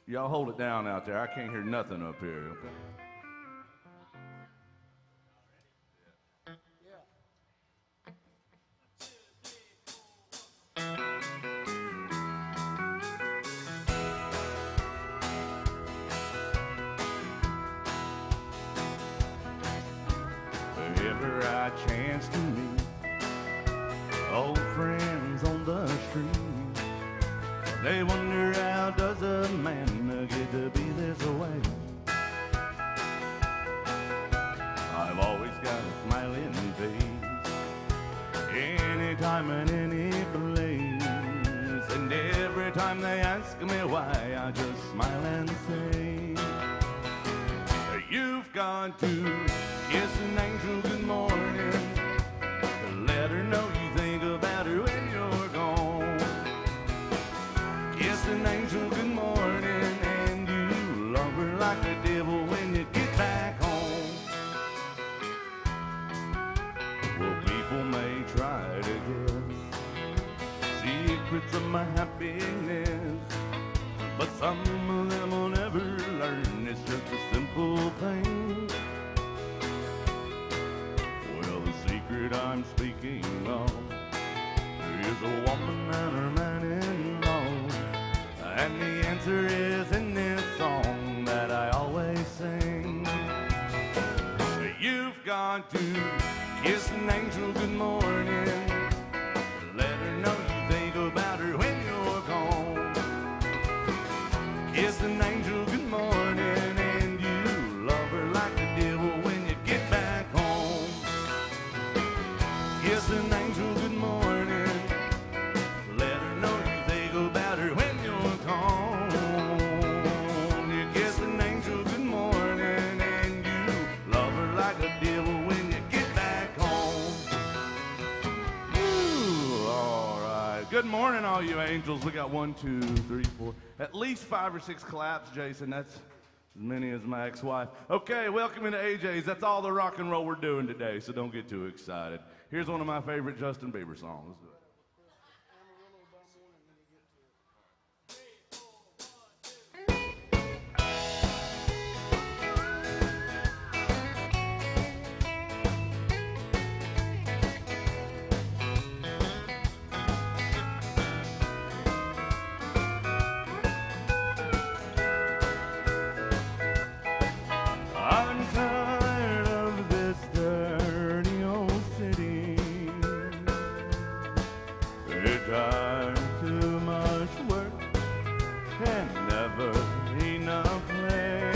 Y'all hold it down out there. I can't hear nothing up here. Okay? Wherever I chance to meet old friends on the street, they wonder how does a man get to be this way. I've always got a smiling face, anytime and any place, and every time they ask me why, I just smile and say, you've got to kiss an angel good morning, let her know you think about her when you're gone. Kiss an angel good morning, and you love her like the devil when you get back home. Well, people may try to guess secrets of my happiness, but some of them will never learn. It's just a simple thing. Well, the secret I'm speaking of is a woman and her man-in-law, and the answer is in this song that I always sing. You've got to kiss an angel good morning, let her know you think about her when you're gone. Kiss an angel good morning, and you love her like the devil when you get back home. Kiss an angel good morning, let her know you think about her when you're gone. You kiss an angel good morning, and you love her like the devil when you get back home. Ooh, all right. Good morning, all you angels. We got 1, 2, 3, 4, at least 5 or 6 claps, Jason. That's as many as my ex-wife. Okay, welcome to AJ's. That's all the rock and roll we're doing today, so don't get too excited. Here's one of my favorite Justin Bieber songs. Let's do it. I'm tired of this dirty old city. Retired, too much work and never enough play.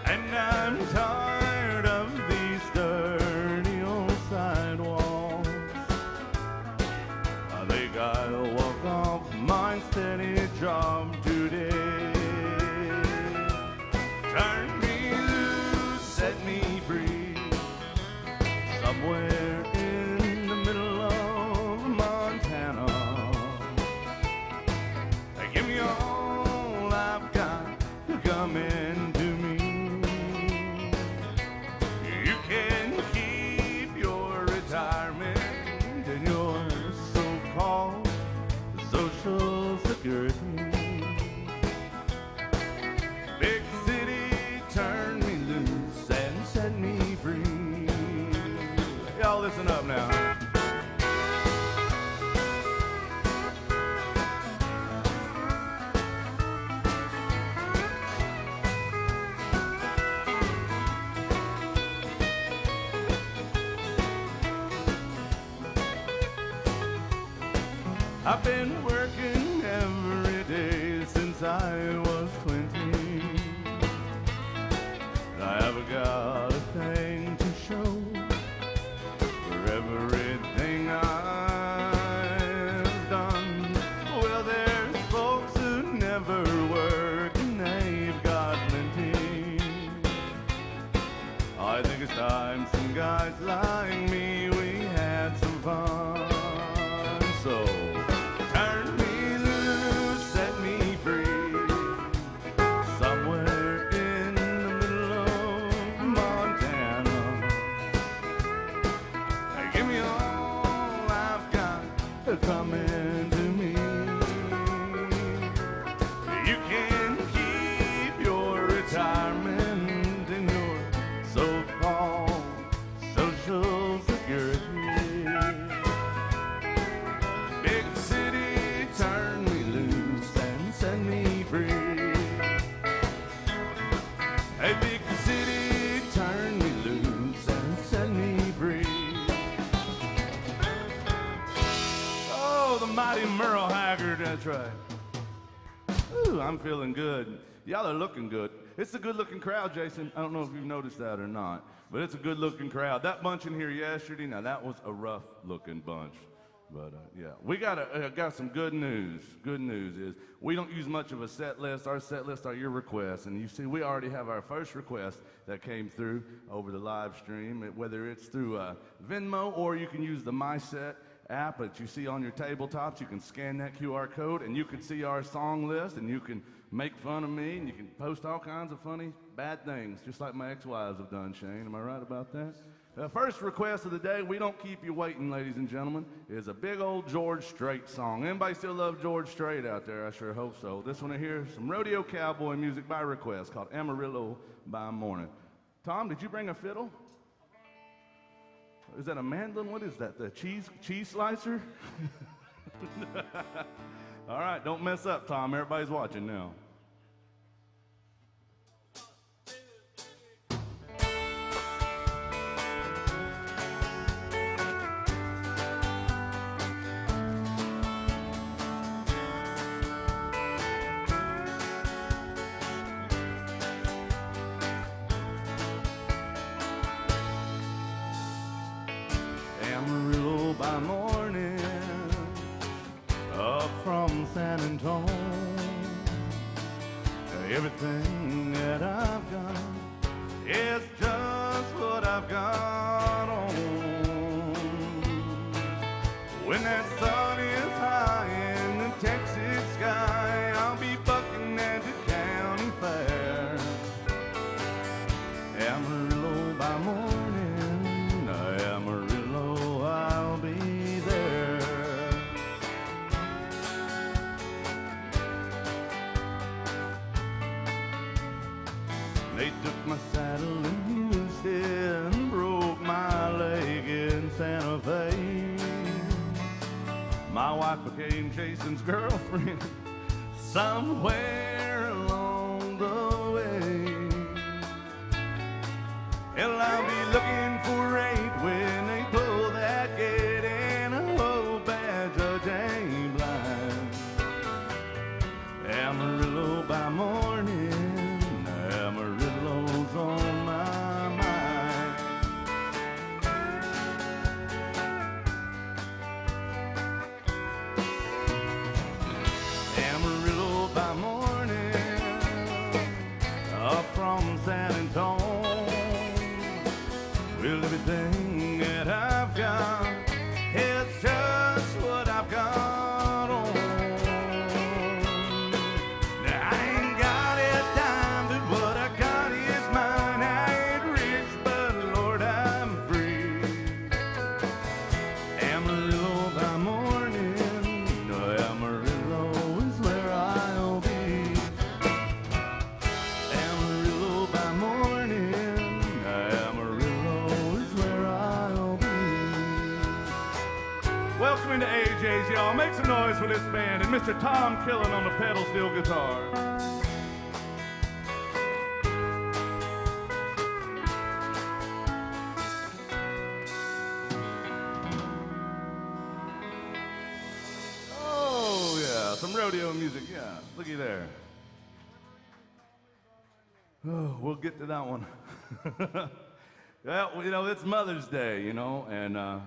And I'm tired of these dirty old sidewalks. I think I'll walk off my steady job today. Turn me loose, set me free, somewhere in the middle of Montana. Give me all I've got, come into me. You can keep your retirement and your so-called Social Security. Big city, turn me loose and set me free. Y'all listen up now. I've been working every day since I was 20. I haven't got a thing to show for everything I've done. Well, there's folks who never work and they've got plenty. I think it's time some guys like me, we had some fun. So turn me loose, set me free, somewhere in the middle of Montana. Give me all I've got, come into me. Hey, big city, turn me loose and set me free. Oh, the mighty Merle Haggard, that's right. Ooh, I'm feeling good. Y'all are looking good. It's a good-looking crowd, Jason. I don't know if you've noticed that or not, but it's a good-looking crowd. That bunch in here yesterday, now that was a rough-looking bunch. But yeah, we got some good news. Good news is we don't use much of a set list. Our set list are your requests, and you see we already have our first request that came through over the live stream, whether it's through Venmo or you can use the MySet app that you see on your tabletops. You can scan that QR code and you can see our song list, and you can make fun of me, and you can post all kinds of funny, bad things, just like my ex-wives have done, Shane. Am I right about that? The first request of the day, we don't keep you waiting, ladies and gentlemen, is a big old George Strait song. Anybody still love George Strait out there? I sure hope so. This one here, some rodeo cowboy music by request called Amarillo by Morning. Tom, did you bring a fiddle? Is that a mandolin? What is that? The cheese slicer? All right, don't mess up, Tom. Everybody's watching now. Amarillo by morning, up from San Antonio. Everything that I've got is just what I've got on. When that sun is high in the Texas sky, I'll be bucking at the county fair. Amarillo by morning, Amarillo, I'll be there. They took my saddle in Houston, broke my leg in Santa Fe. My wife became Jason's girlfriend somewhere along the way. Hell, I'll be looking for rape when they pull that gate, and I hope that judge ain't blind. Amarillo by morning, Amarillo's on my mind. Amarillo by morning, up from San Antonio. Well, everything that I've got, it's just what I've got on. Now, I ain't got a dime, but what I got is mine. I ain't rich, but Lord, I'm free. Amarillo by morning, Amarillo is where I'll be. Amarillo by morning, welcome to AJ's, y'all. Make some noise for this band and Mr. Tom Killen on the pedal steel guitar. Oh, yeah, some rodeo music, yeah. Looky there. Oh, we'll get to that one. Well, you know, it's Mother's Day, you know, and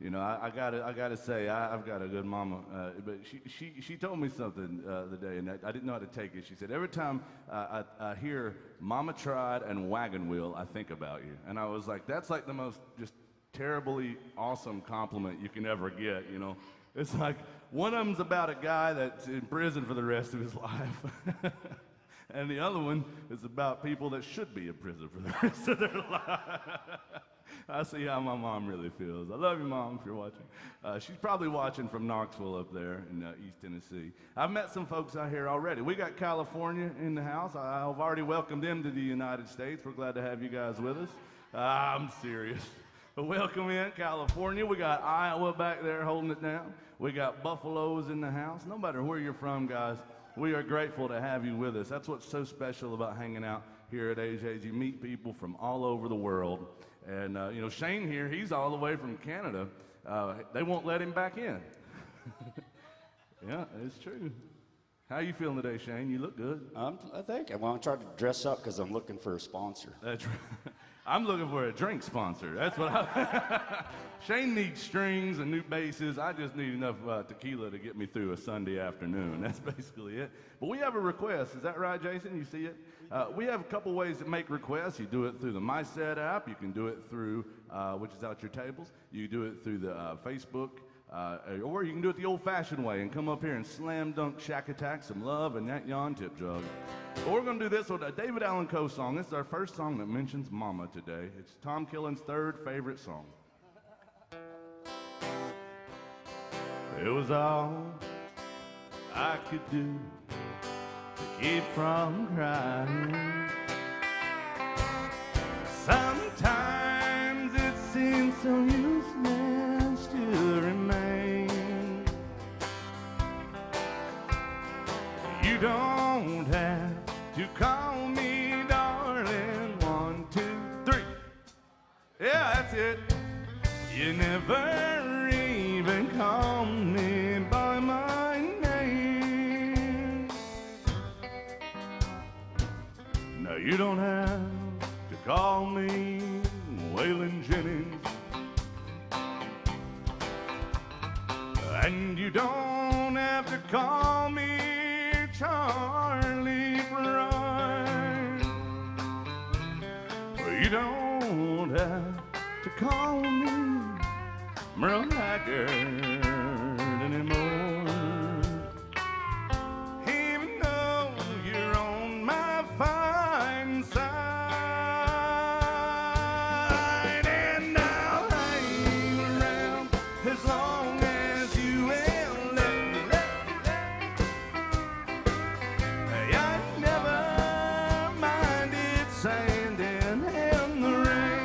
you know, I gotta say, I've got a good mama, but she told me something the day, and I didn't know how to take it. She said, every time I hear Mama Tried and Wagon Wheel, I think about you. And I was like, that's like the most just terribly awesome compliment you can ever get, you know. It's like, one of them's about a guy that's in prison for the rest of his life. And the other one is about people that should be in prison for the rest of their life. I see how my mom really feels. I love you, Mom, if you're watching. She's probably watching from Knoxville up there in East Tennessee. I've met some folks out here already. We got California in the house. I've already welcomed them to the United States. We're glad to have you guys with us. I'm serious. Welcome in, California. We got Iowa back there holding it down. We got Buffaloes in the house. No matter where you're from, guys, we are grateful to have you with us. That's what's so special about hanging out here at AJ's. You meet people from all over the world. And, you know, Shane here, he's all the way from Canada. They won't let him back in. Yeah, it's true. How you feeling today, Shane? You look good. I think I want to try to dress up because I'm looking for a sponsor. That's right. I'm looking for a drink sponsor. That's what I... Shane needs strings and new basses. I just need enough tequila to get me through a Sunday afternoon. That's basically it. But we have a request. Is that right, Jason? You see it? We have a couple ways to make requests. You do it through the MySet app. You can do it through, which is out your tables. You do it through the Facebook. Or you can do it the old-fashioned way and come up here and slam dunk Shack Attack some love and that yawn tip jug. But we're going to do this with a David Allan Coe song. This is our first song that mentions Mama today. It's Tom Killen's third favorite song. It was all I could do to keep from crying. Sometimes it seems so useless to remain. You don't have to call me darling. 1, 2, 3. Yeah, that's it. You never even call me by my name. No, you don't have to call me Waylon Jennings. And you don't have to call me Charlie Brown. You don't have to call me Merle Haggard anymore. Even though you're on my fine side, and I'll hang around as long as you will let me. Hey, I never minded sanding in the rain.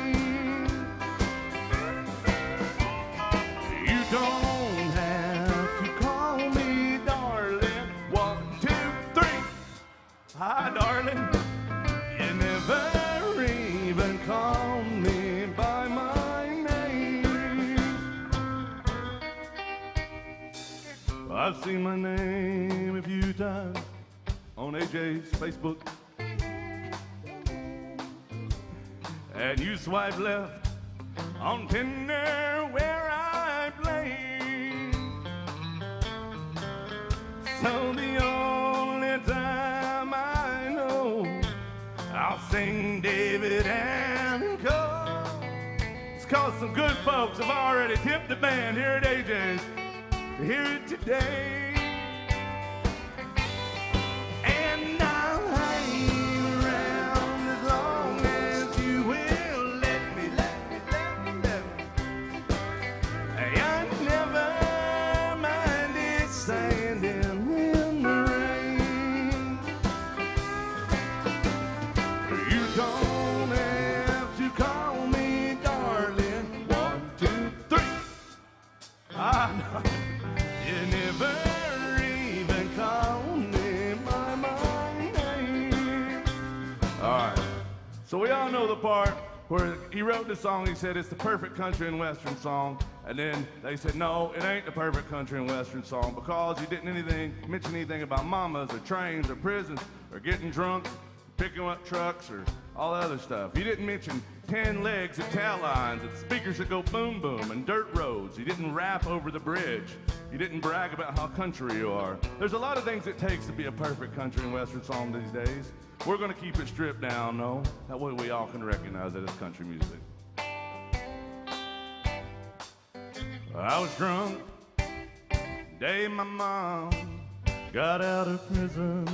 You don't have to call me darling. 1, 2, 3. Hi, darling. You never even call me by my name. I've seen my name a few times on AJ's Facebook, and you swipe left on Tinder where I play. So the only time I know I'll sing David Allan Coe. It's 'cause some good folks have already tipped the band here at AJ's to hear it today. And I'll hang around as long as you will let me. Hey, I never minded standing in the rain. You don't have to call me darling. 1, 2, 3. You never even call me by my name. All right. So we all know the part where he wrote the song. He said it's the perfect country and western song, and then they said no, it ain't the perfect country and western song because he didn't mention anything about mamas or trains or prisons or getting drunk, picking up trucks or all that other stuff. He didn't mention 10 legs of tail lines and speakers that go boom boom and dirt roads. He didn't rap over the bridge. He didn't brag about how country you are. There's a lot of things it takes to be a perfect country and western song these days. We're going to keep it stripped down, though. That way we all can recognize that it's country music. I was drunk the day my mom got out of prison.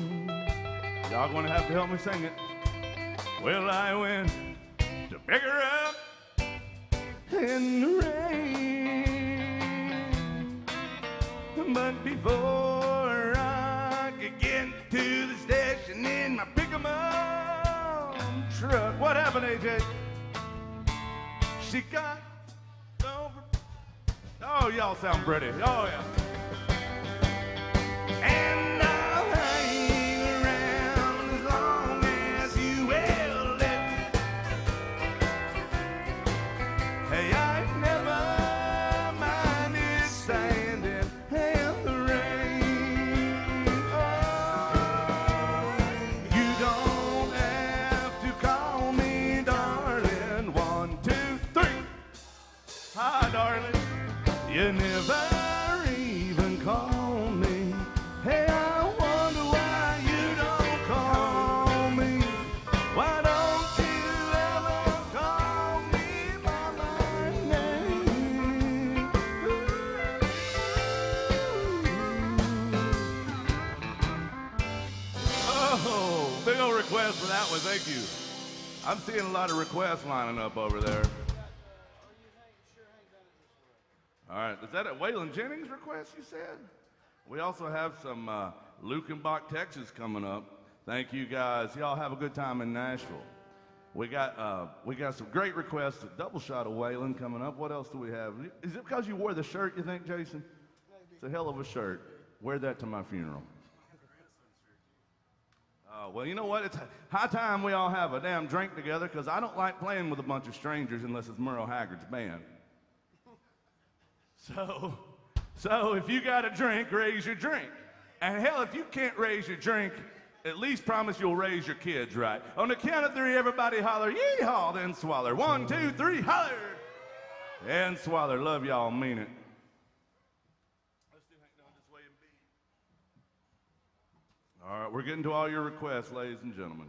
Y'all going to have to help me sing it. Well, I went to pick her up in the rain, but before I could get to the station in my pick-em-up truck, what happened, AJ? She got y'all sound pretty. Oh, yeah. And I'll hang around as long as you will let me. Hey, I never minded standing in the rain. Oh, you don't have to call me darling. 1, 2, 3. Hi, darling. You never even call me. Hey, I wonder why you don't call me. Why don't you ever call me by my name? Oh, big old request for that one. Thank you. I'm seeing a lot of requests lining up over there. All right, is that a Waylon Jennings request you said? We also have some Lukenbach, Texas coming up. Thank you guys. Y'all have a good time in Nashville. We got some great requests. A double shot of Waylon coming up. What else do we have? Is it because you wore the shirt, you think, Jason? It's a hell of a shirt. Wear that to my funeral. Well, you know what? It's high time we all have a damn drink together because I don't like playing with a bunch of strangers unless it's Merle Haggard's band. So if you got a drink, raise your drink. And hell, if you can't raise your drink, at least promise you'll raise your kids right. On the count of 3, everybody holler, yee-haw, then swaller. 1, 2, 3, holler. And swaller. Love y'all, mean it. Let's do Hank Down This Way and Be. All right, we're getting to all your requests, ladies and gentlemen.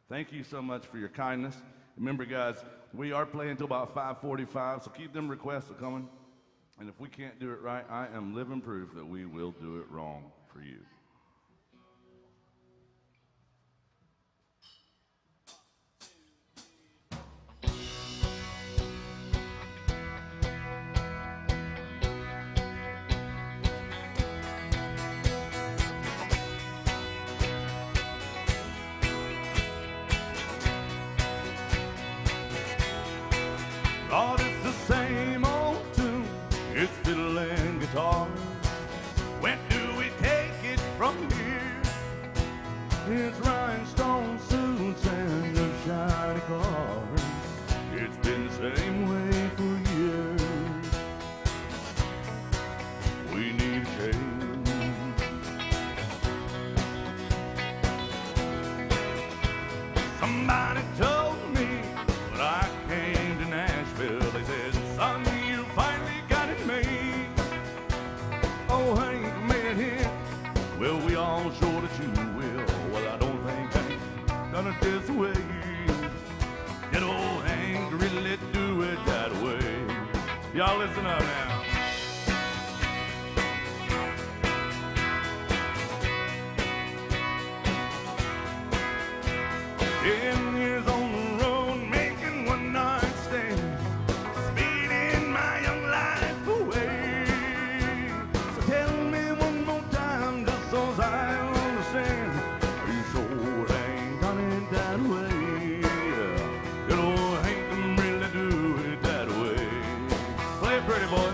Thank you so much for your kindness. Remember, guys, we are playing until about 5:45, so keep them requests coming. And if we can't do it right, I am living proof that we will do it wrong for you. Lord, it's the same old tune. It's fiddle and guitar. When do we take it from here? It's rhinestone suits and a shiny car. It's been the same way for years. We need a change. Somebody told me when I came to Nashville, they said, son, you finally got it made. Oh, Hank made it. Well, we all sure that you will. Well, I don't think Hank's done it this way. Did old Hank really do it that way? Y'all listen up now. 10 years on the road, making one night stand, speeding my young life away. So tell me one more time, just so as I understand, are you sure it ain't done it that way? Good old Hank can really do it that way. Play it pretty, boy.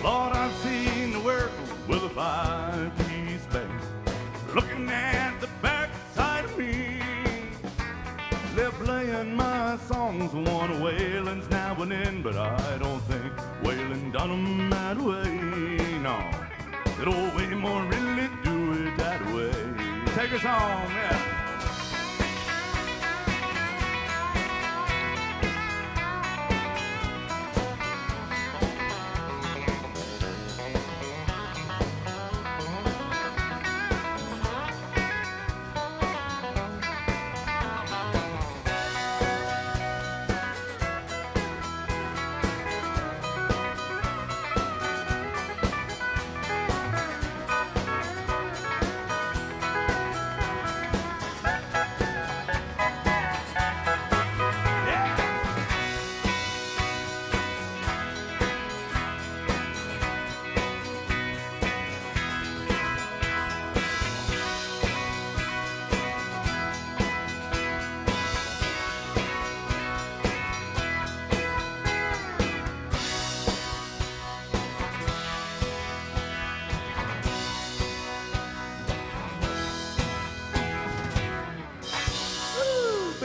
Lord, I've seen the work with a 5-piece band, looking at the backside of me. They're playing my songs, one of Waylon's now and then, but I don't think Waylon done 'em that way. No, that old Waymore really do it that way. Take us home, yeah.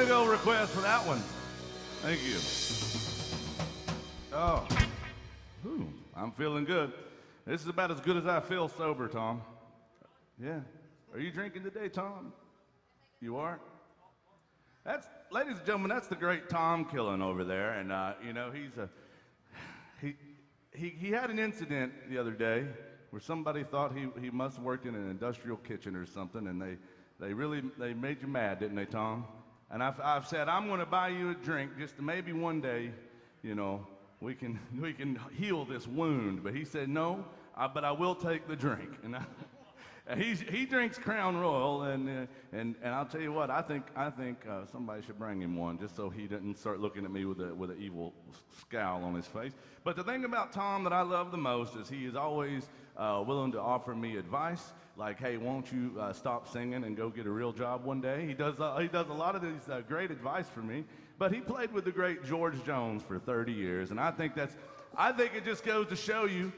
big old request for that one. Thank you. Oh, ooh, I'm feeling good. This is about as good as I feel sober, Tom. Yeah. Are you drinking today, Tom? You are? That's, ladies and gentlemen, that's the great Tom Killen over there, and you know, he had an incident the other day where somebody thought he must have worked in an industrial kitchen or something, and they made you mad, didn't they, Tom? And I've said, I'm going to buy you a drink just to maybe one day, you know, we can heal this wound. But he said, no, but I will take the drink. And he drinks Crown Royal, and I'll tell you what, I think somebody should bring him one just so he doesn't start looking at me with an evil scowl on his face. But the thing about Tom that I love the most is he is always willing to offer me advice, like, hey, won't you stop singing and go get a real job one day? He does a lot of these great advice for me. But he played with the great George Jones for 30 years, and I think it just goes to show you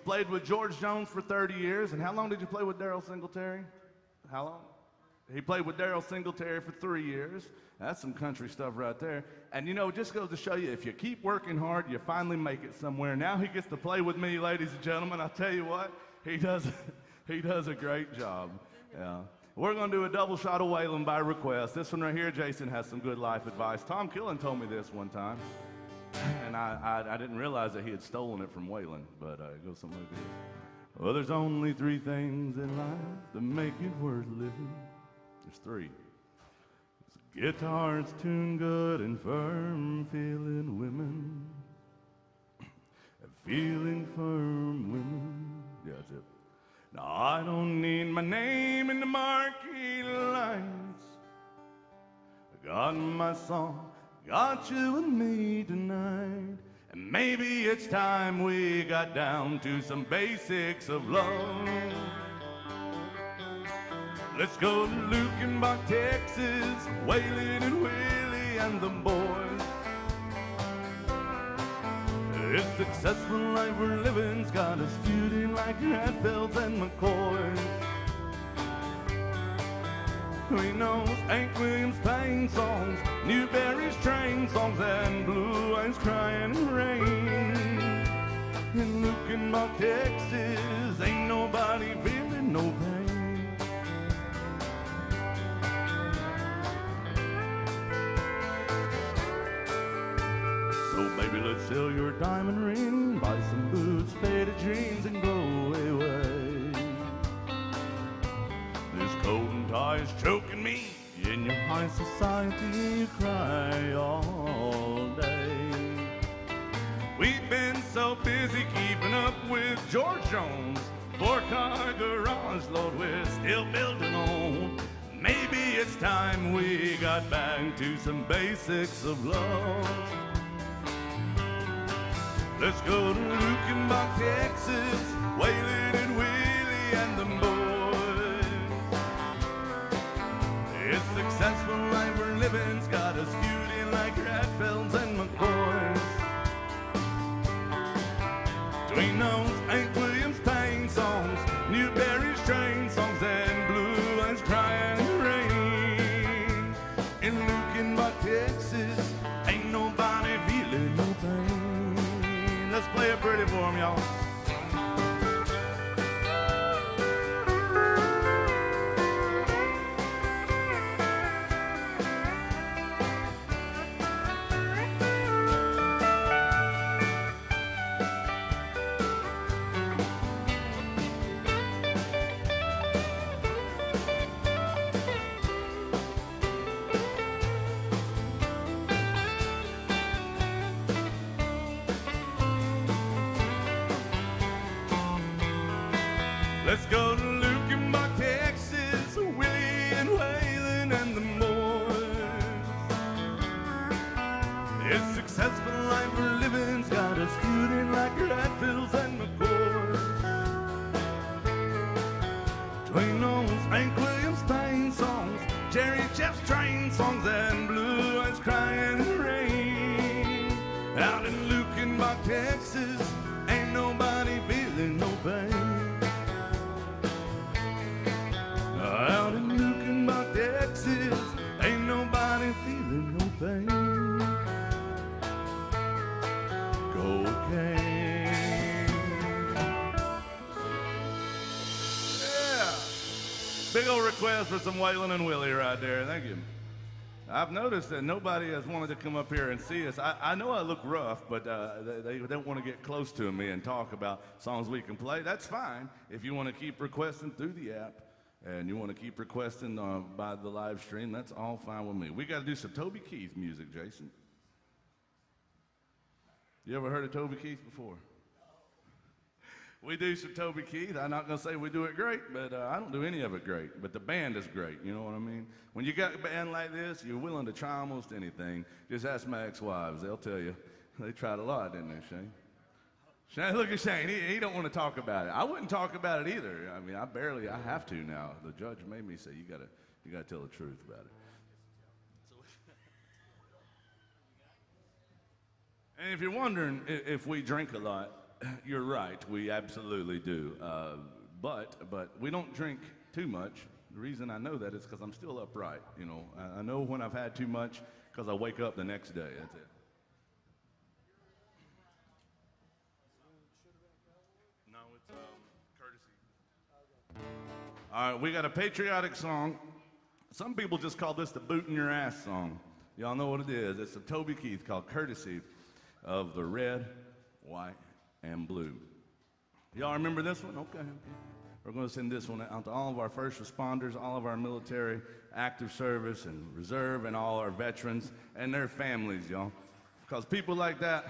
played with George Jones for 30 years, and how long did you play with Darryl Singletary? How long? He played with Darryl Singletary for 3 years. That's some country stuff right there. And you know, it just goes to show you, if you keep working hard, you finally make it somewhere. Now he gets to play with me, ladies and gentlemen. I'll tell you what, he does a great job. Yeah. We're going to do a double shot of Waylon by request. This one right here, Jason has some good life advice. Tom Killen told me this one time, and I didn't realize that he had stolen it from Waylon, but it goes something like this. Well, there's only 3 things in life that make it worth living. There's 3. It's guitars tuned good and firm, feeling women. Feeling firm women. Yeah, that's it. Now, I don't need my name in the marquee lights. I got my song, got you and me tonight. And maybe it's time we got down to some basics of love. Let's go to Lukenbach, Texas, Waylon and Willie and the boys. This successful life we're living's got us feuding like Hatfields and McCoys. We know Hank Williams playing songs, Newberry's train songs, and Blue Eyes crying in rain. In Lukenbach, Texas, ain't nobody feeling no pain. So baby, let's sell your diamond ring, buy some boots, faded jeans, and go away. This coat and tie is choking me. In your high society, you cry all day. We've been so busy keeping up with George Jones. 4-car garage load we're still building on. Maybe it's time we got back to some basics of love. Let's go to Lukenbach, Texas, Waylon and Willie and the boys. This successful life we're living's got us feuding like Hatfields and McCoys. Between those Hank Williams pain songs, Newberry's train songs, and Blue Eyes crying in rain. In Lukenbach, Texas, ain't nobody feeling no pain. Let's play it pretty for 'em, y'all. Let's go to Lukenbach, Texas, Willie and Waylon and the boys. This successful life we're living's got us feuding like Hatfields and McCoys. Between those Hank Williams pain songs, Jerry Jeff's train songs, and Blue Eyes crying in the rain. Out in Lukenbach, Texas, ain't nobody feeling no pain. Out in Lukenbach, Texas, ain't nobody feeling Big old request for some Waylon and Willie right there. Thank you. I've noticed that nobody has wanted to come up here and see us. I know I look rough, but they don't want to get close to me and talk about songs we can play. That's fine if you want to keep requesting through the app and you want to keep requesting by the live stream. That's all fine with me. We got to do some Toby Keith music, Jason. You ever heard of Toby Keith before? We do some Toby Keith. I'm not going to say we do it great, but I don't do any of it great. But the band is great, you know what I mean? When you got a band like this, you're willing to try almost anything. Just ask my ex-wives. They'll tell you. They tried a lot, didn't they, Shane? Shane, look at Shane. He don't want to talk about it. I wouldn't talk about it either. I mean, I have to now. The judge made me say, you gotta tell the truth about it. And if you're wondering if we drink a lot, you're right, we absolutely do. But we don't drink too much. The reason I know that is because I'm still upright. You know, I know when I've had too much because I wake up the next day. That's it. No, it's courtesy. All right, we got a patriotic song. Some people just call this the boot in your ass song. Y'all know what it is. It's a Toby Keith called Courtesy of the Red, White, and Blue. Y'all remember this one? Okay. We're going to send this one out to all of our first responders, all of our military, active service, and reserve, and all our veterans and their families, y'all. Because people like that,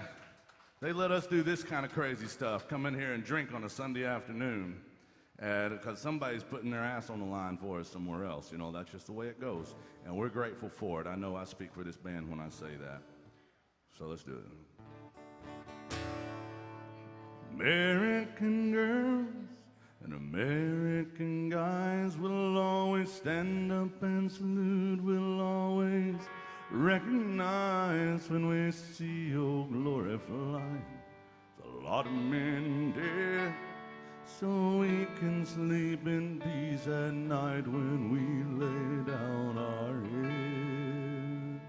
they let us do this kind of crazy stuff, come in here and drink on a Sunday afternoon, because somebody's putting their ass on the line for us somewhere else. You know, that's just the way it goes. And we're grateful for it. I know I speak for this band when I say that. So let's do it. American girls and American guys will always stand up and salute. We'll always recognize when we see your glory flying. There's a lot of men dead, so we can sleep in peace at night when we lay down our head.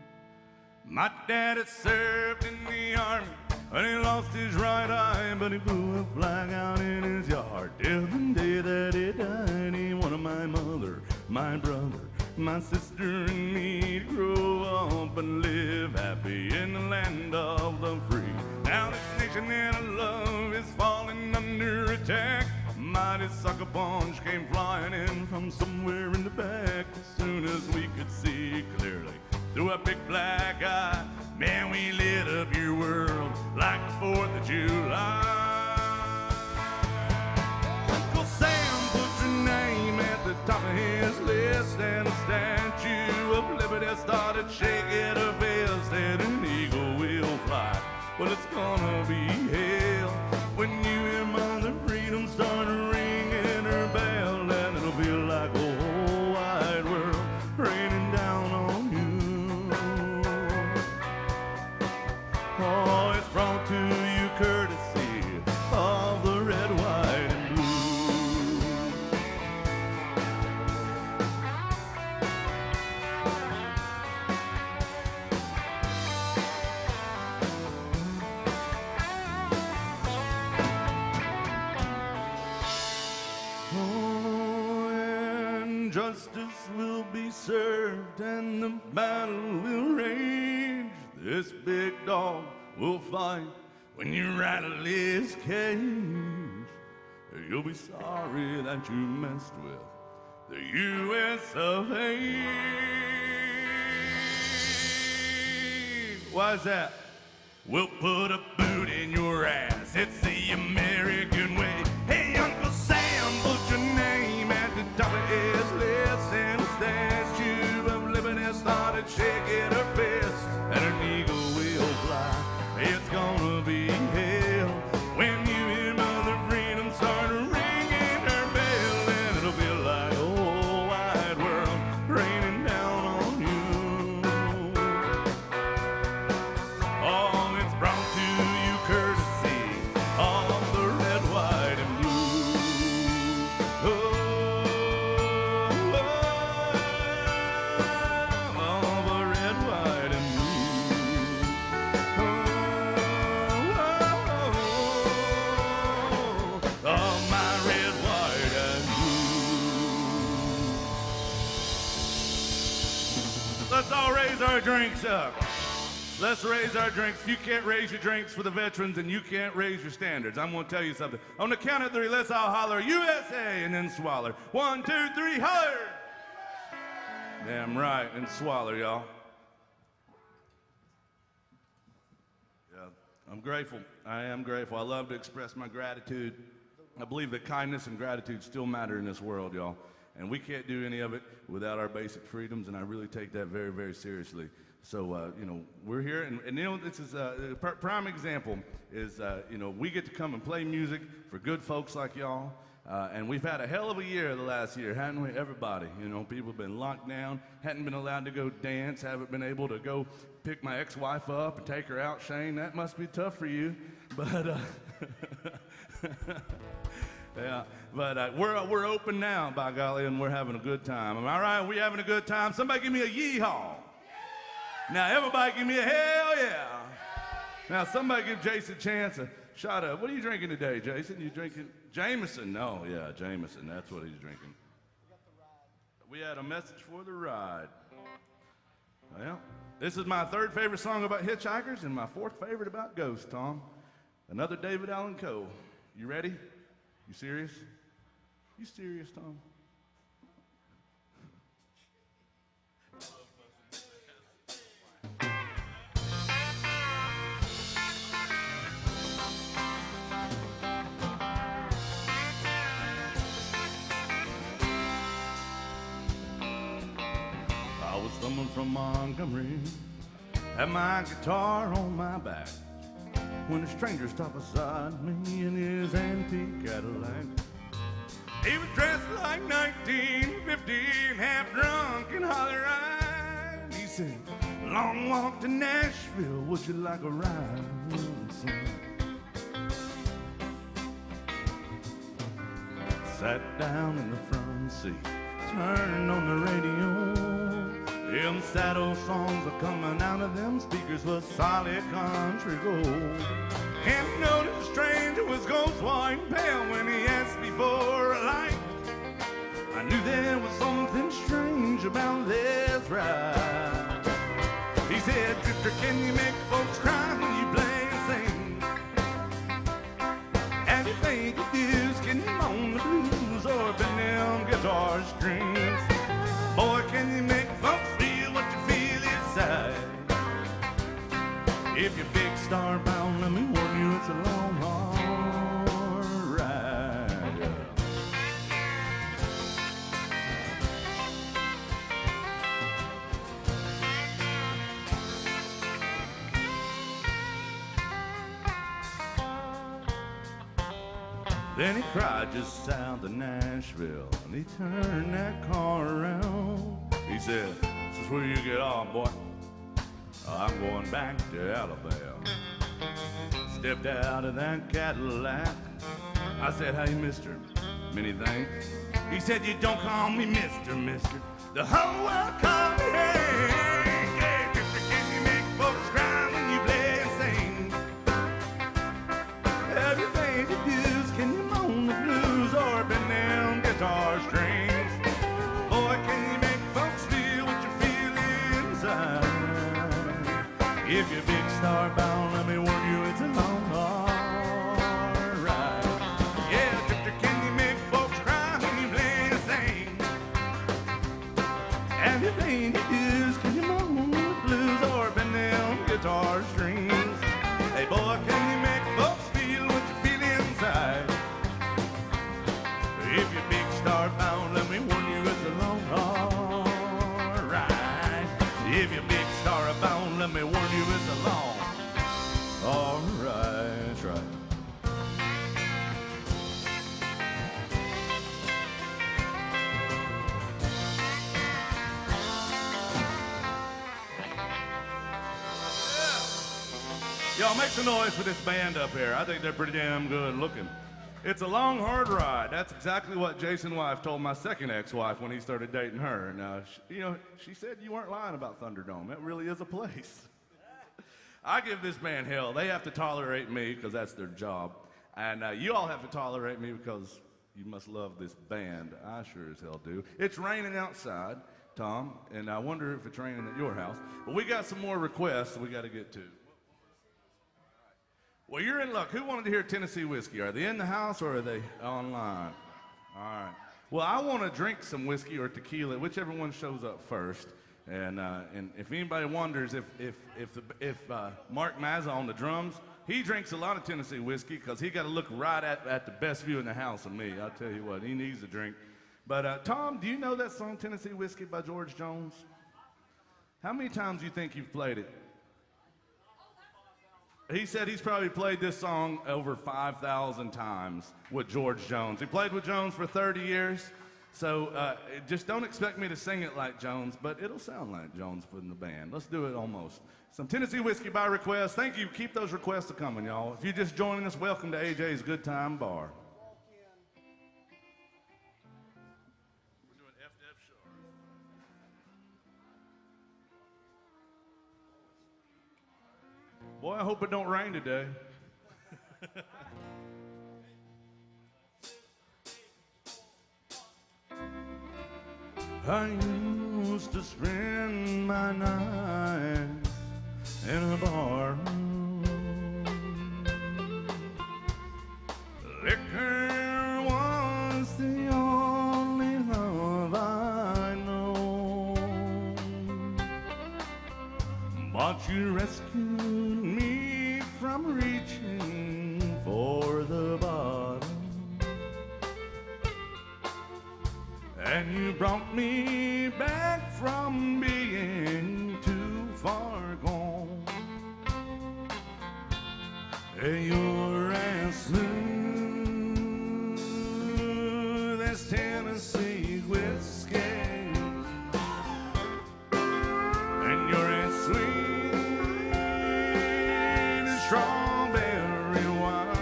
My daddy served in the army, and he lost his right eye, but he blew a flag out in his yard. Till the day that he died, he wanted my mother, my brother, my sister, and me to grow up and live happy in the land of the free. Now this nation that I love is falling under attack. Mighty sucker punch came flying in from somewhere in the back. As soon as we could see clearly through a big black eye, man, we lit up your world like the 4th of July. Uncle Sam put your name at the top of his list, and the Statue of Liberty started shaking her fist, and an eagle will fly. Well, it's gonna be hell when you hear Mother Freedom start ringing her bell, and it'll feel like a whole wide world raining down on you. Oh, it's brought to you courtesy of the red, white, and blue. Oh, and justice will be served and the battle will rage. This big dog will fight when you rattle his cage. You'll be sorry that you messed with the U.S. of A. Why's that? We'll put a boot in your ass. It's the American way. Hey, Uncle Sam, put your name at the top of his list, and the Statue of Liberty started shaking her fist, and an eagle will fly. It's gonna be hell when you hear Mother Freedom start ringing her bell, and it'll be like a whole wide world raining down on you. Oh, it's brought to you courtesy of the red, white, raise our drinks up. Let's raise our drinks. If you can't raise your drinks for the veterans, then you can't raise your standards. I'm going to tell you something. On the count of three, let's all holler USA and then swallow. 1, 2, 3, holler! Damn right, and swallow, y'all. Yeah, I'm grateful. I am grateful. I love to express my gratitude. I believe that kindness and gratitude still matter in this world, y'all. And we can't do any of it without our basic freedoms, and I really take that very, very seriously. So, you know, we're here, and you know, this is a prime example is, you know, we get to come and play music for good folks like y'all, and we've had a hell of a year the last year, haven't we? Everybody, you know, people have been locked down, hadn't been allowed to go dance, haven't been able to go pick my ex-wife up and take her out. Shane, that must be tough for you, but, yeah, but we're open now, by golly, and we're having a good time. Am I right? We having a good time? Somebody give me a yeehaw. Now, everybody give me a hell yeah. Now, somebody give Jason a chance a shot of. What are you drinking today, Jason? You drinking Jameson? No, yeah, Jameson. That's what he's drinking. We had a message for the ride. Well, this is my third favorite song about hitchhikers and my fourth favorite about ghosts, Tom. Another David Allan Coe. You ready? You serious? You serious, Tom? Someone from Montgomery had my guitar on my back when a stranger stopped beside me in his antique Cadillac. He was dressed like 1915, half drunk and hollerin'. He said, "Long walk to Nashville, would you like a ride?" Sat down in the front seat, turned on the radio. Them sad old songs are coming out of them speakers was solid country gold. And noticed the stranger was ghost white and pale when he asked me for a light. I knew there was something strange about this ride. He said, "Drifter, can you make folks cry when you play and sing? And you think it is, can you moan the blues or bend them guitar strings? Boy, can you make folks feel what you feel inside? If you're big star bound, let me warn you, it's a long, hard ride." Then he cried just south of Nashville, and he turned that car around. He said, "This is where you get off, boy. I'm going back to Alabama." Stepped out of that Cadillac. I said, "Hey, mister, many thanks." He said, "You don't call me mister, mister. The whole world calls me Hank. Hey, mister, can you make folks cry when you play and sing? Everything you do, can you moan the blues or bend them guitar strings? Boy, can you make folks feel what you feel inside? If you're big star bound, let me warn you, it's a long, hard ride." Yeah, drifter, can you make folks cry when you play and sing? Everything you do is, can you moan the blues or bend them guitar strings? Hey, boy, can you make folks feel what you feel inside? If you're big star bound, let me warn you, it's a long, hard ride. If you're big star bound, let me warn you, it's a long, hard ride. That's right. Y'all make some noise for this band up here. I think they're pretty damn good looking. It's a long, hard ride. That's exactly what Jason's wife told my second ex-wife when he started dating her. Now, you know, she said you weren't lying about Thunderdome. It really is a place. I give this band hell. They have to tolerate me because that's their job. And you all have to tolerate me because You must love this band. I sure as hell do. It's raining outside, Tom, and I wonder if it's raining at your house. But we got some more requests we got to get to. Well, you're in luck. Who wanted to hear Tennessee whiskey? Are they in the house or are they online? All right. Well, I want to drink some whiskey or tequila, whichever one shows up first. And if anybody wonders if Mark Mazza on the drums, he drinks a lot of Tennessee whiskey because he got to look right at the best view in the house of me. I'll tell you what, he needs a drink. But Tom, do you know that song Tennessee Whiskey by George Jones? How many times do you think you've played it? He said he's probably played this song over 5,000 times with George Jones. He played with Jones for 30 years. So just don't expect me to sing it like Jones, but it'll sound like Jones in the band. Let's do it almost. Some Tennessee whiskey by request. Thank you. Keep those requests coming, y'all. If you're just joining us, welcome to AJ's Good Time Bar. We're doing F sharp. Boy, I hope it don't rain today. I used to spend my nights in a bar room. Liquor was the only love I know, but you rescued me from reaching for the bottom. And you brought me back from being too far gone. Hey, you're as smooth as Tennessee whiskey, and you're as sweet as strawberry wine,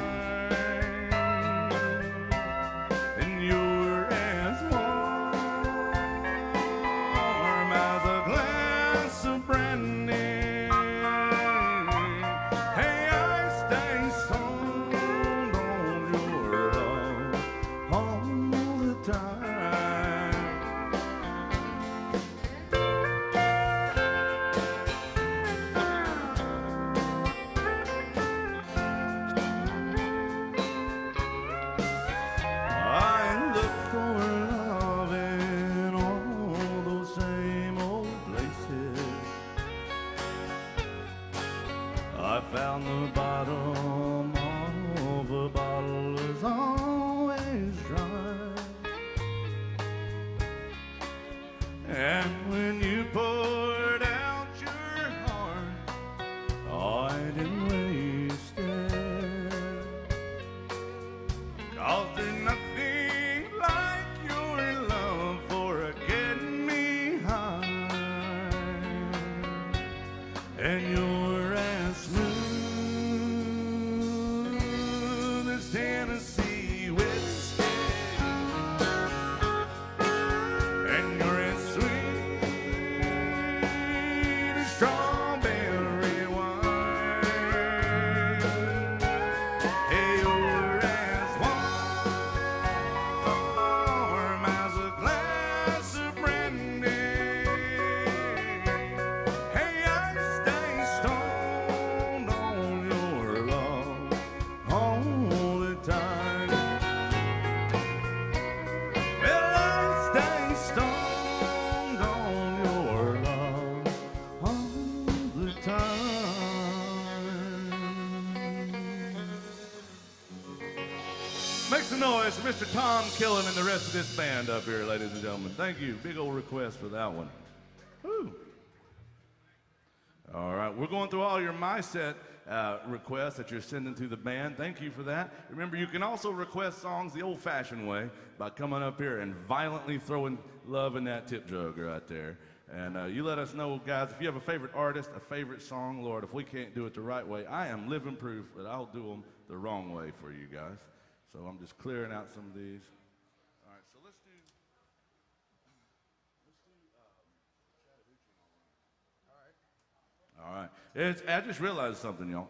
and you're as warm as a glass of brandy. Hey, I stay stoned on your love all the time. I look for love in all those same old places. I found the bottom of a bottle is always dry, and when you poured out your heart, I didn't waste it. 'Cause there's nothing like your love for getting me high, and you're as smooth as Tennessee whiskey, and you're as sweet as strawberry wine. Hey, you're as warm as a glass of brandy. Hey, I stay stoned on your love all the time. Well, I stay stoned on your love all the time. Make some noise for Mr. Tom Killen and the rest of this band up here, ladies and gentlemen. Thank you. Big old request for that one. Woo. All right, we're going through all your My Set requests that you're sending to the band. Thank you for that. Remember, you can also request songs the old-fashioned way by coming up here and violently throwing love in that tip jug right there. And you let us know, guys, if you have a favorite artist, a favorite song. Lord, if we can't do it the right way, I am living proof that I'll do them the wrong way for you guys. So I'm just clearing out some of these. All right, so let's do chattahoochee. All right. I just realized something, y'all.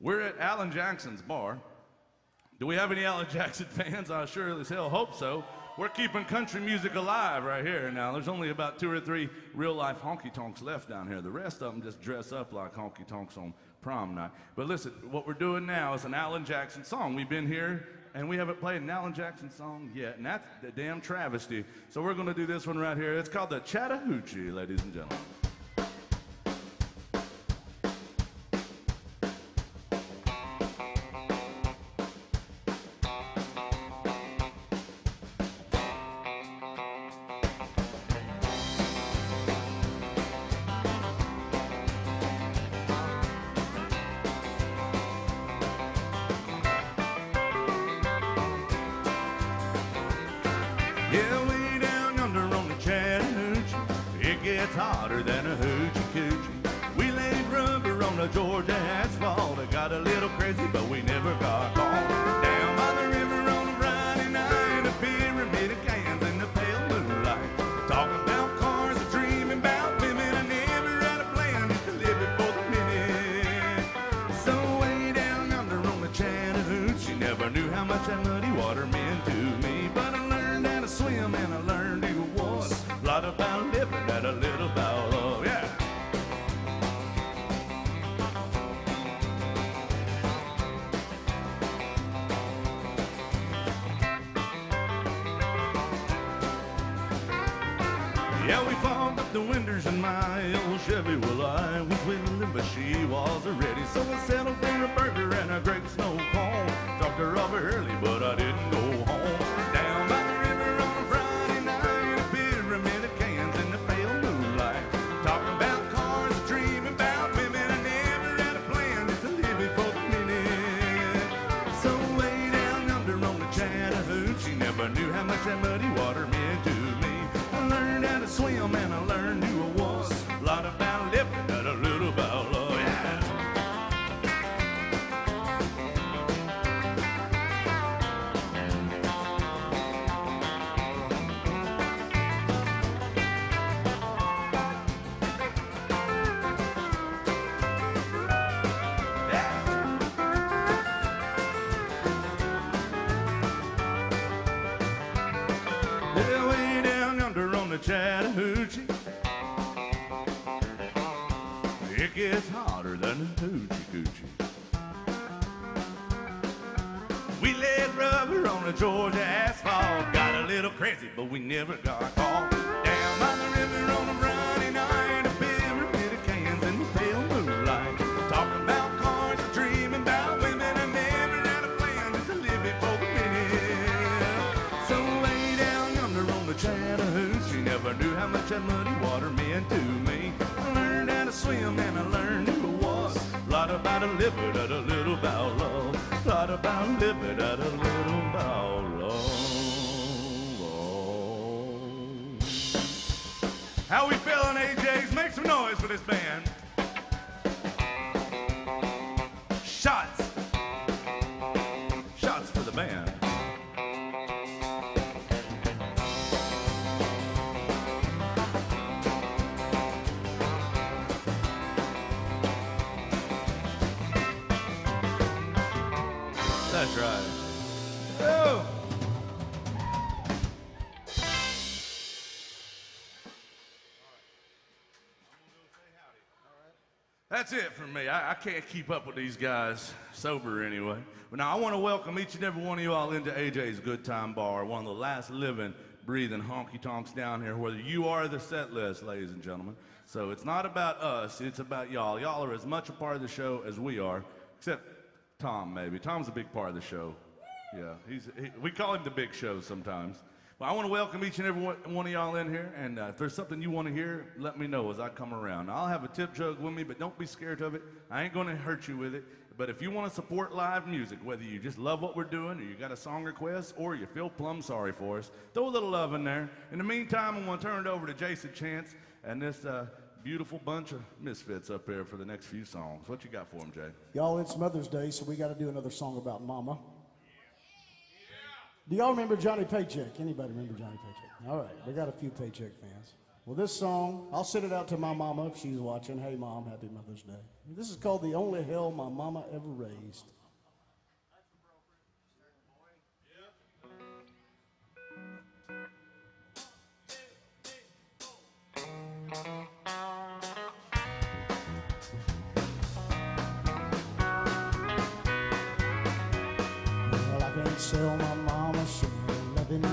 We're at Alan Jackson's bar. Do we have any Alan Jackson fans? I sure as hell hope so. We're keeping country music alive right here. Now, there's only about 2 or 3 real-life honky-tonks left down here. The rest of them just dress up like honky-tonks on prom night. But listen, what we're doing now is an Alan Jackson song. We've been here, and we haven't played an Alan Jackson song yet, and that's the damn travesty. So we're going to do this one right here. It's called the Chattahoochee, ladies and gentlemen. Yeah, way down yonder on the Chattahoochee, it gets hotter than a hoochie coochie. We laid rubber on the Georgia asphalt. I got a little crazy, but we never got caught. Down by the river on a Friday night, a pyramid of cans in the pale moonlight. Talking about cars and dreaming about women. I never had a plan, just to live it for the minute. So way down yonder on the Chattahoochee, never knew how much that muddy water meant to me. But I learned how to swim and I learned who was. A lot about living and a little about love, yeah. Yeah, we fogged up the windows in my old Chevy. Well, I was willing, but she was ready. So I settled for a burger and a great snow cone. Dropped her off early, but I didn't go home. Down by the river on a Friday night, a pyramid of cans in the pale moonlight. Talking about cars, dreaming about women. I never had a plan, just to live it for the minute. So way down yonder on the Chattahoochee, never knew how much that muddy water meant to me. I learned how to swim and I learned who I was. A lot about living and a little about love, yeah. Yeah, way down yonder on the Chattahoochee, it gets hotter than a hoochie coochie. We laid rubber on the Georgia asphalt. Got a little crazy, but we never got caught. Down by the river on a Friday night, a pyramid of cans in the pale moonlight. Talking about cars and dreaming about women. I never had a plan, just to live it for the minute. So way down yonder on the Chattahoochee, never knew how much that muddy water meant to me. I learned how to swim and I learned who I was. A lot about a living and a little about love. A lot about living and a little about love. How we feeling, AJs? Make some noise for this band. Shots. Shots for the band. That's right. Oh. That's it for me. I can't keep up with these guys sober anyway. But now I want to welcome each and every one of you all into AJ's Good Time Bar, one of the last living, breathing honky-tonks down here, whether you are the set list, ladies and gentlemen. So it's not about us, it's about y'all. Y'all are as much a part of the show as we are, except Tom, maybe. Tom's a big part of the show. Yeah, we call him the Big Show sometimes. But I want to welcome each and every one of y'all in here, and if there's something you want to hear, let me know as I come around. I'll have a tip jug with me, but don't be scared of it. I ain't going to hurt you with it. But if you want to support live music, whether you just love what we're doing, or you got a song request, or you feel plumb sorry for us, throw a little love in there. In the meantime, I'm going to turn it over to Jason Chance and this beautiful bunch of misfits up here for the next few songs. What you got for them, Jay? Y'all, it's Mother's Day, so we got to do another song about Mama. Do y'all remember Johnny Paycheck? Anybody remember Johnny Paycheck? All right, we got a few Paycheck fans. Well, this song, I'll send it out to my mama if she's watching. Hey, Mom, happy Mother's Day. This is called The Only Hell My Mama Ever Raised. sell my mama, she loving me.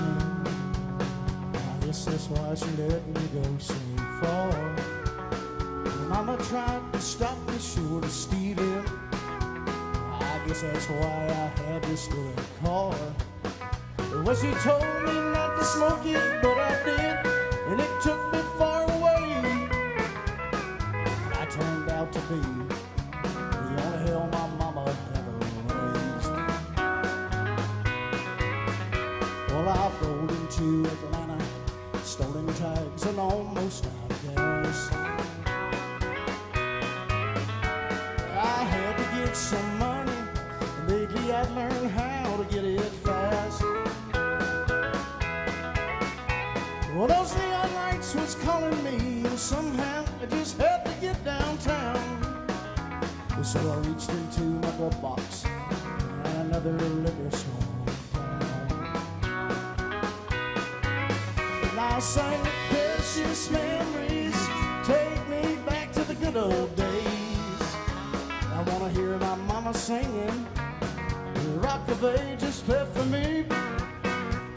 I guess that's why she let me go so far. Mama tried to stop me short of stealing. I guess that's why I had this stolen car. Well, she told me not to smoke it, but I did, and it took me far away. I turned out to be the only hell my mama ever raised. Well, I rolled into Atlanta, stolen tags and almost out of gas. I had to get some money, and lately I'd learned how to get it fast. Well, those neon lights was calling me, and somehow I just had to get downtown. So I reached into my glove box and another liquor store down. And I sang the precious memories, take me back to the good old days. I wanna hear my mama singing, the rock of ages left for me.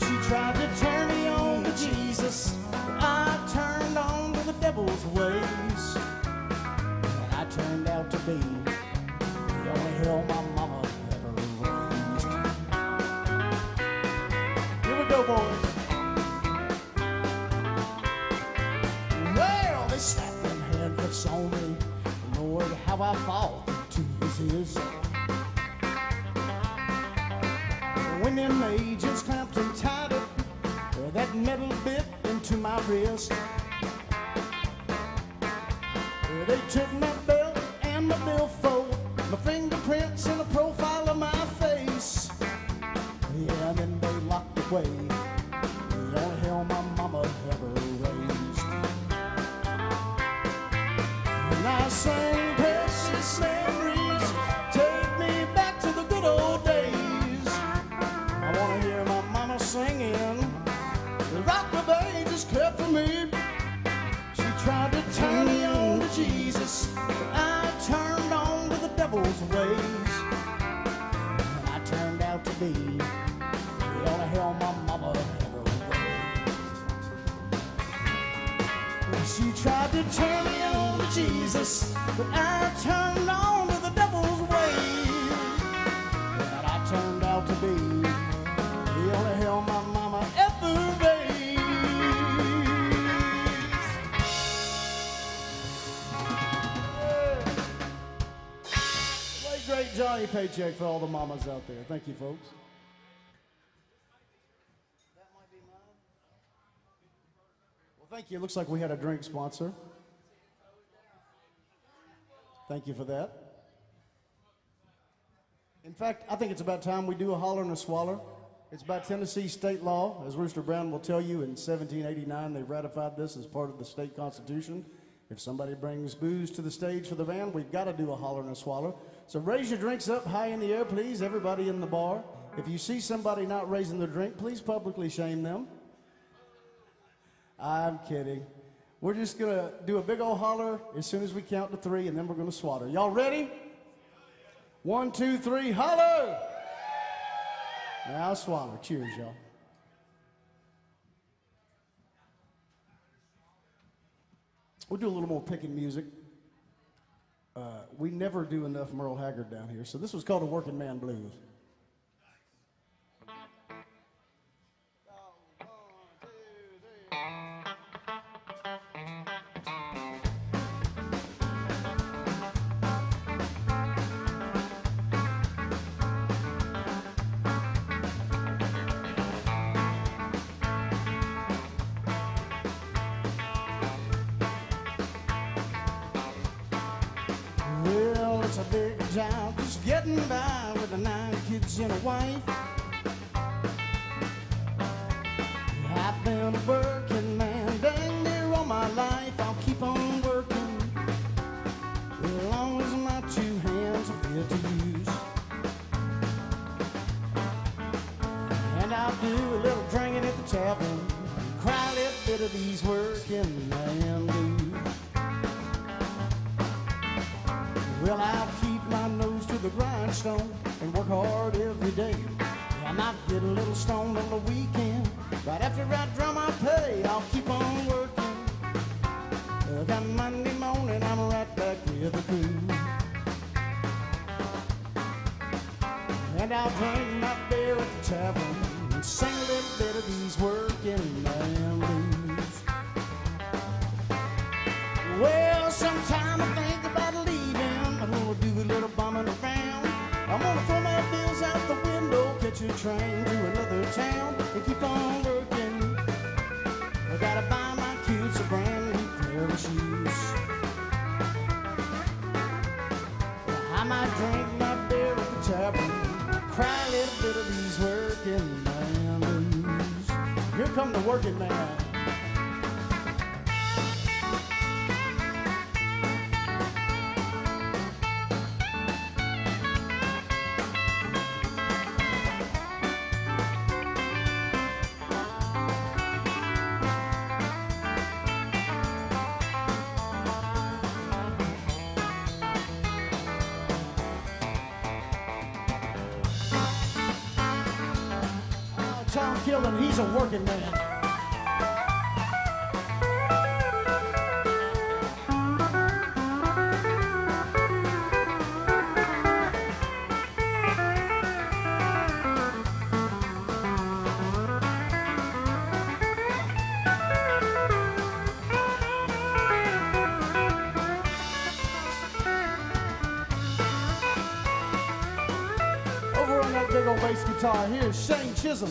She tried to turn me on to Jesus, but I turned on to the devil's ways. And I turned out to be the only hell my mama ever raised. Here we go, boys. Well, they slapped them handcuffs on me. Lord, how I fought to resist. When them agents clamped and tied it, that metal bit into my wrist. They took my belt and my billfold, my fingerprints and a profile of my face. Yeah, and then they locked away the only hell my mama ever raised. And I sang precious memories, take me back to the good old days. I wanna hear my mama singing, the rock of ages kept for me. She tried to turn me on to Jesus, but I turned on to the devil's ways. And I turned out to be the only hell my mama ever raised. She tried to turn me on to Jesus, but I turned on to the devil's ways. And I turned out to be the only hell my mama ever raised. Great Johnny Paycheck for all the mamas out there. Thank you, folks. That might be mine. Well, thank you. It looks like we had a drink sponsor. Thank you for that. In fact, I think it's about time we do a holler and a swaller. It's by Tennessee state law. As Rooster Brown will tell you, in 1789, they ratified this as part of the state constitution. If somebody brings booze to the stage for the band, we've got to do a holler and a swaller. So raise your drinks up high in the air, please, everybody in the bar. If you see somebody not raising their drink, please publicly shame them. I'm kidding. We're just going to do a big old holler as soon as we count to 3, and then we're going to swatter. Y'all ready? 1, 2, 3, holler! Now swatter. Cheers, y'all. We'll do a little more picking music. We never do enough Merle Haggard down here, so this was called a Working Man Blues. Well, it's a big job just getting by with the 9 kids and a wife. I've been a working man dang near all my life. I'll keep on working as long as my 2 hands are fit to use. And I'll do a little drinking at the tavern, cry a little bit of these working man blues. Well, I'll keep my nose to the grindstone and work hard every day. I might get a little stoned on the weekend. Right after I draw my pay, I'll keep on working. Got Monday morning, I'm right back with the crew. And I'll drink my beer at the tavern and sing a little bit of these working man blues. Well, sometime I think about leaving. I'm gonna do a little bumming around. I'm gonna throw my bills out the window, catch a train to another town, and keep on working. I gotta buy my kids a brand new pair of shoes. I might drink my beer at the tavern, cry a little bit of these working man blues. Here come the working man. Tom Killen, he's a working man. Over on that big old bass guitar, here's Shane Chisholm.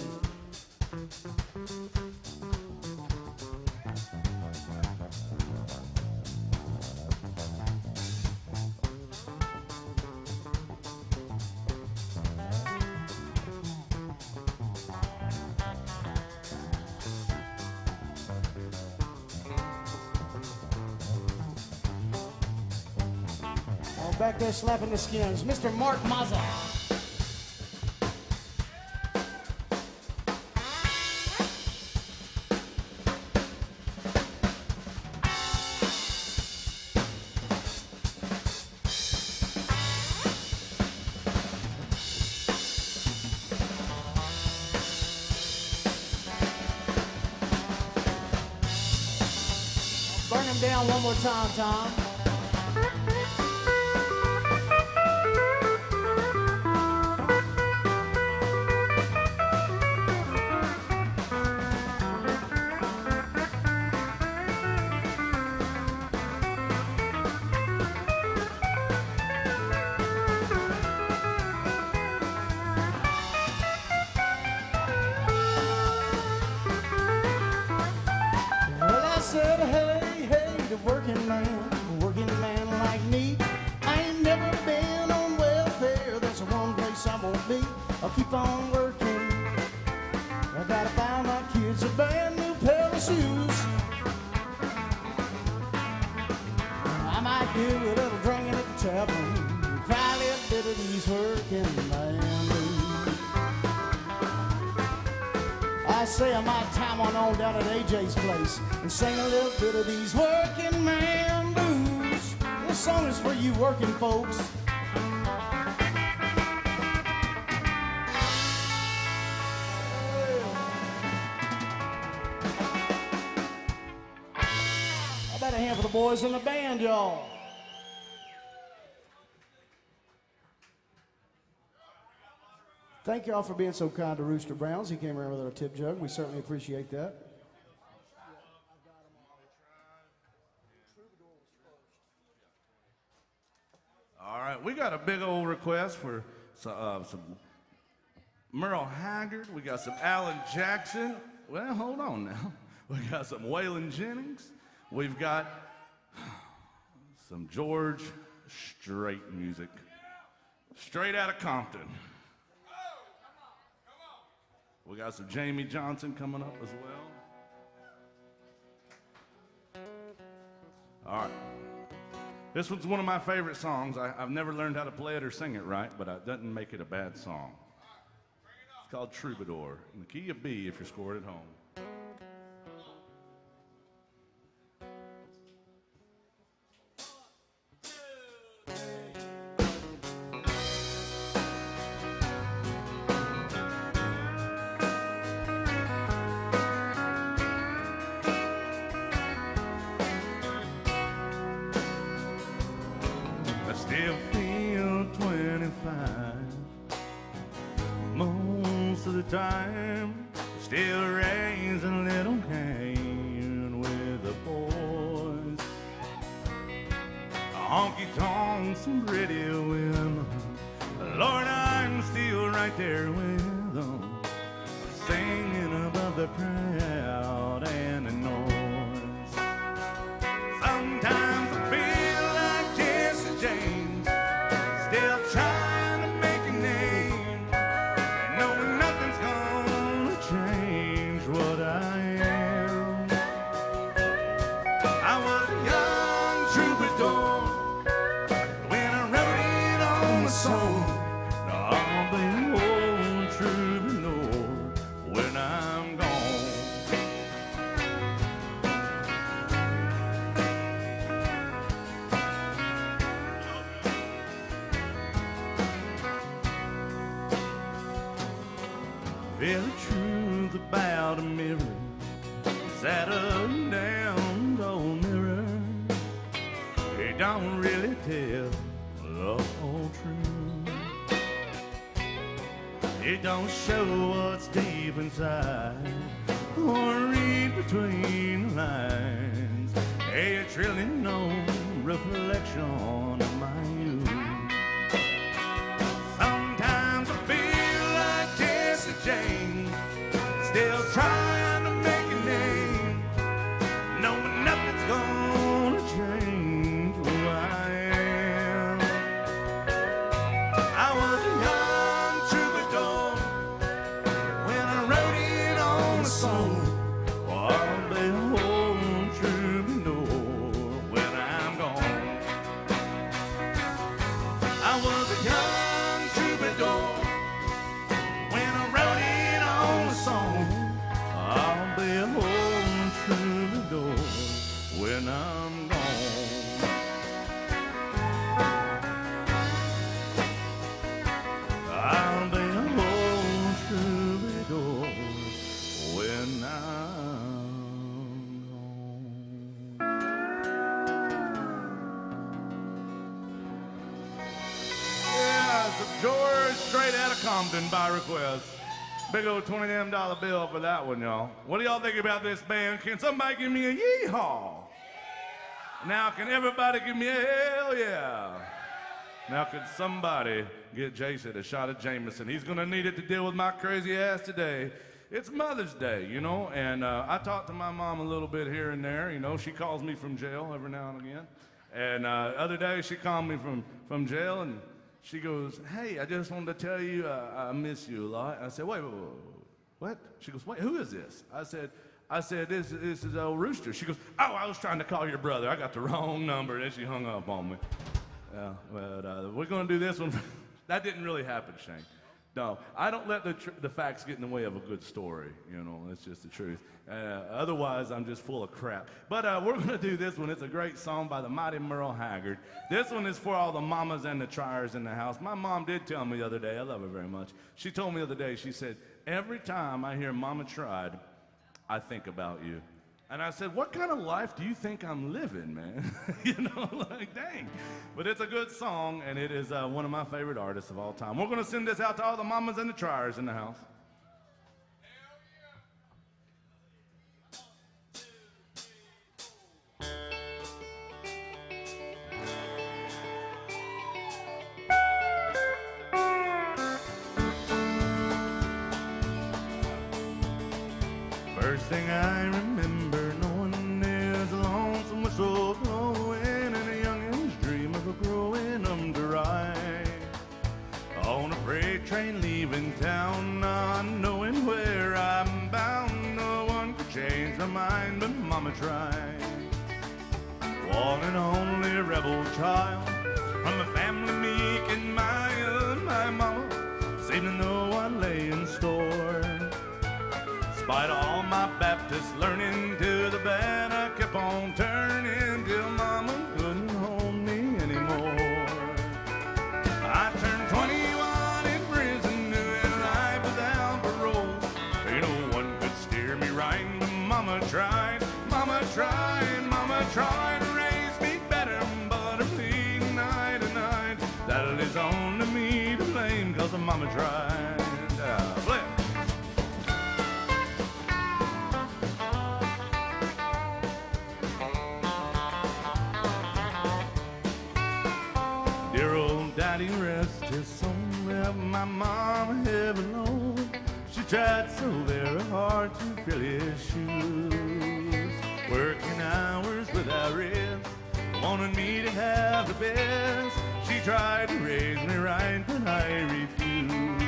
Back there slapping the skins, Mr. Mark Mazza. Burn him down one more time, Tom. Said, hey, hey, the working man like me. I ain't never been on welfare. There's one place I won't be. I'll keep on working. I gotta buy my kids a brand new pair of shoes. I might do a little drinking at the tavern, cry a little bit of these working man blues. I say I might time on down at AJ's place and sing a little bit of these working man blues. This song is for you working folks. How about a hand for the boys in the band, y'all? Thank y'all for being so kind to Rooster Browns. He came around with our tip jug. We certainly appreciate that. All right, we got a big old request for some Merle Haggard. We got some Alan Jackson. Well, hold on now. We got some Waylon Jennings. We've got some George Strait music, straight out of Compton. We got some Jamie Johnson coming up as well. All right. This one's one of my favorite songs. I've never learned how to play it or sing it right, but it doesn't make it a bad song. It's called Troubadour, in the key of B if you're scored at home. honky-tonks and pretty women. Lord, I'm still right there with them, singing above the crowd and the noise. Sometimes I feel like Jesse James, still trying to make a name, and knowing nothing's gonna change what I am. I was a young troubadour when I wrote it on the song. Now I'll be an old troubadour when I'm gone. Well, the truth about a mirror is that a damn old mirror, it don't really tell the whole truth. It don't show what's deep inside or read between the lines. It's really no reflection of my youth. Sometimes I feel like Jesse James, still trying to make a name, knowing nothing's gonna change who I am. I was a young troubadour when I wrote it on the song. Oh, I'll be a old troubadour when I'm gone. I was a young troubadour when I wrote it on the song. I'll be a old troubadour when I'm gone. I'll be a old troubadour when I'm gone. Yeah, it's a George straight out of Compton by request. Big old $20 bill for that one, y'all. What do y'all think about this band? Can somebody give me a yeehaw? Now, can everybody give me a hell yeah? Now, could somebody get Jason a shot of Jameson? He's gonna need it to deal with my crazy ass today. It's Mother's Day, you know, and I talked to my mom a little bit here and there. You know, she calls me from jail every now and again. And other day, she called me from jail, and she goes, "Hey, I just wanted to tell you I miss you a lot." I said, wait, what? She goes, "Wait, who is this?" I said, this is old Rooster. She goes, "Oh, I was trying to call your brother. I got the wrong number." Then she hung up on me. Yeah, but we're going to do this one. That didn't really happen, Shane. No, I don't let the facts get in the way of a good story. You know, it's just the truth. Otherwise, I'm just full of crap. But we're going to do this one. It's a great song by the mighty Merle Haggard. This one is for all the mamas and the triers in the house. My mom did tell me the other day, I love her very much. She told me the other day, she said, "Every time I hear Mama Tried, I think about you." And I said, "What kind of life do you think I'm living, man?" You know, like, dang. But it's a good song, and it is one of my favorite artists of all time. We're going to send this out to all the mamas and the triers in the house. First thing I remember knowing is a lonesome whistle blowing and a youngin's dream of a growing to ride on a freight train leaving town, not knowing where I'm bound. No one could change my mind, but Mama tried. One and only rebel child from a family meek and mild, my mama seemed to know what lay in store. Despite all my Baptist learning to the bad, I kept on turning till Mama couldn't hold me anymore. I turned 21 in prison, doing life without parole. Ain't no one could steer me right, but Mama tried, Mama tried, Mama tried to raise me better, but I'm bleeding night and night. That is only me to blame, 'cause Mama tried. Play it. daddy rest his soul. Well, my mama, heaven knows, she tried so very hard to fill his shoes. Working hours without rest, wanted me to have the best. She tried to raise me right, but I refused.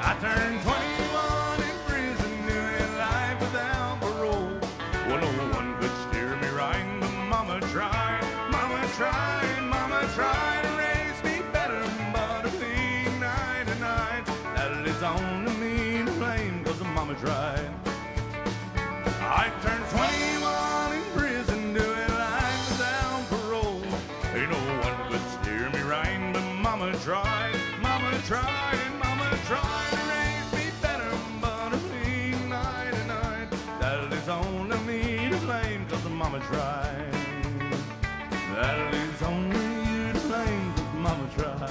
I turned 21 in prison, doing life without parole. Well, no one could steer me right, but mama tried, mama tried, mama tried to raise me better, but a clean 99. That is only me to blame, 'cause the mama tried. I turned 21 in prison, doing life without parole. Ain't no one could steer me right, but mama tried, mama tried, and mama tried to raise me better, but a clean 99. That is only me to blame, 'cause the mama tried. That is only you to blame, 'cause mama tried.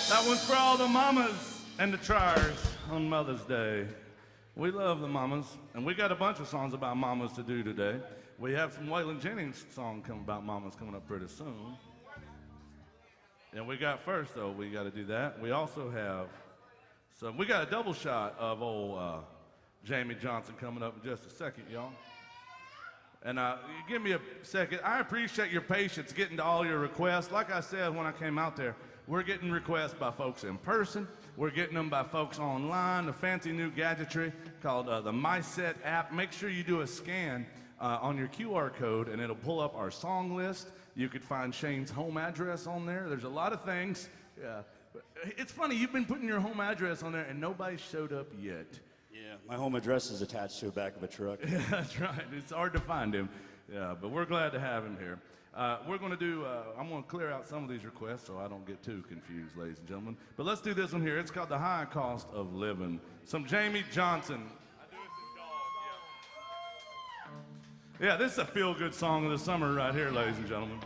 That one's for all the mamas and the triers on Mother's Day. We love the mamas, and we got a bunch of songs about mamas to do today. We have some Waylon Jennings song about mamas coming up pretty soon. And we got first, though, we got to do that. We also have we got a double shot of old Jamie Johnson coming up in just a second, y'all. And give me a second. I appreciate your patience getting to all your requests. Like I said when I came out there, we're getting requests by folks in person. We're getting them by folks online, the fancy new gadgetry called the MySet app. Make sure you do a scan on your QR code, and it'll pull up our song list. You could find Shane's home address on there. There's a lot of things. It's funny, you've been putting your home address on there, and nobody showed up yet. Yeah, my home address is attached to the back of a truck. Yeah, that's right. It's hard to find him. Yeah, but we're glad to have him here. We're going to do, I'm going to clear out some of these requests so I don't get too confused, ladies and gentlemen. But let's do this one here. It's called The High Cost of Living. Some Jamie Johnson. Yeah, this is a feel-good song of the summer right here, ladies and gentlemen.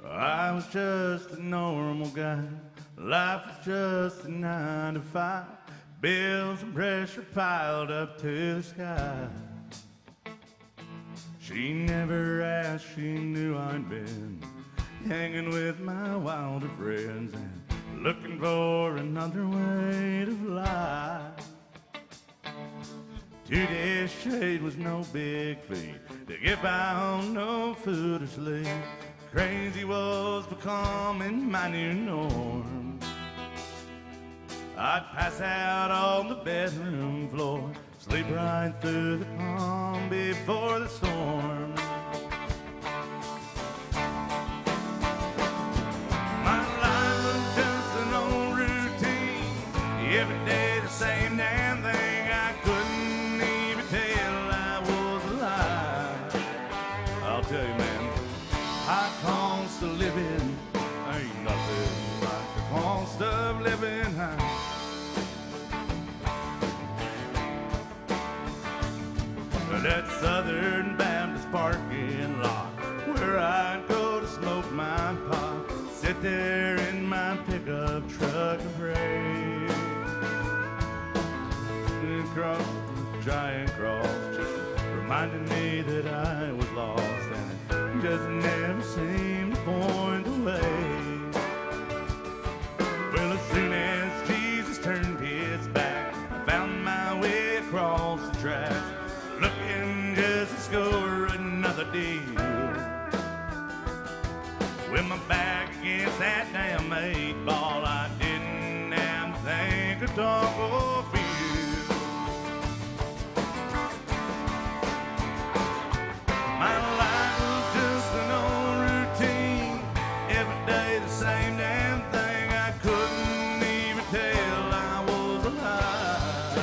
I was just a normal guy. Life was just a 9 to 5. Bills and pressure piled up to the sky. She never asked, she knew I'd been hanging with my wilder friends and looking for another way to fly. 2 days straight was no big feat to get by on no food or sleep. Crazy was becoming my new norm. I'd pass out on the bedroom floor, sleep right through the calm before the storm. My life was just an old routine, every day the same damn thing. I couldn't even tell I was alive. I'll tell you, man, high cost of living ain't nothing like the cost of living high. That Southern Baptist parking lot where I'd go to smoke my pot, sit there in my pickup truck and pray. And cross the giant cross just reminded me that I was lost, and it just never seemed to point the way. Well, as soon as Jesus turned his back, I found my way across the tracks, looking just to score another deal. With my back against that damn 8-ball, I didn't have to think or talk or feel. My life was just an old routine, every day the same damn thing. I couldn't even tell I was alive.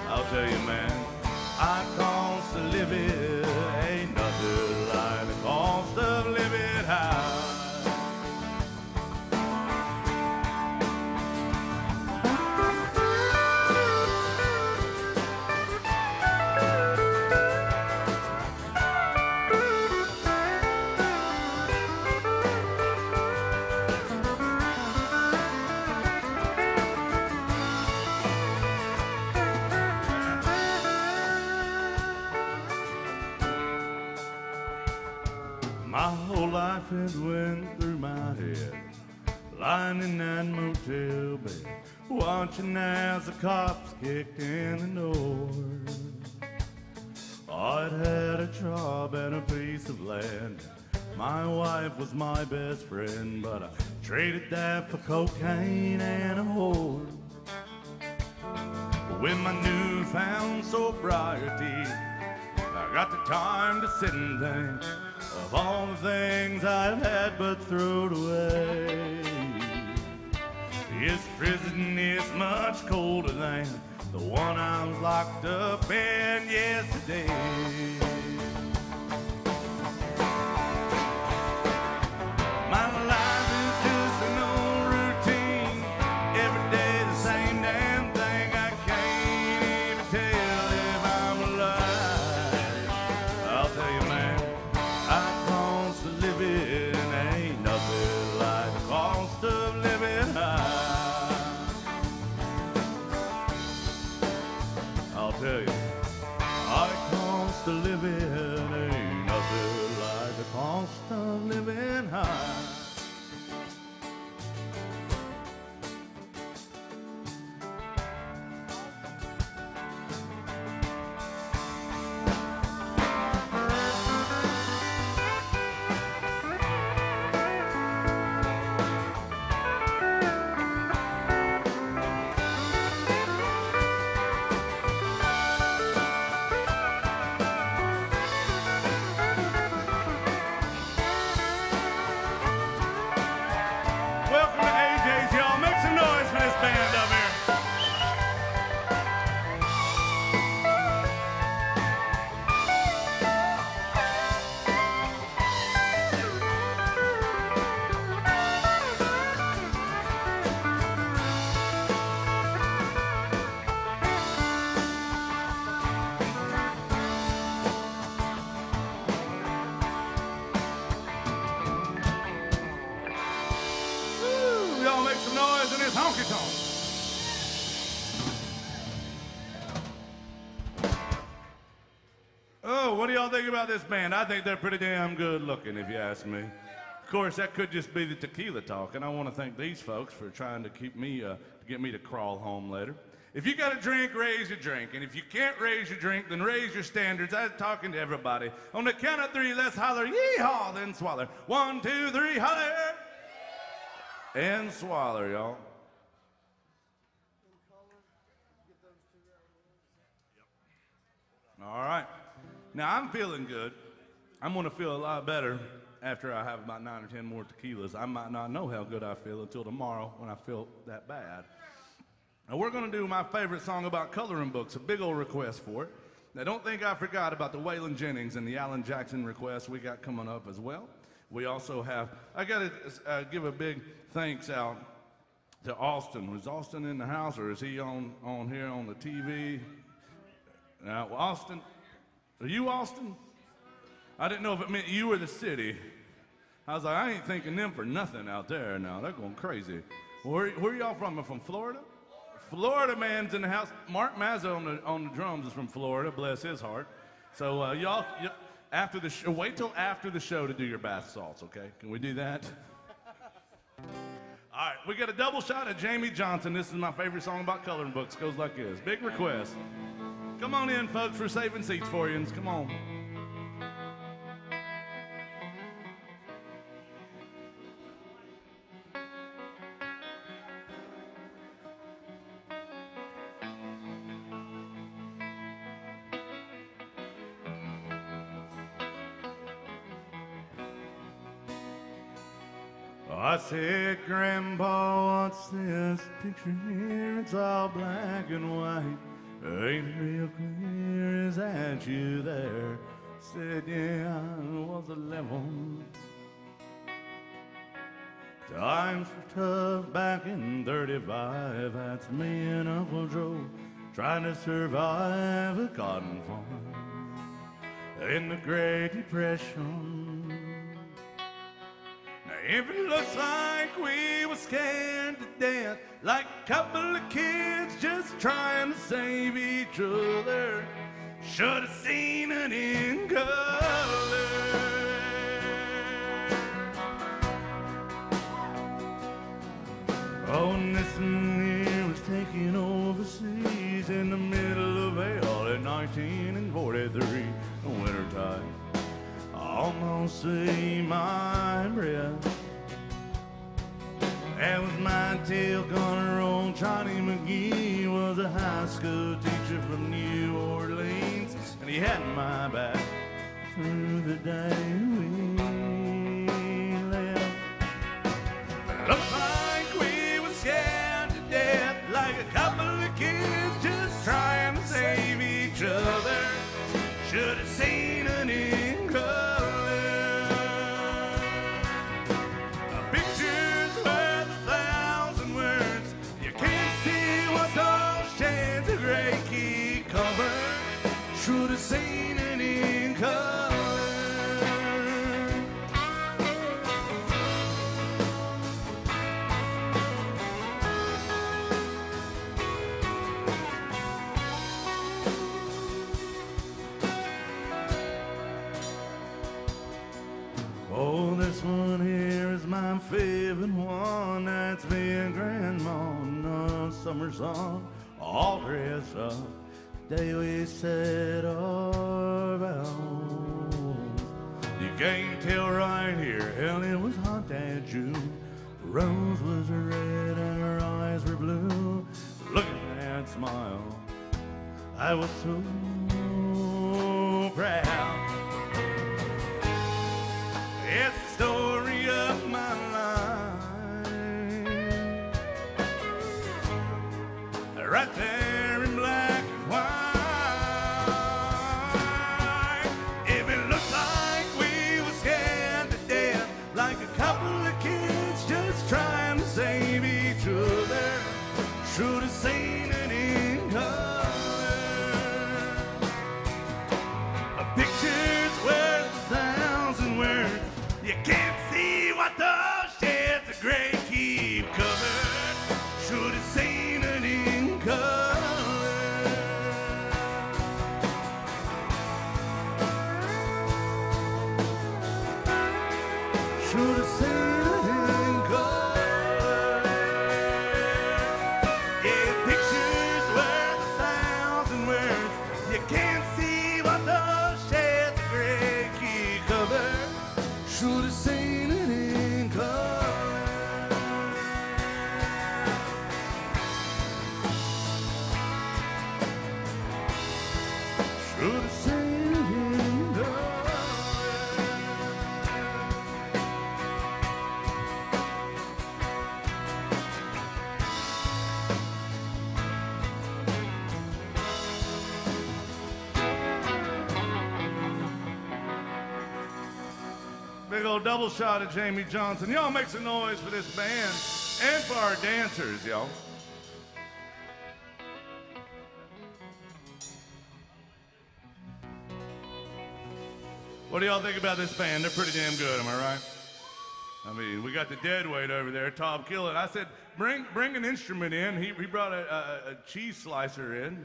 I'll tell you, man, I cost of living ain't nothing like the cost of living whole life it went through my head, lying in that motel bed, watching as the cops kicked in the door. I'd had a job and a piece of land. My wife was my best friend, but I traded that for cocaine and a whore. With my newfound sobriety, I got the time to sit and think of all the things I've had but thrown away. This prison is much colder than the one I was locked up in yesterday. My life is just an old routine. Every day the same damn thing. I can't even tell if I'm alive. I'll tell you, man, our cost of living ain't nothing like the cost of living high. I'll tell you, our cost of living ain't nothing like the cost of living high. Welcome to AJ's, y'all. Make some noise for this band up here. Woo, y'all make some noise in this honky tonk. Oh, what do y'all think about this band? I think they're pretty damn good looking, if you ask me. Of course, that could just be the tequila talk, and I want to thank these folks for trying to keep me, to get me to crawl home later. If you got a drink, raise your drink, and if you can't raise your drink, then raise your standards. I'm talking to everybody. On the count of three, let's holler, yee-haw, then swaller. 1, 2, 3, holler! And swaller, y'all. All right. Now, I'm feeling good. I'm going to feel a lot better after I have about 9 or 10 more tequilas. I might not know how good I feel until tomorrow when I feel that bad. Now, we're going to do my favorite song about coloring books, a big old request for it. Now, don't think I forgot about the Waylon Jennings and the Alan Jackson request we got coming up as well. We also have, I got to give a big thanks out to Austin. Was Austin in the house, or is he on here on the TV? Now, Austin, are you Austin? I didn't know if it meant you or the city. I was like, I ain't thinking them for nothing out there now. They're going crazy. Where are y'all from? From Florida? Florida man's in the house. Mark Mazza on the drums is from Florida, bless his heart. So y'all, after the show, wait till after the show to do your bath salts, okay? Can we do that? All right, we got a double shot of Jamie Johnson. This is my favorite song about coloring books. Goes like this. Big request. Come on in, folks. We're saving seats for you. Come on. I said, Grandpa, what's this picture here? It's all black and white. Ain't real clear, is that you there? Said, yeah, I was 11. Times were tough back in 35. That's me and Uncle Joe trying to survive a cotton farm in the Great Depression. If it looks like we were scared to death, like a couple of kids just trying to save each other, should have seen it in color. 1943, wintertime. I almost see my breath. And with my tail gonna roll, Johnny McGee was a high school teacher from New Orleans, and he had my back through the day we left. Looks like we were scared to death, like a couple of kids just trying to save each other. Should have seen it in color. A picture's worth 1,000 words. You can't see what those shades of gray keep cover. Should have seen it in color. Oh, this one here is my favorite one. That's me and Grandma in a summer song, all dressed up. Day we said our vows. You can't tell right here, hell, it was hot that June. The rose was red and her eyes were blue. Look at that smile, I was so proud. It's the story of my life, right there in black and white. If it looked like we were scared to death, like a couple of kids just trying to save each other, should have seen it in color. A picture's worth 1,000 words. You can't see what those shades of gray keep covered. Should have seen it in color. Should have seen it in color. Yeah, pictures worth 1,000 words. You can't see what those shades of gray keep covered. Should have seen it in color. Should have seen it in color. Big old double shot of Jamie Johnson. Y'all make some noise for this band and for our dancers, y'all. What do y'all think about this band? They're pretty damn good, am I right? I mean, we got the dead weight over there, Tom Killen. I said, bring an instrument in. He brought a cheese slicer in.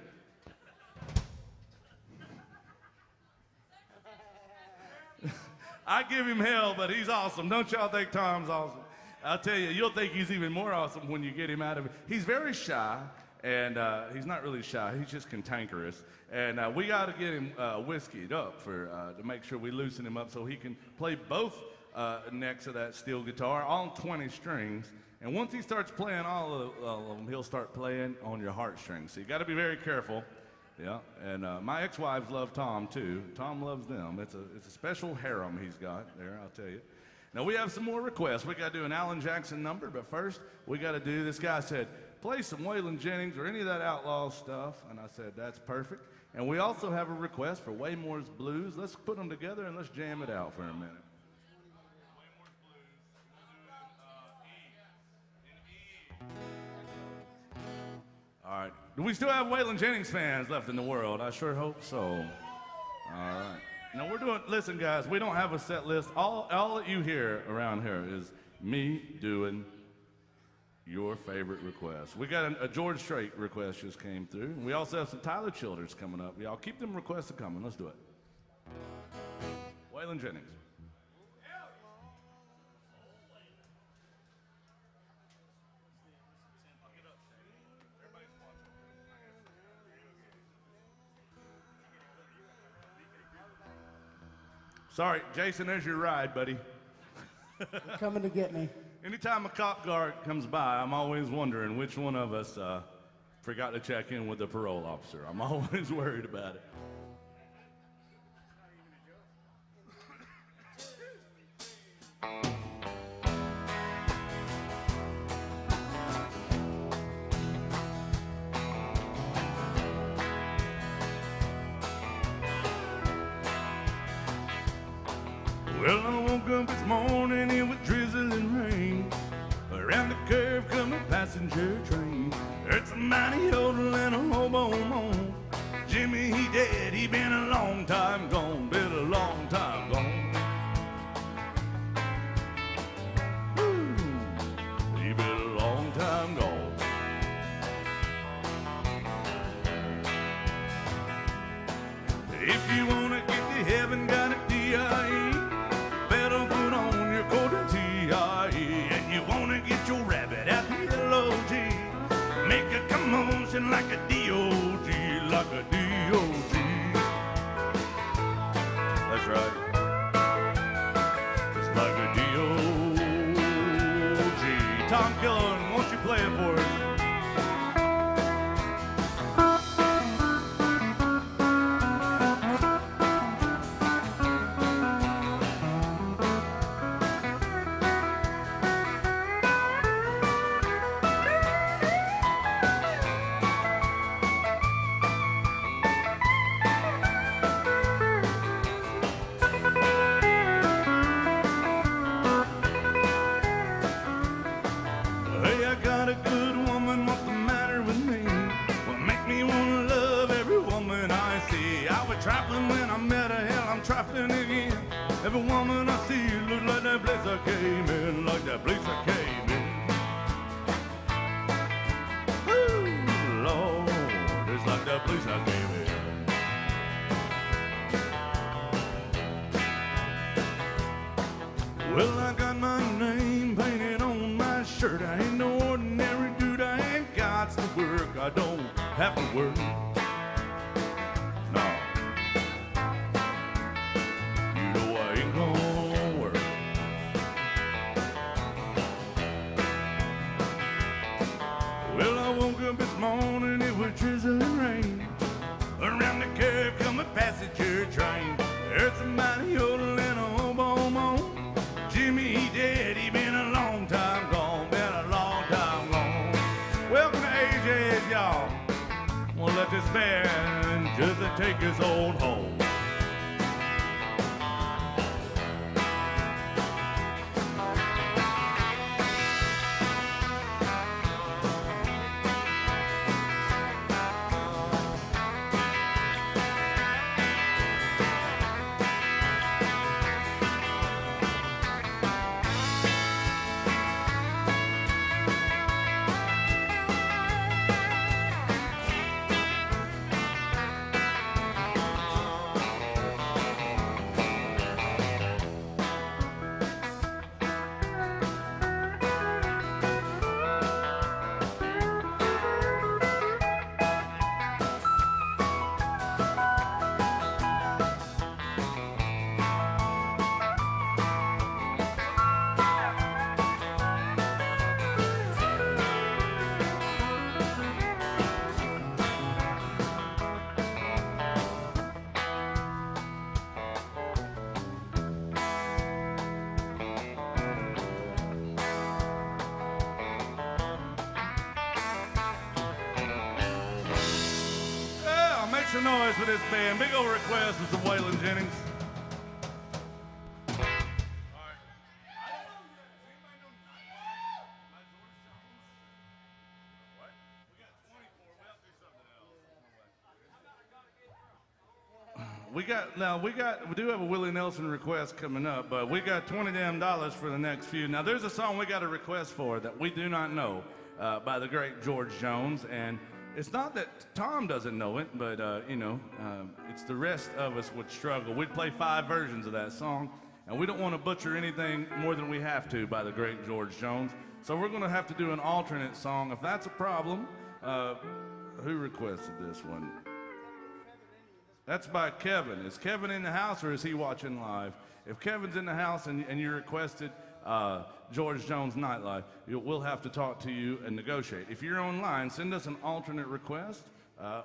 I give him hell, but he's awesome. Don't y'all think Tom's awesome? I'll tell you, you'll think he's even more awesome when you get him out of it. He's very shy, and he's not really shy. He's just cantankerous. And we got to get him whiskeyed up to make sure we loosen him up so he can play both necks of that steel guitar on 20 strings. And once he starts playing all of them, he'll start playing on your heartstrings. So you got to be very careful. Yeah, and my ex-wives love Tom too. Tom loves them. It's a special harem he's got there, I'll tell you. Now we have some more requests. We got to do an Alan Jackson number, but first we got to do. This guy said, play some Waylon Jennings or any of that outlaw stuff, and I said that's perfect. And we also have a request for Waymore's Blues. Let's put them together and let's jam it out for a minute. All right. Do we still have Waylon Jennings fans left in the world? I sure hope so. All right. Now we're doing, listen guys, we don't have a set list. All that you hear around here is me doing your favorite requests. We got a George Strait request just came through. We also have some Tyler Childers coming up. Y'all keep them requests coming. Let's do it. Waylon Jennings. Sorry, Jason, there's your ride, buddy. They're coming to get me. Anytime a cop guard comes by, I'm always wondering which one of us forgot to check in with the parole officer. I'm always worried about it. Well, I woke up this morning, it was drizzling rain. Around the curve come a passenger train. Heard somebody yodel and a hobo moan. Jimmy, he dead, he been a long time gone, been a long time gone. Woo. He been a long time gone. If you wanna get to heaven, got a D.I.E. Better put on your coat and T.I.E. And you wanna get your rabbit out the L.O.G. Make a commotion like a D.O.G. Like a D.O.G. That's right. Just like a D.O.G. Tom Killen, won't you play it for us? Hey, I got a good woman, what's the matter with me? What make me wanna love every woman I see? I was trifling when I met her, hell, I'm trifling again. Every woman I see looks like that place I came in, like that place I came in. Woo, Lord, it's like that place I came in. Well, I got my name painted on my shirt. I ain't no ordinary dude. I ain't got to work. I don't have to work. No. You know I ain't gonna work. Well, I woke up this morning, it was drizzling rain. Around the curve come a passenger train. Heard somebody yodeling a hobo moan. Jimmy, he dead, he been a long time gone, been a long time gone. Welcome to AJ's, y'all. We'll let this band just take us on home. Some noise for this band. Big old request was the Waylon Jennings. We do have a Willie Nelson request coming up, but we got $20 damn for the next few. Now there's a song we got a request for that we do not know by the great George Jones, and it's not that Tom doesn't know it, but it's the rest of us would struggle. We'd play 5 versions of that song, and we don't want to butcher anything more than we have to by the great George Jones. So we're going to have to do an alternate song. If that's a problem, who requested this one? That's by Kevin. Is Kevin in the house or is he watching live? If Kevin's in the house and you requested George Jones Nightlife, we'll have to talk to you and negotiate. If you're online, send us an alternate request.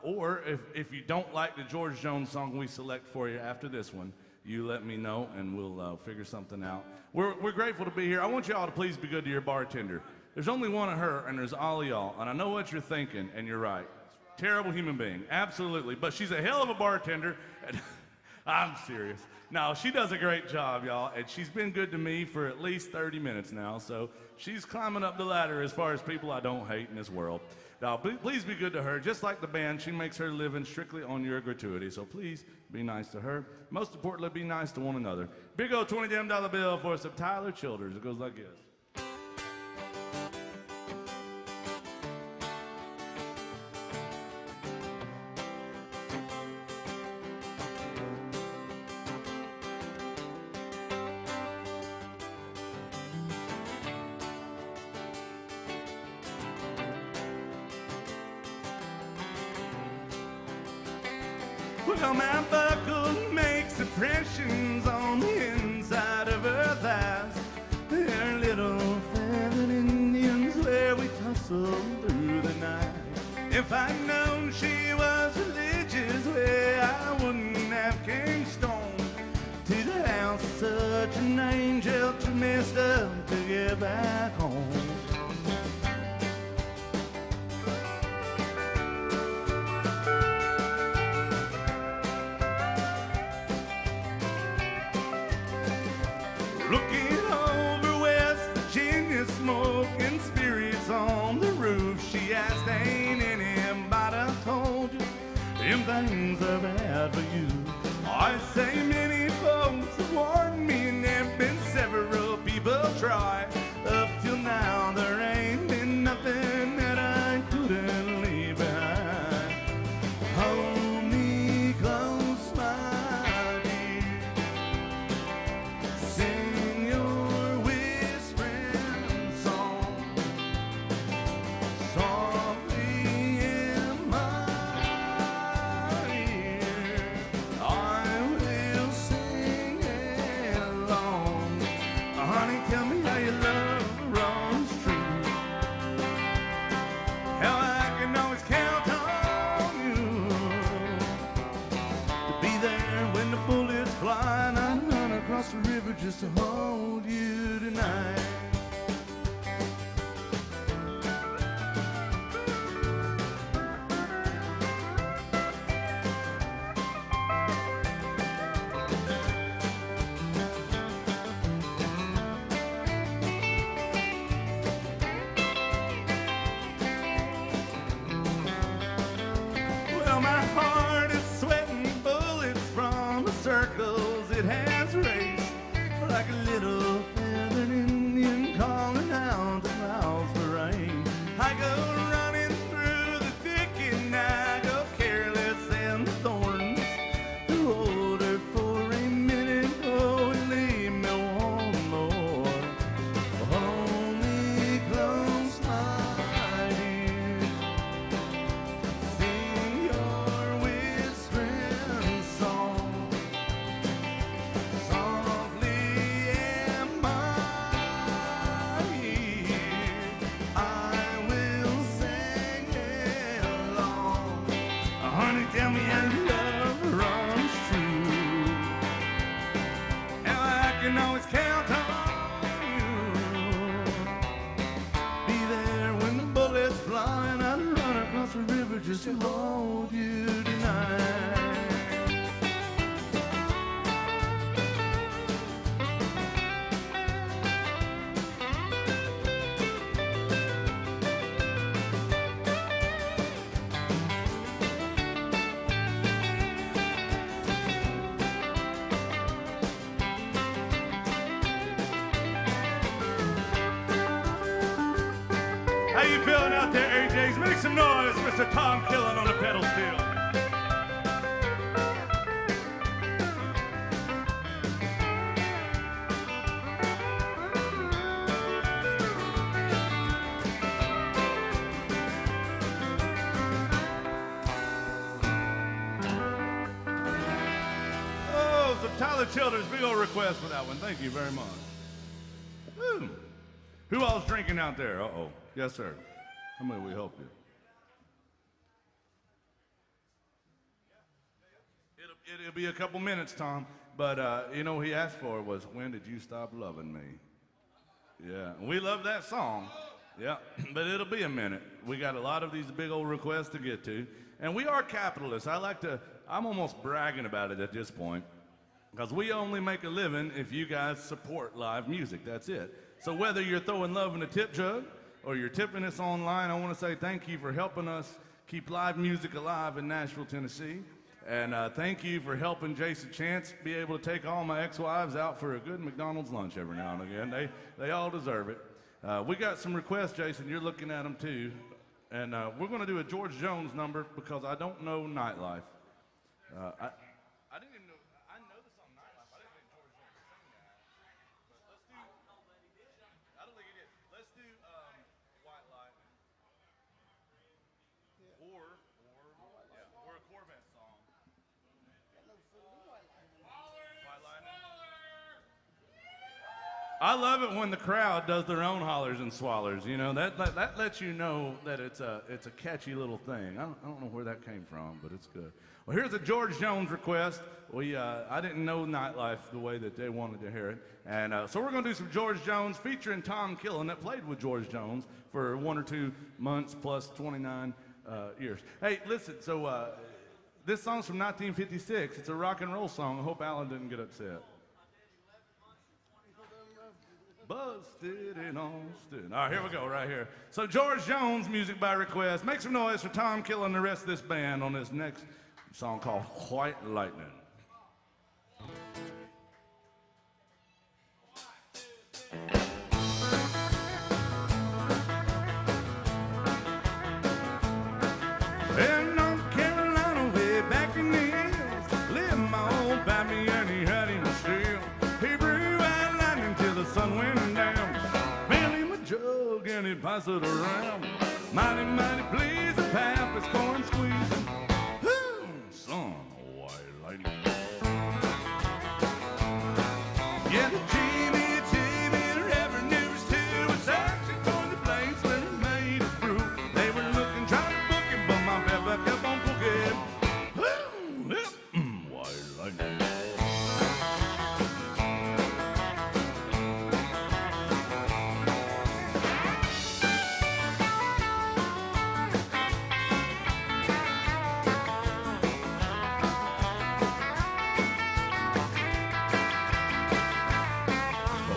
Or if you don't like the George Jones song we select for you after this one, you let me know and we'll figure something out. We're grateful to be here. I want you all to please be good to your bartender. There's only one of her and there's all of y'all. And I know what you're thinking, and you're right. Terrible human being, absolutely. But she's a hell of a bartender. I'm serious. No, she does a great job, y'all. And she's been good to me for at least 30 minutes now. So she's climbing up the ladder as far as people I don't hate in this world. Now, please be good to her. Just like the band, she makes her living strictly on your gratuity. So please be nice to her. Most importantly, be nice to one another. Big old $20 damn dollar bill for some Tyler Childers. It goes like this. Well, my buckle makes impressions on the inside of her thighs. They're little feathered Indians where we tussle through the night. If I'd known she was religious, well, I wouldn't have came stone to the house of such an angel too messed up to get back home. Looking over West Virginia, smoking spirits on the roof. She asked, ain't anybody told you them things are bad for you? I say many folks have warned me, and there've been several people try. Up till now there ain't been nothing that I couldn't leave behind. Hold me close, my dear. Sing your whispering song softly in my ear. I will sing along. Honey, tell me how your love runs true. How I can always count on you to be there when the bullets fly, and I run across the river just to hold you tonight. Well, my heart is sweating bullets from the circles it has raced, like a little feathered Indian calling out the clouds for rain. I go running through the thicket and I go careless in the thorns to hold her for a minute, oh, and leave me one more. Hold me close, my dear. Sing your whispering song softly in my ear. I will sing along. Honey, tell me how your love runs true. How I can always count on you. Be there when the bullets fly, and I'd run across the river just to hold you tonight. How you feeling out there, AJs? Make some noise, Mr. Tom Killen on the pedal steel. Tyler Childers, big old request for that one. Thank you very much. Woo. Who else drinking out there? Uh-oh. Yes, sir. How may we help you? It'll be a couple minutes, Tom. But, he asked for was, when did you stop loving me? Yeah, we love that song. Yeah, but it'll be a minute. We got a lot of these big old requests to get to. And we are capitalists. I'm almost bragging about it at this point. Because we only make a living if you guys support live music. That's it. So whether you're throwing love in a tip jug or you're tipping us online, I want to say thank you for helping us keep live music alive in Nashville, Tennessee. And thank you for helping Jason Chance be able to take all my ex-wives out for a good McDonald's lunch every now and again. They all deserve it. We got some requests, Jason. You're looking at them too. And we're going to do a George Jones number because I don't know Nightlife. I didn't even know. I know the song Nightlife. I didn't think George Jones sang that. But let's do. I don't think he did. Let's do White Lightning. Or a Corvette song. White Lightning. I love it when the crowd does their own hollers and swallers. You know that lets you know that it's a catchy little thing. I don't know where that came from, but it's good. Well, here's a George Jones request. I didn't know Nightlife the way that they wanted to hear it, and so we're going to do some George Jones featuring Tom Killen that played with George Jones for 1 or 2 months plus 29 years. Hey, listen. So this song's from 1956. It's a rock and roll song. I hope Alan didn't get upset. Busted in Austin. All right, here we go, right here. So George Jones, music by request. Make some noise for Tom Killen and the rest of this band on this next song called White Lightning. In North Carolina, way back in the hills, lived my old pappy and he had him still. He brew white lightning till the sun went down. Fill him a jug and he pass it around. Mighty, mighty pleased, the pap is corn squeezing. Son, white lightning. Yeah, the Jimmy, revenues too was searching for the place where he made his brew. They were looking, trying to book it, but my pepper kept on cooking. White lightning.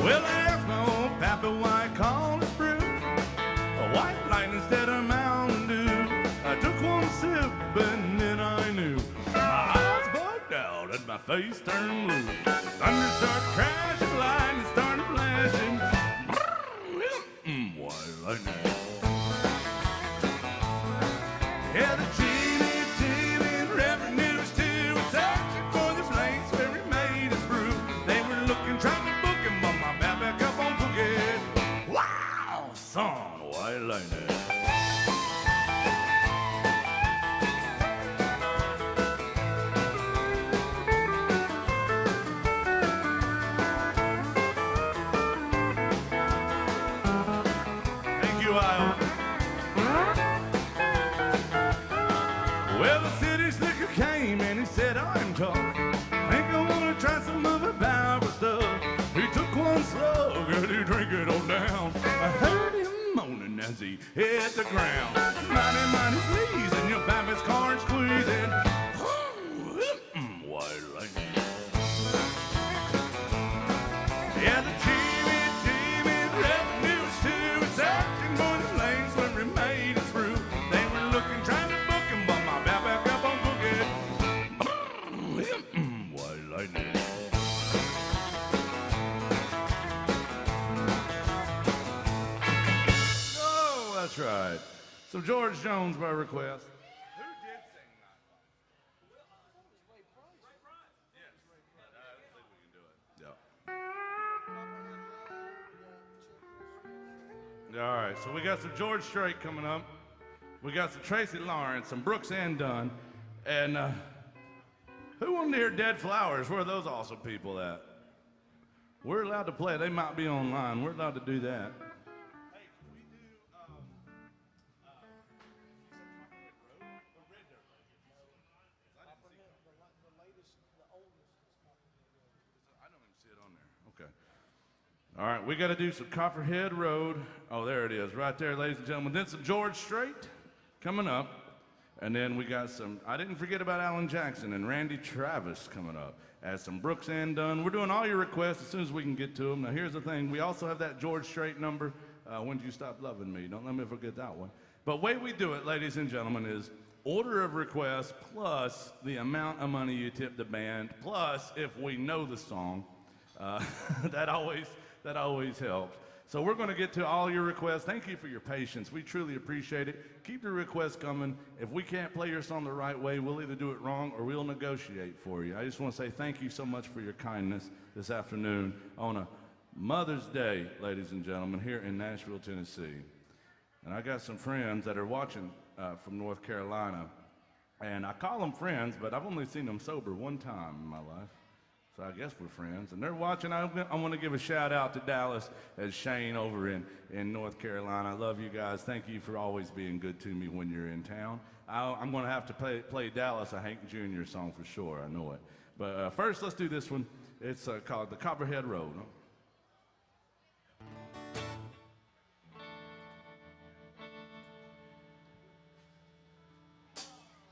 Well, I asked my old pappy why I called it brew. A white lightning instead of Mountain Dew. I took one sip and then I knew. My eyes bugged out and my face turned blue. Thunder started crashing, lightning started flashing. White lightning. Yeah, the Jimmy, revenues too was searching for the place where he made his brew. They were looking, trying to book him, but my baby kept on cooking. Wow, son, white lightning. Thank you, Iowa. Well, the city slicker came and he said, I'm tough. Think I want to try some of the powerful stuff. He took one slug and he drank it all down. I heard him moaning as he hit the ground. Mighty, mighty pleased, and your baby's corn squeezing. White lightning. Yeah, the Jimmy, revenues too was searching for the place where he made his brew. They were looking, trying to book him, but my baby kept on cooking. White lightning. Oh, that's right. So George Jones by request. Who did sing Nightlife? Ray Price. Yes. I think we can do it. Yeah. All right, so we got some George Strait coming up. We got some Tracy Lawrence, some Brooks and Dunn, and who wanted to hear Dead Flowers. Where are those awesome people at? We're allowed to play. They might be online. We're allowed to do that. Hey, can we do I don't even see it on there. Okay. All right, we got to do some Copperhead Road. Oh, there it is, right there, ladies and gentlemen. Then some George Strait coming up. And then we got some, I didn't forget about Alan Jackson and Randy Travis coming up. As some Brooks and Dunn. We're doing all your requests as soon as we can get to them. Now, here's the thing. We also have that George Strait number, When Did You Stop Loving Me? Don't let me forget that one. But the way we do it, ladies and gentlemen, is order of request plus the amount of money you tip the band, plus if we know the song. That always helps. So we're going to get to all your requests. Thank you for your patience. We truly appreciate it. Keep your requests coming. If we can't play your song the right way, we'll either do it wrong or we'll negotiate for you. I just want to say thank you so much for your kindness this afternoon on a Mother's Day, ladies and gentlemen, here in Nashville, Tennessee. And I got some friends that are watching from North Carolina. And I call them friends, but I've only seen them sober one time in my life. So I guess we're friends. And they're watching. I want to give a shout out to Dallas as Shane over in North Carolina. I love you guys. Thank you for always being good to me when you're in town. I'm going to have to play Dallas a Hank Jr. song for sure. I know it. But first, let's do this one. It's called The Copperhead Road.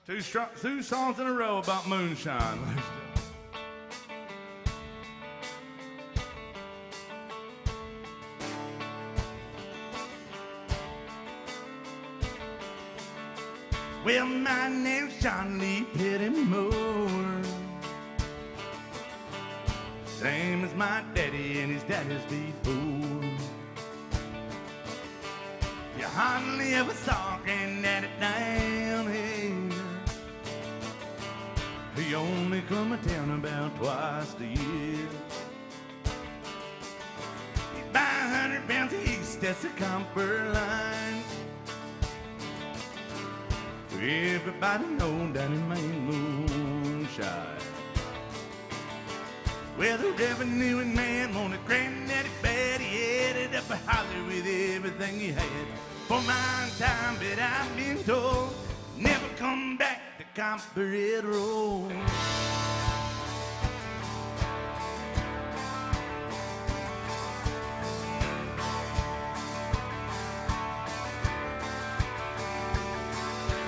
Two songs in a row about moonshine. Well, my name's John Lee Pettimore, same as my daddy and his daddies before. You hardly ever saw Granddaddy down here. He only come to town about twice a year. He'd buy 100 pounds east, that's the copper line. Everybody know down in Maine moonshine. Well, the revenue man wanted Granddaddy bad. He headed up a holler with everything he had. For my time, but I've been told, never come back to Copperhead Road.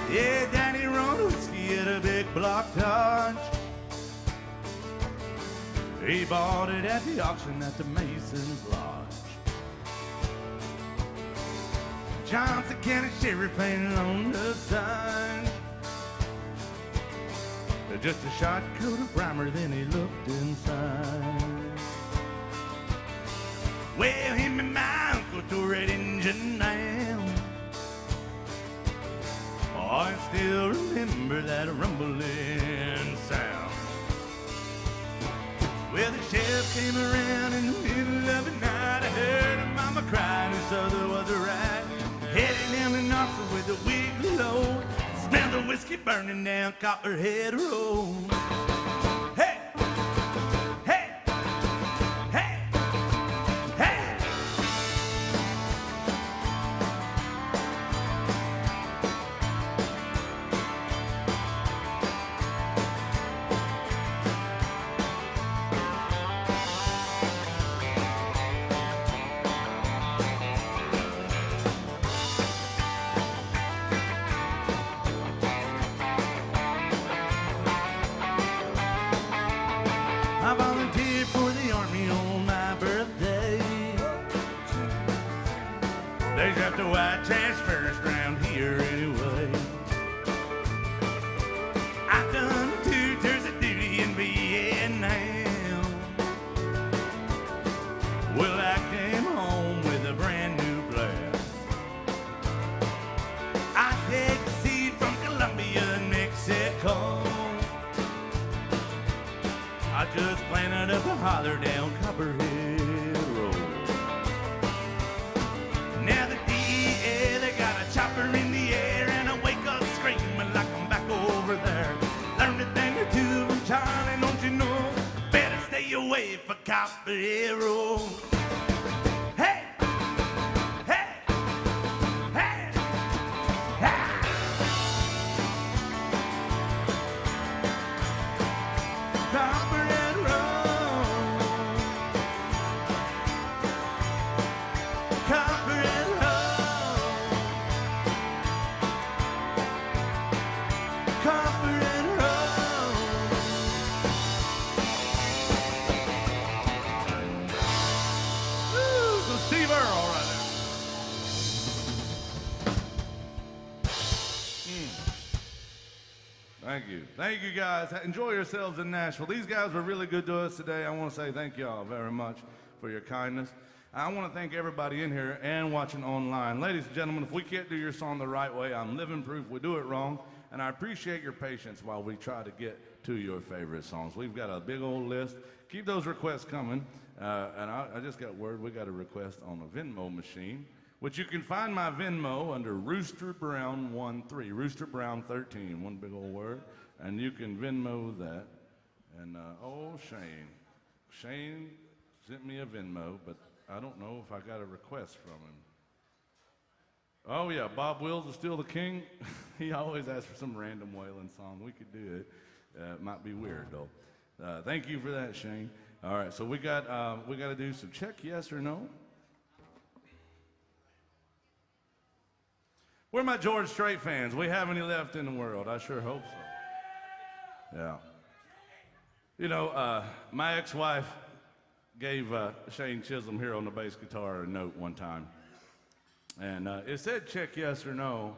Yeah, Daddy rode whiskey at a big block Dodge. He bought it at the auction at the Mason's Lodge. Johnson County Sheriff painted on the side. Just a shot coat of primer, then he looked inside. Well, him and my uncle tore that engine down. Oh, I still remember that rumbling sound. Well, the sheriff came around in the middle of the night. I heard her mama crying, whose other was a rat. Heading down the Knoxville with a wiggly load. Smell the whiskey burning down Copperhead Road. Hey! Hey! Hey! Hey! I volunteered for the Army on my birthday. They got the white trash first round here anyway. I've done 2 tours of duty in Vietnam. Well, I came home with a brand new blast. I take the seed from Colombia and Mexico. I just planted up a holler down Copperhead Road. Now the DEA, they got a chopper in the air, and I wake up screaming like I'm back over there. Learned a thing or two from Charlie way for Copper Hero. Hey! Hey! Hey! Hey! Copper and roll. Copper and roll. Copper and roll. Ooh, so Steve Earle right there. Thank you. Thank you, guys. Enjoy yourselves in Nashville. These guys were really good to us today. I want to say thank you all very much for your kindness. I want to thank everybody in here and watching online. Ladies and gentlemen, if we can't do your song the right way, I'm living proof we do it wrong, and I appreciate your patience while we try to get to your favorite songs. We've got a big old list. Keep those requests coming. And I just got word we got a request on a Venmo machine, which you can find my Venmo under Rooster Brown 13, Rooster Brown 13, one big old word, and you can Venmo that. And Shane sent me a Venmo, but I don't know if I got a request from him. Oh yeah, Bob Wills is still the king. He always asks for some random Waylon song. We could do it. It might be weird though. Thank you for that, Shane. All right, so we got to do some check yes or no. Where are my George Strait fans? We have any left in the world? I sure hope so. Yeah. You know, my ex-wife gave Shane Chisholm here on the bass guitar a note one time. And it said check yes or no,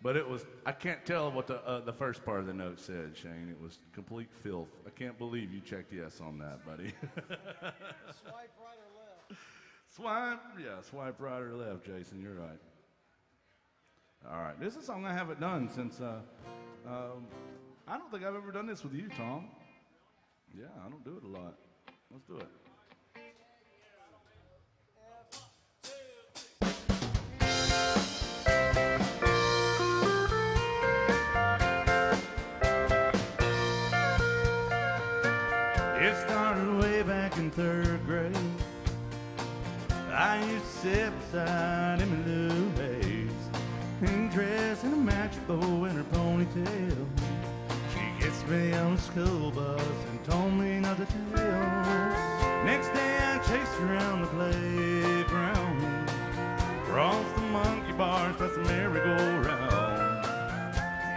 but it was, I can't tell what the first part of the note said, Shane. It was complete filth. I can't believe you checked yes on that, buddy. Swipe right or left? Swipe right or left, Jason, you're right. All right, this is something I haven't done since, I don't think I've ever done this with you, Tom. Yeah, I don't do it a lot. Let's do it. It started way back in third grade. I used to sit beside Emily Hayes, pink dress and a match bow in her ponytail. She gets me on the school bus and told me not to tell. Next day I chased around the playground, crossed the monkey bars, past the merry-go-round.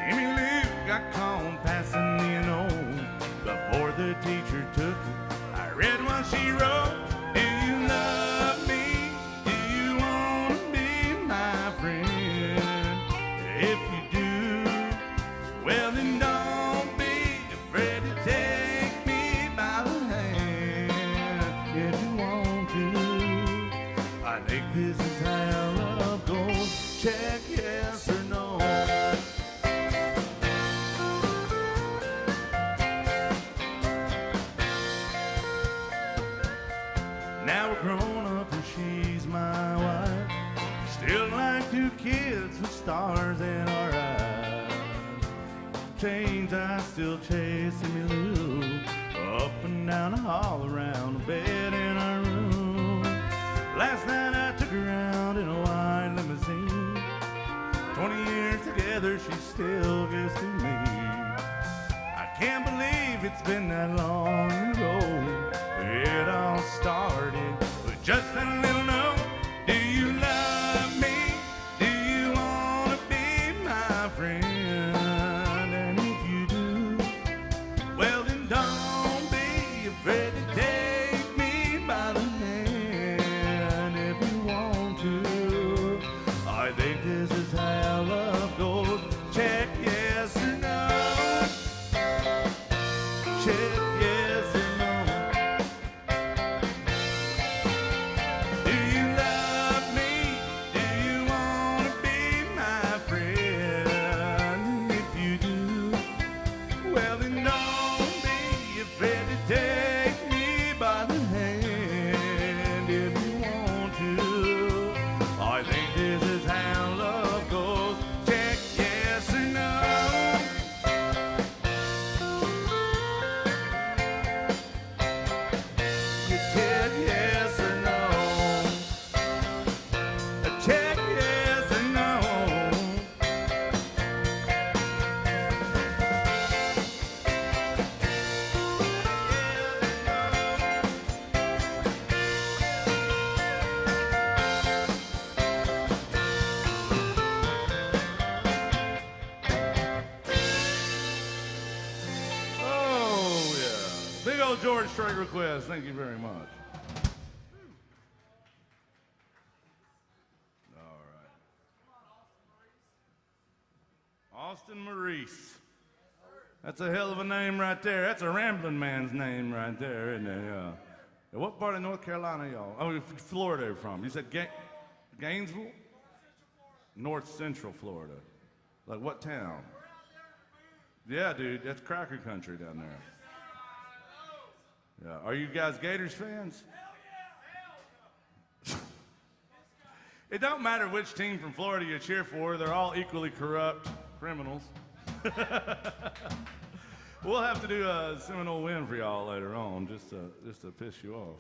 Emily got caught passing me a note before the teacher took it. I read what she wrote. Do you love me? Do you want to be my friend? If you do, well then don't be afraid to take me by the hand. If you want to, I think this is how love goes. Check yes or no. Now we're grown up and she's my wife. Still like two kids with stars in our eyes. Chains I still chase Emily up and down the hall around the bed in our room. Last night I took her out in a white limousine. 20 years together she still gives to me. I can't believe it's been that long ago. It all started with just that little note. Do you love me? Do you want to be my friend? And if you do, well then don't be afraid to take me by the hand. If you want to, I think this is how love goes. Check yes or no. Check yes. Big old George Strait request. Thank you very much. All right. Austin Maurice. That's a hell of a name right there. That's a rambling man's name right there, isn't it? Yeah. What part of North Carolina, y'all? Oh, Florida you're from. You said Gainesville? North Central Florida. Like what town? Yeah, dude, that's cracker country down there. Yeah. Are you guys Gators fans? It don't matter which team from Florida you cheer for. They're all equally corrupt criminals. We'll have to do a Seminole win for y'all later on, just to piss you off.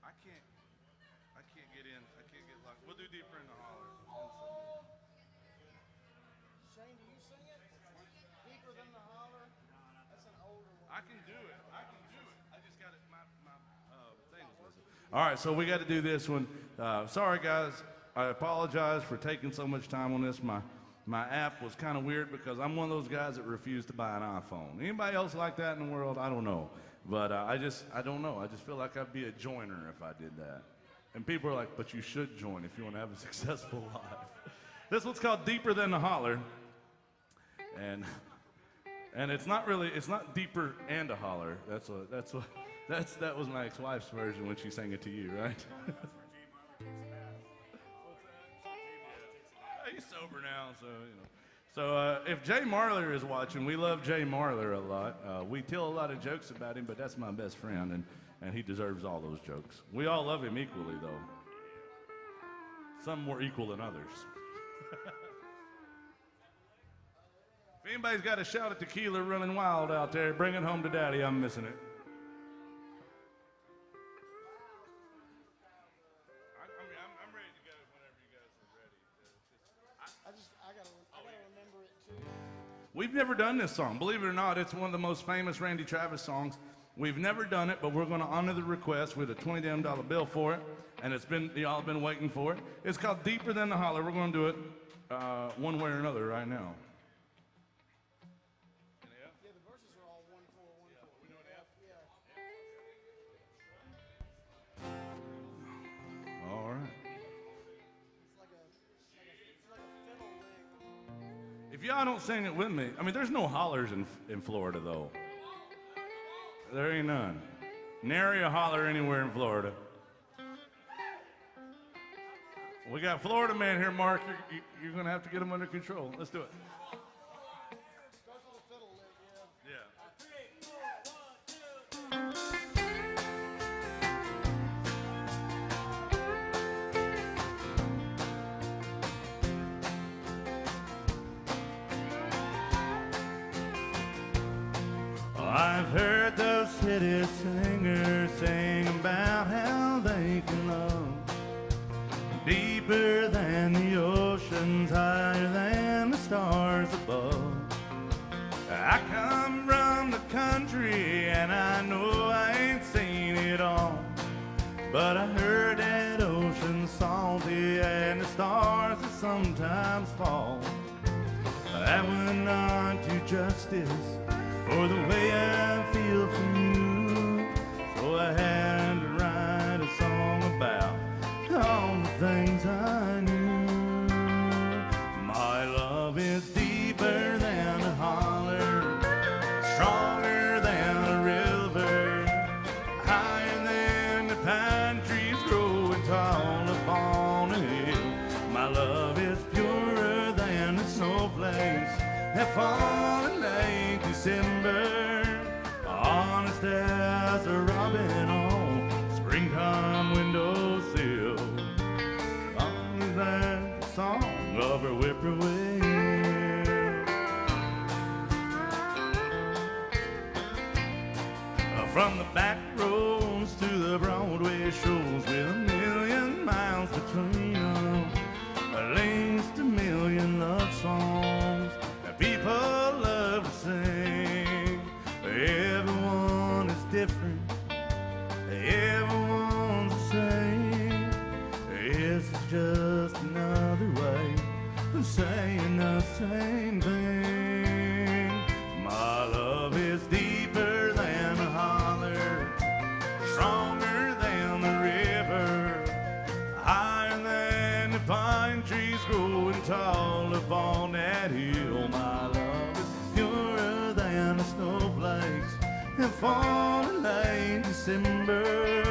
I can't get in. I can't get locked. We'll do Deeper in the Holler. Shane, do you sing it? Deeper Than the Holler? That's an older one. I can do it. I just got it. My thing was missing. All right, so we got to do this one. Sorry, guys. I apologize for taking so much time on this. My app was kind of weird because I'm one of those guys that refuse to buy an iPhone. Anybody else like that in the world? I don't know. But I don't know. I just feel like I'd be a joiner if I did that. And people are like, but you should join if you want to have a successful life. This one's called Deeper Than the Holler. And it's not deeper and a holler. That was my ex-wife's version when she sang it to you, right? He's sober now, so you know. So if Jay Marler is watching, we love Jay Marler a lot. We tell a lot of jokes about him, but that's my best friend, and he deserves all those jokes. We all love him equally, though. Some more equal than others. If anybody's got a shot at tequila running wild out there, bring it home to Daddy. I'm missing it. We've never done this song. Believe it or not, it's one of the most famous Randy Travis songs. We've never done it, but we're going to honor the request with a $20 bill for it, and y'all have been waiting for it. It's called Deeper Than the Holler. We're going to do it one way or another right now. Yeah, the verses are all 1-4, 1-4. We're doing F? Yeah. All right. It's like a fiddle lick. If y'all don't sing it with me, I mean, there's no hollers in Florida, though. There ain't none. Nary a holler anywhere in Florida. We got Florida man here, Mark. You're going to have to get him under control. Let's do it. Starts with a fiddle lick, Yeah. 3, 4, 1, 2. I've heard those city singers sing about how they can love deeper than the oceans, higher than the stars above. I come from the country and I know I ain't seen it all, but I heard that ocean's salty and the stars that sometimes fall. That would not do justice for the way I feel for you, so I had to write a song about all the things I knew. My love is deeper than a holler, stronger than a river, higher than the pine trees growing tall upon a hill. My love is purer than the snowflakes that fall in late December, honest as a robin on springtime windowsill, honest as the song of a whippoorwill. From the back roads to the Broadway shows, with a million miles between them, links to 1,000,000 love songs that people love to sing. Everyone is different, everyone's the same. This is just another way of saying the same thing. My love is fall in late December,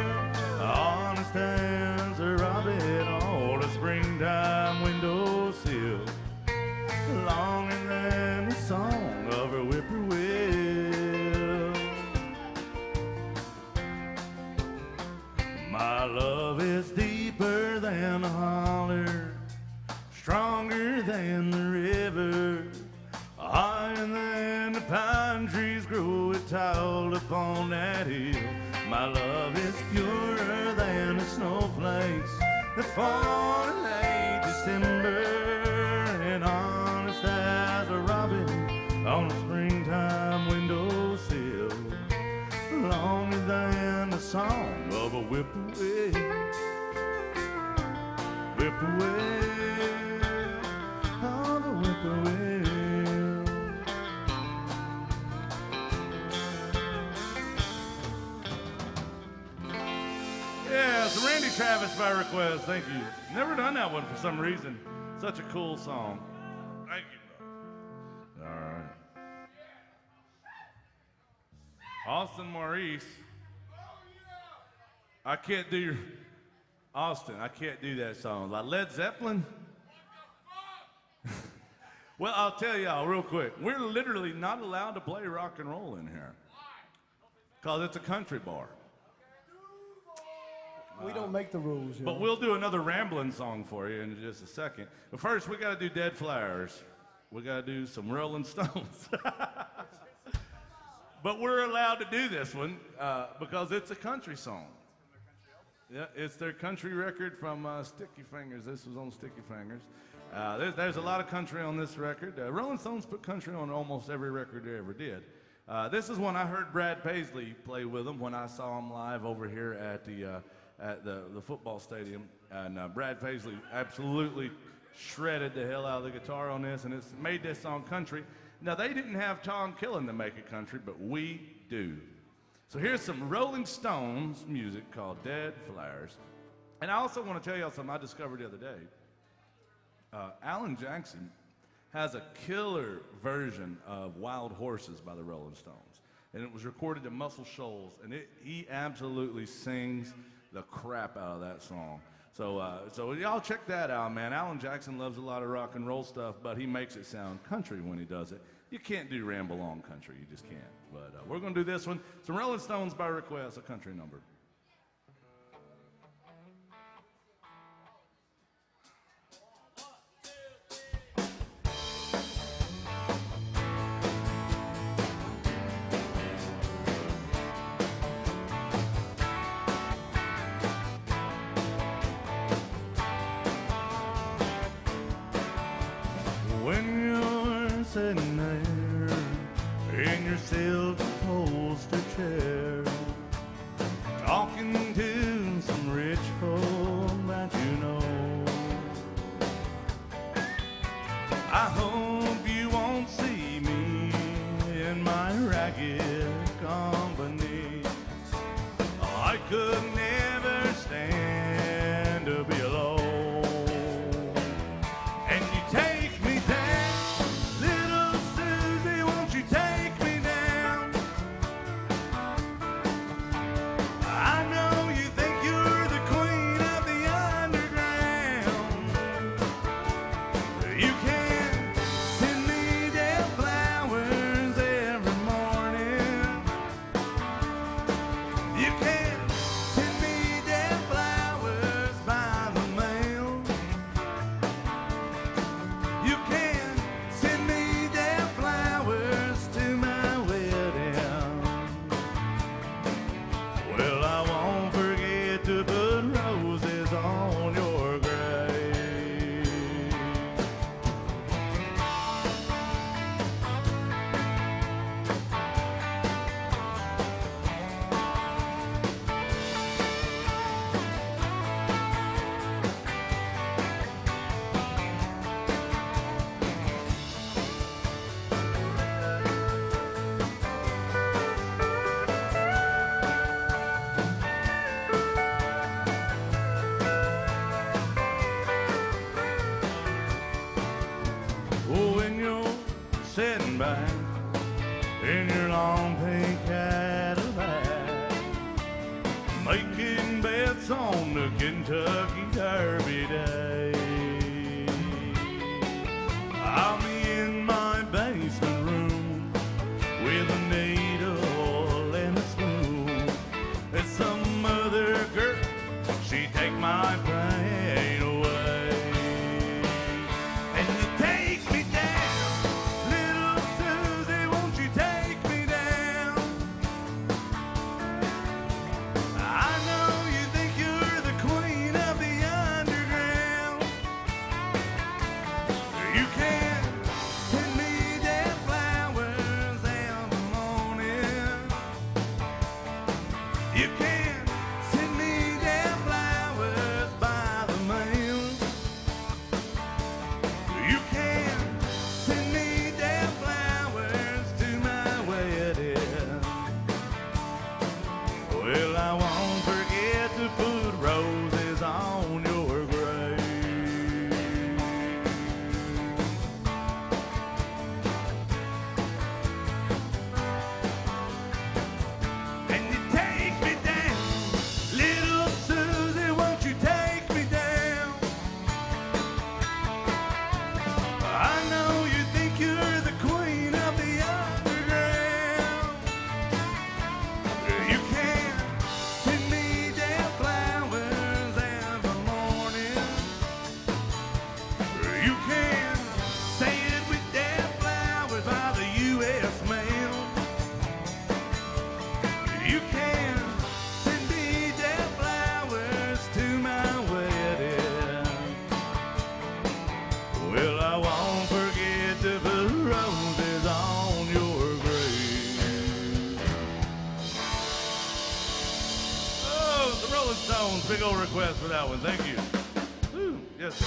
honest as a robin on a springtime windowsill, longer than the song of a whippoorwill. My love is deeper than the holler, stronger than the river, higher than the pine trees grow, it tiled upon that hill. My love is purer than the snowflakes that fall in late December, and honest as a robin on a springtime windowsill, longer than the song of a whippoorwill. Whippoorwill, of a whippoorwill. Yeah, it's Randy Travis by request. Thank you. Never done that one for some reason. Such a cool song. Thank you, bro. All right. Austin Maurice. I can't do your... Austin, I can't do that song. Like Led Zeppelin? Well, I'll tell y'all real quick. We're literally not allowed to play rock and roll in here. Because it's a country bar. We don't make the rules, you But know. we'll do another rambling song for you in just a second. But first, we got to do Dead Flowers. We got to do some Rolling Stones. But we're allowed to do this one because it's a country song. Yeah, it's their country record from Sticky Fingers. This was on Sticky Fingers. There's a lot of country on this record. Rolling Stones put country on almost every record they ever did. This is one I heard Brad Paisley play with them when I saw him live over here at the football stadium. And Brad Paisley absolutely shredded the hell out of the guitar on this, and it's made this song country. Now, they didn't have Tom Killen to make it country, but we do. So here's some Rolling Stones music called Dead Flowers. And I also want to tell y'all something I discovered the other day. Alan Jackson has a killer version of Wild Horses by the Rolling Stones. And it was recorded in Muscle Shoals, and he absolutely sings the crap out of that song. So y'all check that out, man. Alan Jackson loves a lot of rock and roll stuff, but he makes it sound country when he does it. You can't do ramble on country, you just can't. But we're gonna do this one. Some Rolling Stones by request, a country number. When you're sitting there in your silk-upholstered chair, talking to some rich folk that you know, I hope you won't see me in my ragged company. I could never stand to be alone. Sitting back in your long pink Cadillac, Kentucky Derby Day. I'll be in my basement room with a needle and a spoon. There's some other girl, she take my pain away. And you take me down, little Susie, won't you take me down? I know you think you're the queen of the underground. You can send me dead flowers in the morning. You can send me dead flowers by the mail. You can send me dead flowers to my wedding. Well, I won't forget to put roses on your grave. And you take me down, little Susie, won't you take me down? I know you think you're the queen of the underground. You can send me dead flowers in the morning. You can say it with dead flowers by the U.S. mail. You can send me dead flowers to my wedding. Well, I won't forget to put roses on your grave. Oh, the Rolling Stones, big old request for that one. Thank you. Woo. Yes, sir.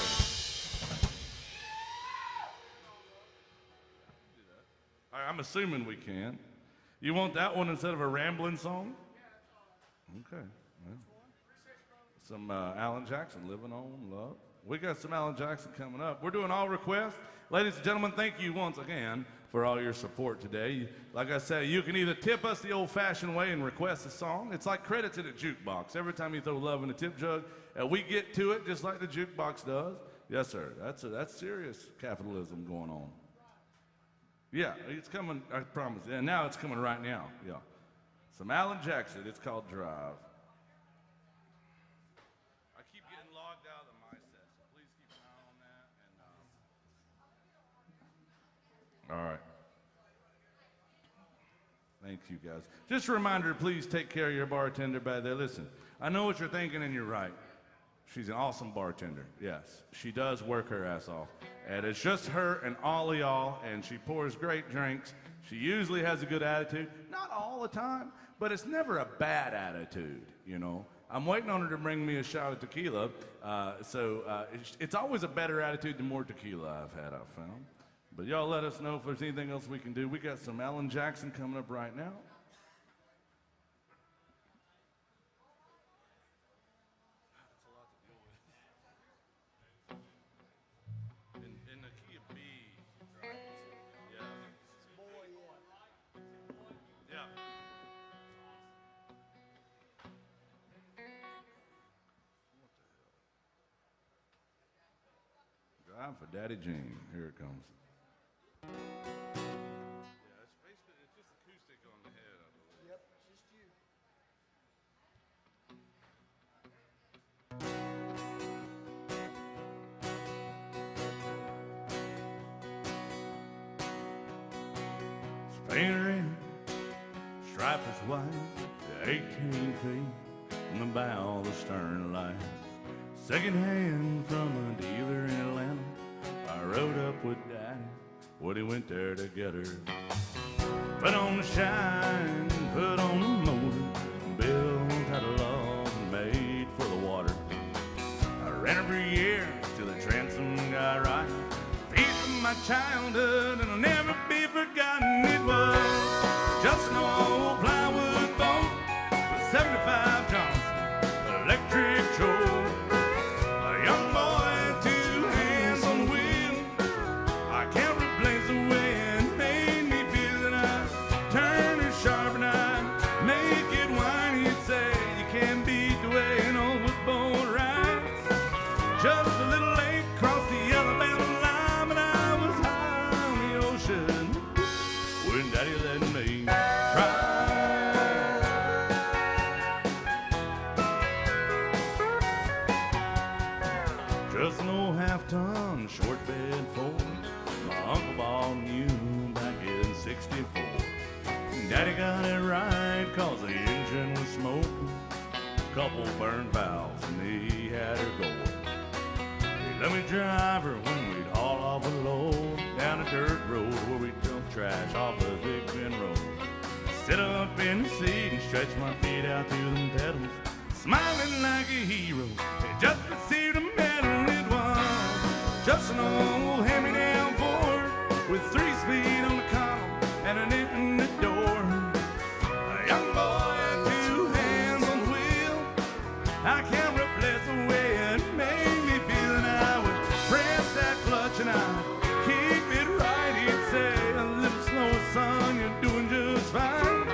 All right, I'm assuming we can. You want that one instead of a rambling song? Okay. Well. Some Alan Jackson, Living on Love. We got some Alan Jackson coming up. We're doing all requests. Ladies and gentlemen, thank you once again for all your support today. Like I said, you can either tip us the old-fashioned way and request a song. It's like credits in a jukebox. Every time you throw love in a tip jug, we get to it just like the jukebox does. Yes, sir. That's serious capitalism going on. Yeah, it's coming, I promise. And now it's coming right now. Yeah. Some Alan Jackson. It's called Drive. I keep getting logged out of the my set, so please keep an eye on that. All right. Thank you, guys. Just a reminder, please take care of your bartender back there. Listen, I know what you're thinking, and you're right. She's an awesome bartender. Yes, she does work her ass off. And it's just her and all of y'all, and she pours great drinks. She usually has a good attitude. Not all the time, but it's never a bad attitude, you know. I'm waiting on her to bring me a shot of tequila. It's always a better attitude the more tequila I've had, I've found. But y'all let us know if there's anything else we can do. We got some Alan Jackson coming up right now. In the key of B. Right? Yeah. Yeah. Drive for Daddy Jean. Here it comes. Yeah, it's basically, it's just acoustic on the head, I believe. Yep, just you. Painter in, stripe is white, 18 feet from the bow of the stern light. Second hand from a dealer in Atlanta. I rode up with Daddy when he went there to get her. Put on the shine, put on the motor, built out of love and made for the water. I ran her for years till the transom got right. Piece of my childhood and I'll never be forgotten. It was just an old plywood boat with 75 Johnson electric choke. A young boy, 2 hands on the wheel. I can't replace the way it made me feel. And I turn it sharp and I make it whine. He'd say you can't beat the way an old was born right. it right, cause the engine was smoking. Couple burned valves and he had her going. He let me drive her when we'd haul off a load down a dirt road where we'd dump trash off the Big Bend Road. Sit up in the seat and stretch my feet out through them pedals, smiling like a hero. They just received a medal. It was just an old hand-me-down Ford with 3-speed on the column and an in the door. A young boy, 2 hands on the wheel. I can't replace the way it made me feel. And I would press that clutch and I'd keep it right. He'd say, a little slower, son, you're doing just fine.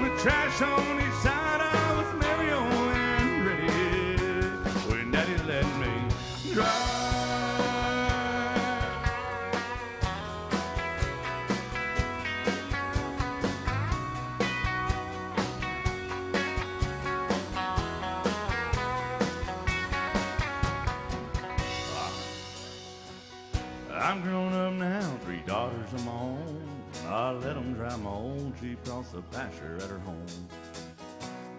With trash on each side, I was merry and ready when Daddy let me drive. I'm grown up now, 3 daughters of my own. I let them drive my old Jeep across the pasture at her home.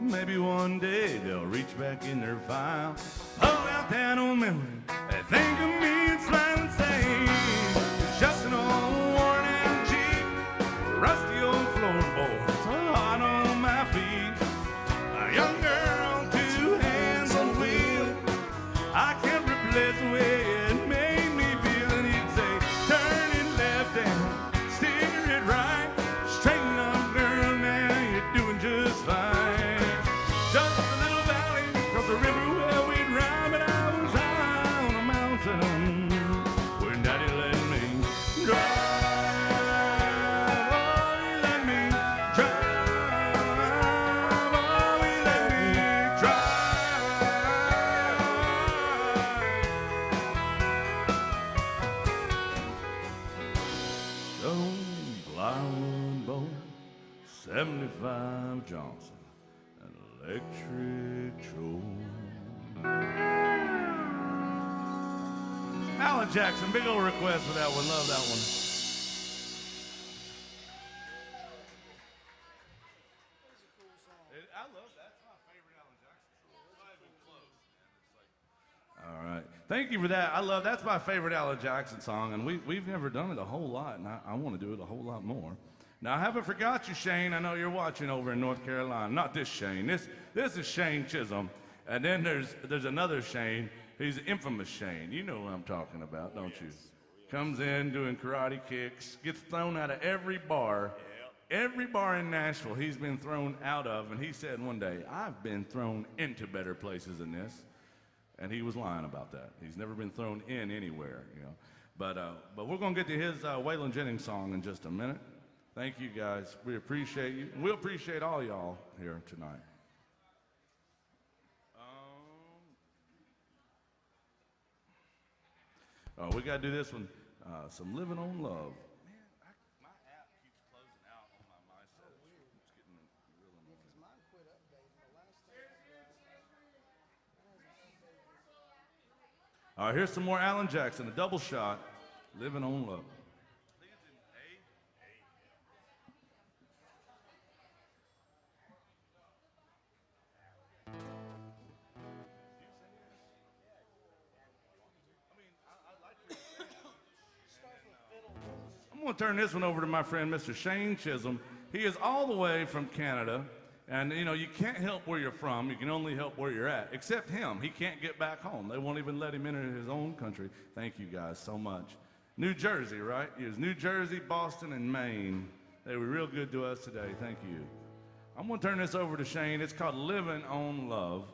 Maybe one day they'll reach back in their file, pull out that old memory, and think of me and smile and say, it's just an old worn out Jeep, rusty old floorboards hard on my feet. A young girl, 2 hands on the wheel. I can't replace the way it made me feel. And he'd say, turn it left and steer it right. Straighten up, girl, now you're doing just fine. Just a little valley across the river where we'd ride, but I was high on a mountain when Daddy let me drive. Oh, he let me drive. Oh, he let me drive. Stone, plywood, boat, 75 Johnson, an electric choke. Alan Jackson, big old request for that one. Love that one. I love that. That's my favorite Alan Jackson song. It's not even close, man. It's like, all right. Thank you for that. That's my favorite Alan Jackson song, and we've never done it a whole lot, and I want to do it a whole lot more. Now, I haven't forgot you, Shane. I know you're watching over in North Carolina. Not this Shane. This is Shane Chisholm. And then there's another Shane. He's infamous Shane. You know what I'm talking about, don't you? Comes in doing karate kicks, gets thrown out of every bar. Every bar in Nashville he's been thrown out of, and he said one day, I've been thrown into better places than this. And he was lying about that. He's never been thrown in anywhere, you know. But we're going to get to his Waylon Jennings song in just a minute. Thank you, guys. We appreciate you. We appreciate all y'all here tonight. We got to do this one, some Living on Love. Man, my app keeps closing out on my MySet. It's getting real annoying. Mine quit updating the last thing. All right, here's some more Alan Jackson, a double shot, Living on Love. I'm going to turn this one over to my friend, Mr. Shane Chisholm. He is all the way from Canada, and you know, you can't help where you're from. You can only help where you're at, except him. He can't get back home. They won't even let him enter his own country. Thank you guys so much. New Jersey, right? It was New Jersey, Boston, and Maine. They were real good to us today. Thank you. I'm going to turn this over to Shane. It's called Living on Love.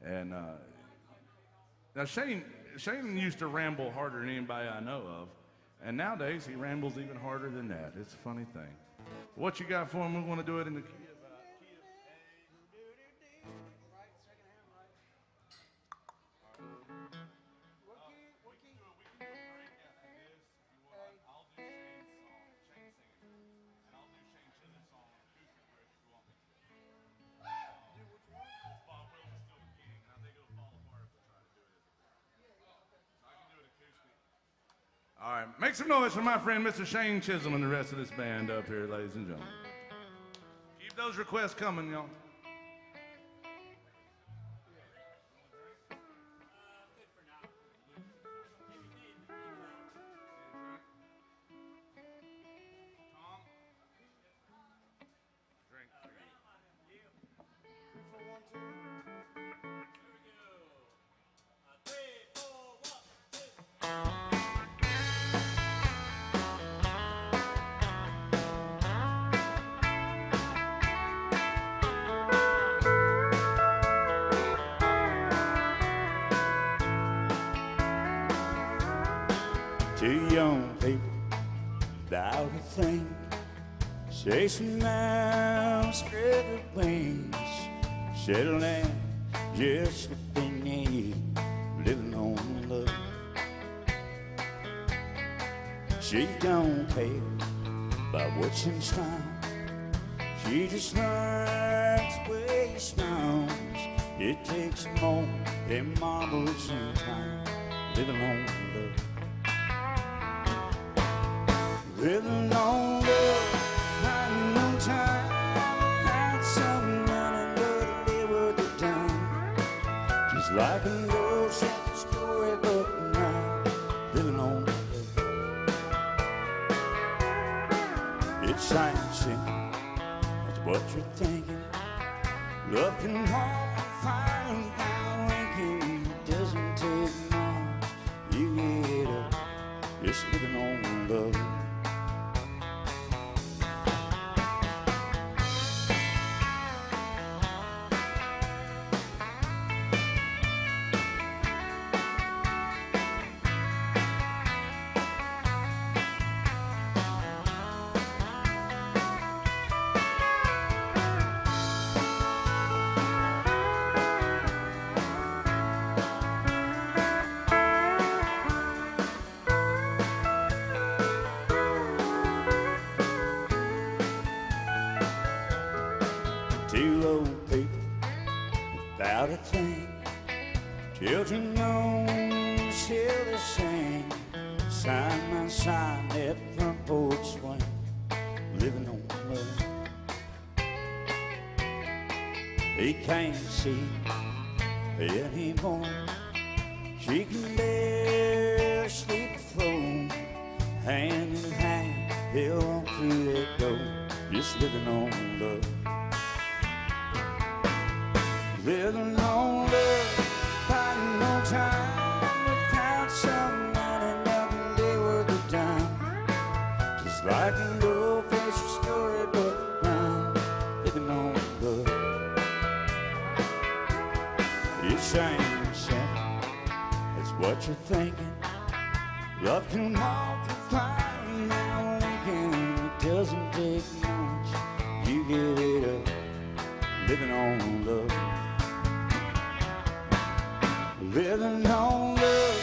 And now Shane used to ramble harder than anybody I know of. And nowadays, he rambles even harder than that. It's a funny thing. What you got for him? We want to do it in the key of A. Right, second hand, right. What key? What key? We can do a breakdown of this if you want. I'll do Shane's song, Shane singing, and I'll do Shane Chisholm's song on acoustic bridge if you want me to. Do which one? It's Bob Wills is still the king, and I think it'll fall apart if I try to do it as a band. So I can do it acoustic. All right, make some noise for my friend Mr. Shane Chisholm and the rest of this band up here, ladies and gentlemen. Keep those requests coming, y'all. Two young people about to think, say some now, spread their wings, settle down just what they need, living on love. She don't care about what's in style, she just likes the way he smiles. It takes more than marbles and time, living on love. Living on love, finding no time, find some money, but it worth the time. Just like an old simple storybook now, living on love. It sounds simple, that's what you're thinking. Love can walk the fire without winking. It doesn't take much, you get up, just living on love. Two old people without a thing, children know still the same, side by side at the front porch swing, living on love. He can't see anymore, she can barely sleep alone, hand in hand they'll walk through that door, just living on love. Living on love, finding no time, without some money, nothing they worth the time. Just like an old fashioned storybook round, living on love. It ain't simple, that's what you're thinking. Love can walk the fire now winking. It doesn't take much, you get it up, living on love. Living on love,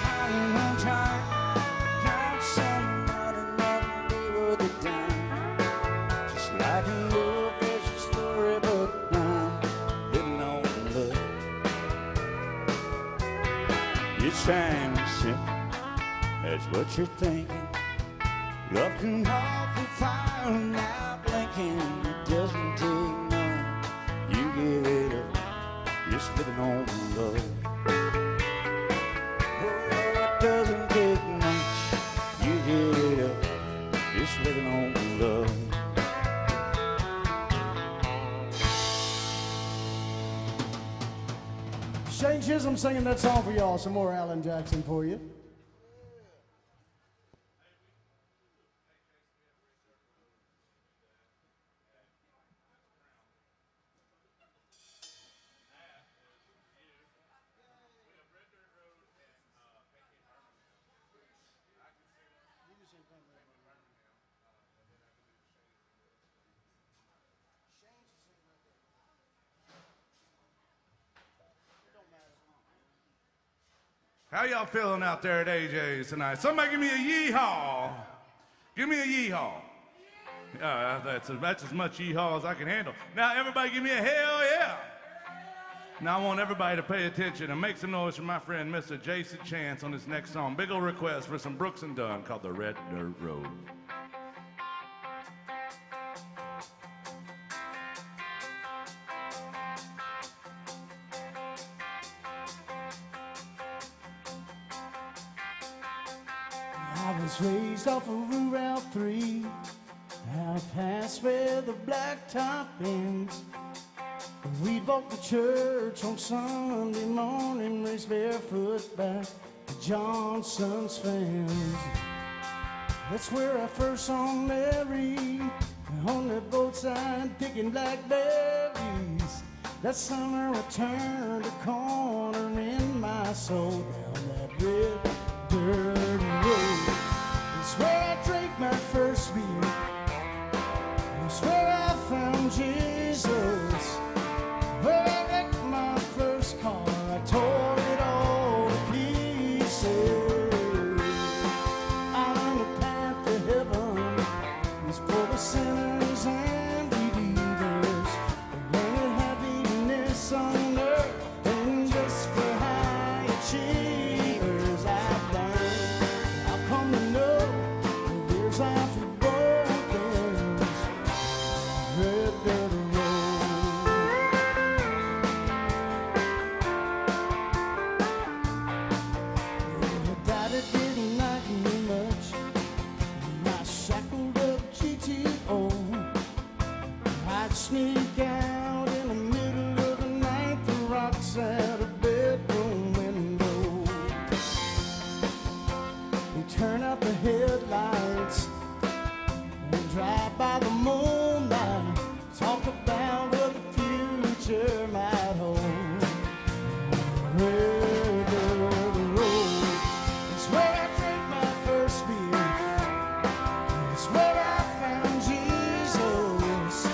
finding no time, got somebody nothing be worth the time. Just like an old fashioned storybook now, living on love. It sounds simple, that's what you're thinking. Love can walk the fire without blinking. It doesn't take much, you give it up, just living on love. Doesn't take much, you get it up, just living on love. Shane Chisholm singing that song for y'all. Some more Alan Jackson for you. How y'all feeling out there at AJ's tonight? Somebody give me a yeehaw. Give me a yeehaw. That's as much yeehaw as I can handle. Now everybody give me a hell yeah. Now I want everybody to pay attention and make some noise for my friend Mr. Jason Chance on this next song. Big ol' request for some Brooks and Dunn called The Red Dirt Road. I was raised off of Route 3, out past where the blacktop ends. We'd walk to church on Sunday morning, race barefoot back to Johnson's fence. That's where I first saw Mary on the boatside picking blackberries. That summer I turned a corner in my soul down that red dirt road. It's where I drank my first beer. It's where I found Jesus. Where I wrecked my first car, I tore it all to pieces. On the path to heaven is for the sinners and believers. Learning happiness on earth and just for high achievers. I've learned, I've come to know that there's life for both ends. Red dirt road. Daddy didn't like me much. I shackled up GTO. I'd sneak out in the middle of the night, the rocks out a bedroom window. We turn out the headlights and drive by the moonlight. Talk about what the future might hold. Red dirt road. It's where I drank my first beer. It's where I found Jesus.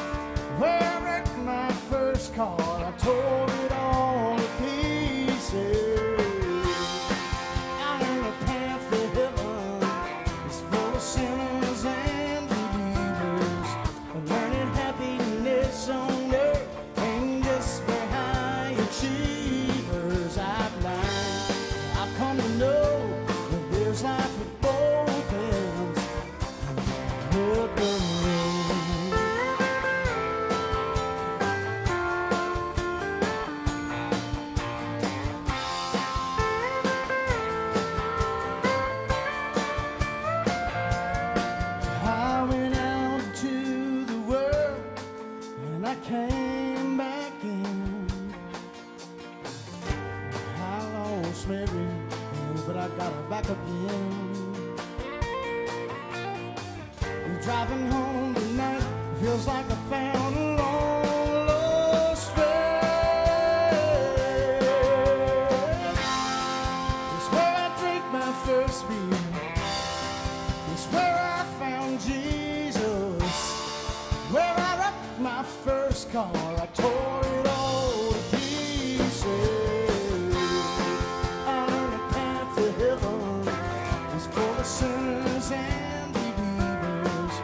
Where I wrecked my first car. I tore it all to pieces. Out on the path to heaven is full of sinners and believers. Learning happiness on earth ain't just for high achievers. I've learned, I've come to know that there's life at both ends. Red dirt road. I went out into the world and I came back in. I lost Mary, but I got her back again. Driving home tonight feels like I found a long lost friend. It's where I drank my first beer. It's where I found Jesus. Where I wrecked my first car. I tore it all to pieces. On the path to heaven is for the sinners and believers.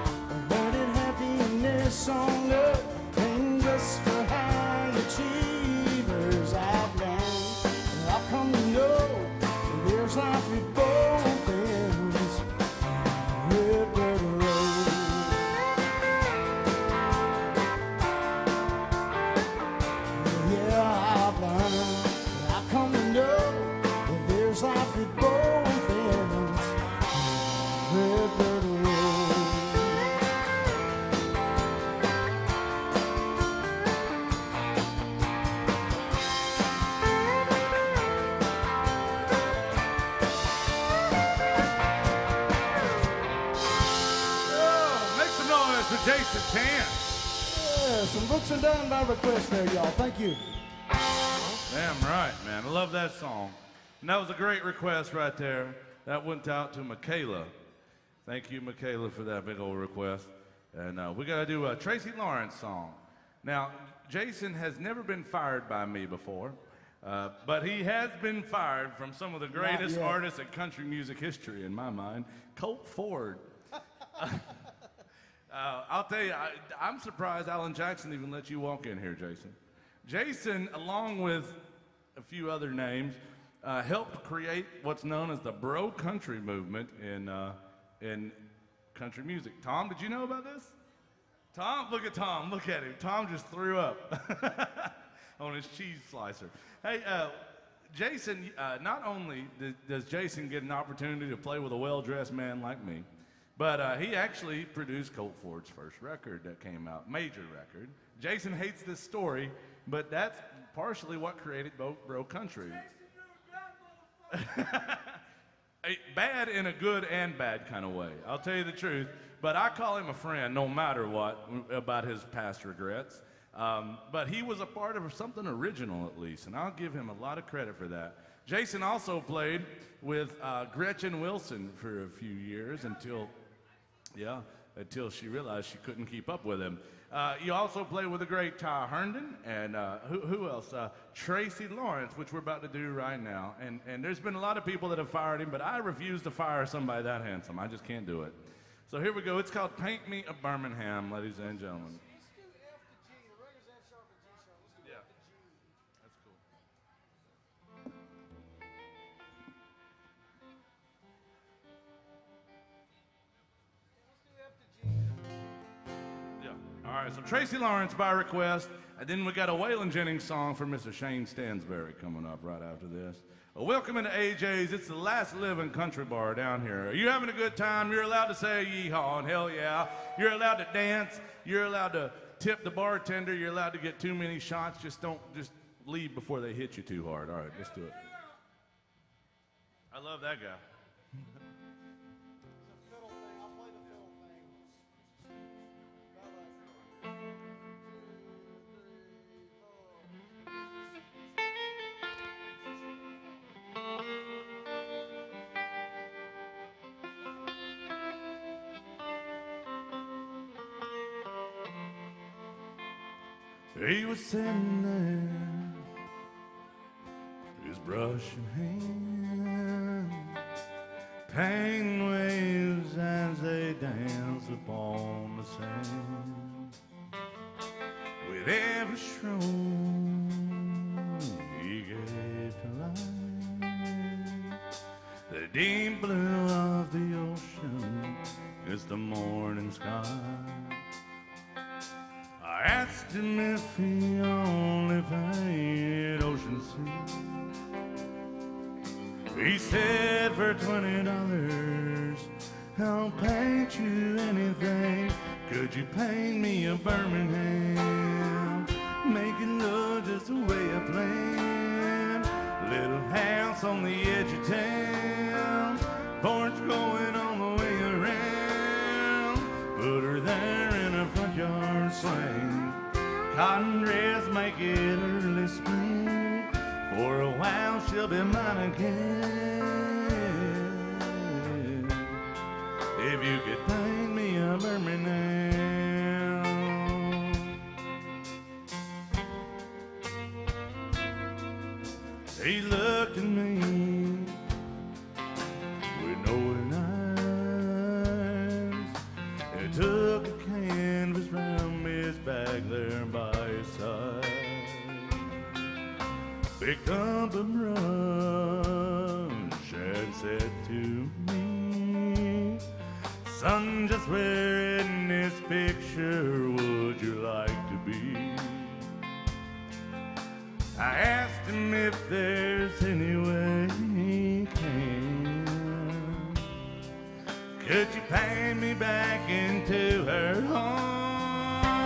Learning happiness on earth and just for high achievers. I've learned, I've come to know that there's life at both ends. Red dirt road. Yeah, I've learned, I've come to know that there's life at both ends. Red dirt road. Oh, make some noise for Jason Chance. Yeah, some Brooks and Dunn by request there, y'all. Thank you. Damn right, man. I love that song. And that was a great request right there. That went out to Michaela. Thank you, Michaela, for that big old request. And we got to do a Tracy Lawrence song. Now, Jason has never been fired by me before, but he has been fired from some of the greatest yet. artists in country music history, in my mind, Colt Ford. I'll tell you, I'm surprised Alan Jackson even let you walk in here, Jason. Jason, along with a few other names, helped create what's known as the bro country movement in country music. Tom, did you know about this? Tom, look at Tom. Look at him. Tom just threw up on his cheese slicer. Hey, Jason, not only does Jason get an opportunity to play with a well-dressed man like me, but he actually produced Colt Ford's first record that came out, major record. Jason hates this story, but that's partially what created bro country. Bad in a good and bad kind of way. I'll tell you the truth. But I call him a friend no matter what about his past regrets. But he was a part of something original at least, and I'll give him a lot of credit for that. Jason also played with Gretchen Wilson for a few years until she realized she couldn't keep up with him. You also played with the great Ty Herndon, and who else? Tracy Lawrence, which we're about to do right now. And there's been a lot of people that have fired him, but I refuse to fire somebody that handsome. I just can't do it. So here we go. It's called Paint Me a Birmingham, ladies and gentlemen. Let's do F to G. The record's F sharp and G sharp. Let's do Yeah. F to G. That's cool. Yeah. All right, so Tracy Lawrence by request, and then we got a Waylon Jennings song from Mr. Shane Stansberry coming up right after this. Well, welcome into AJ's. It's the last living country bar down here. Are you having a good time? You're allowed to say yeehaw and hell yeah. You're allowed to dance. You're allowed to tip the bartender. You're allowed to get too many shots. Just leave before they hit you too hard. All right, let's do it. I love that guy. It's a fiddle thing. I'll play the fiddle thing. About like 1, 2, 3, 4. He was sitting there, his brush in hand, painting waves as they dance upon the sand. With every stroke he gave to life, the deep blue of the ocean is the morning sky. I asked him if he only painted ocean sea. He said for $20, I'll paint you anything. Could you paint me a Birmingham? Making love just the way I planned. Little house on the edge of town, porch going all the way around. Put her there in a front yard swing, cotton dress make it early spring. For a while she'll be mine again. If you could paint me a Birmingham. He looked at me with knowing eyes. He took a canvas round his back there by his side, picked up a brush and said to me, son, just where in this picture would you like to be? I asked him if there's any way he can. Could you paint me back into her arms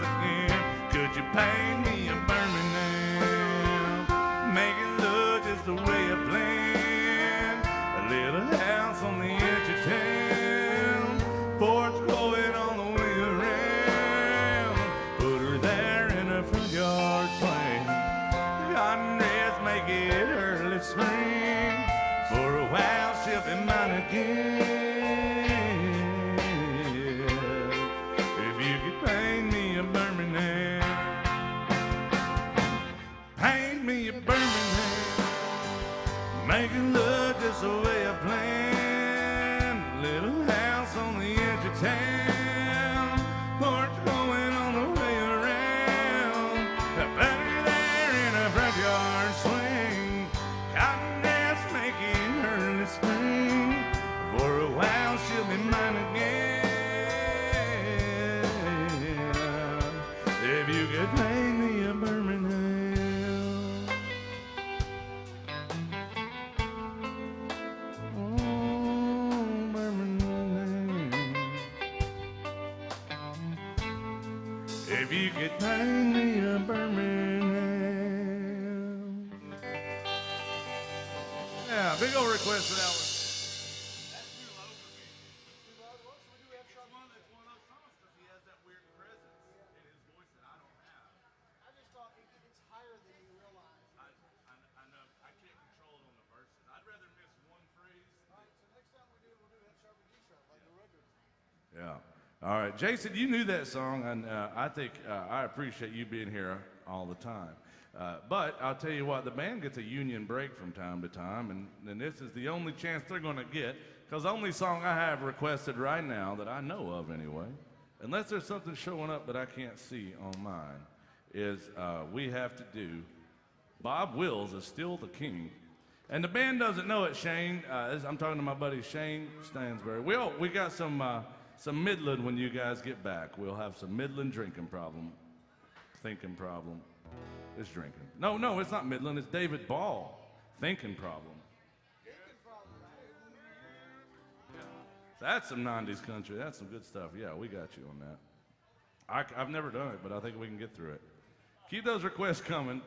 again? Could you paint me a Birmingham? Make it look just the way I planned. A little house on the edge of town, porch going all the way around. Put her there in a front yard swing, cotton dress make it early spring. For a while she'll be mine again. If you could paint me a Birmingham. If you could paint me a Birmingham. Oh, Birmingham. If you could paint me a Birmingham. Yeah, big old request for that one. Yeah. All right, Jason, you knew that song, and I think I appreciate you being here all the time. But I'll tell you what, the band gets a union break from time to time, and this is the only chance they're going to get, because the only song I have requested right now that I know of anyway, unless there's something showing up that I can't see on mine, is we have to do Bob Wills is Still the King. And the band doesn't know it, Shane. I'm talking to my buddy Shane Stansbury. We got some Midland when you guys get back. We'll have some Midland thinking problem. It's drinking. No, it's not Midland. It's David Ball. Thinking problem. That's some 90s country. That's some good stuff. Yeah, we got you on that. I've never done it, but I think we can get through it. Keep those requests coming.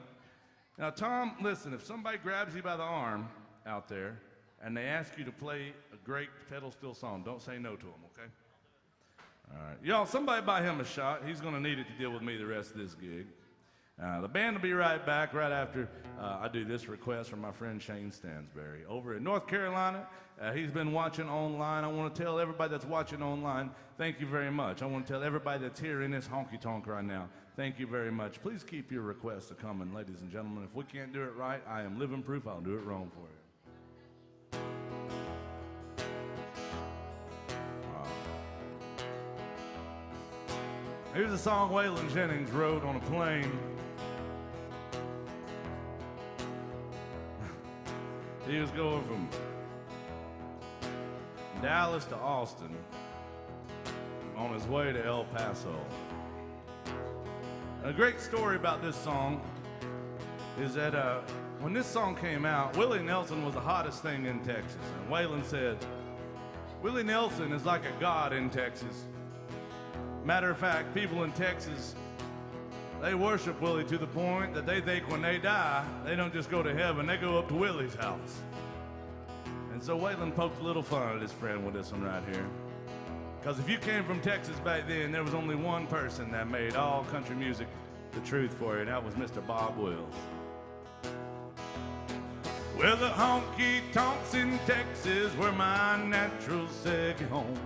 Now, Tom, listen, if somebody grabs you by the arm out there and they ask you to play a great pedal steel song, don't say no to them, okay? All right. Y'all, somebody buy him a shot. He's going to need it to deal with me the rest of this gig. The band will be right back right after I do this request from my friend Shane Stansbury over in North Carolina. He's been watching online. I want to tell everybody that's watching online, thank you very much. I want to tell everybody that's here in this honky-tonk right now, thank you very much. Please keep your requests coming, ladies and gentlemen. If we can't do it right, I am living proof I'll do it wrong for you. Here's a song Waylon Jennings wrote on a plane. He was going from Dallas to Austin on his way to El Paso. A great story about this song is that when this song came out, Willie Nelson was the hottest thing in Texas. And Waylon said, Willie Nelson is like a god in Texas. Matter of fact, people in Texas, they worship Willie to the point that they think when they die, they don't just go to heaven, they go up to Willie's house. And so Waylon poked a little fun at his friend with this one right here. Because if you came from Texas back then, there was only one person that made all country music the truth for you, and that was Mr. Bob Wills. Well, the honky-tonks in Texas were my natural second home,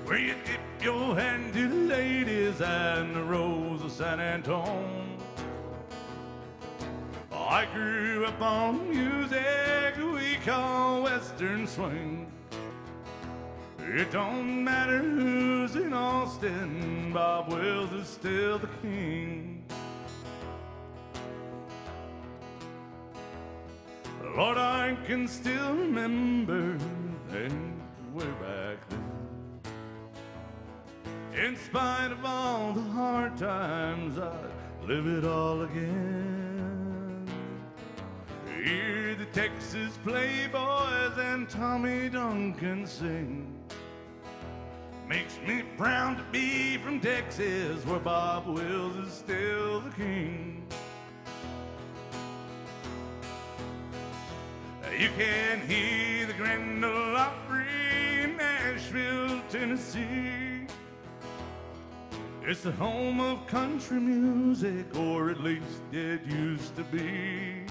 where you dip your hand to the ladies and the rose of San Antone. I grew up on music we call Western swing. It don't matter who's in Austin, Bob Wills is still the king. Lord, I can still remember things way back then. In spite of all the hard times, I'd live it all again. Hear the Texas Playboys and Tommy Duncan sing. Makes me proud to be from Texas, where Bob Wills is still the king. You can hear the Grand Ole Opry in Nashville, Tennessee. It's the home of country music, or at least it used to be.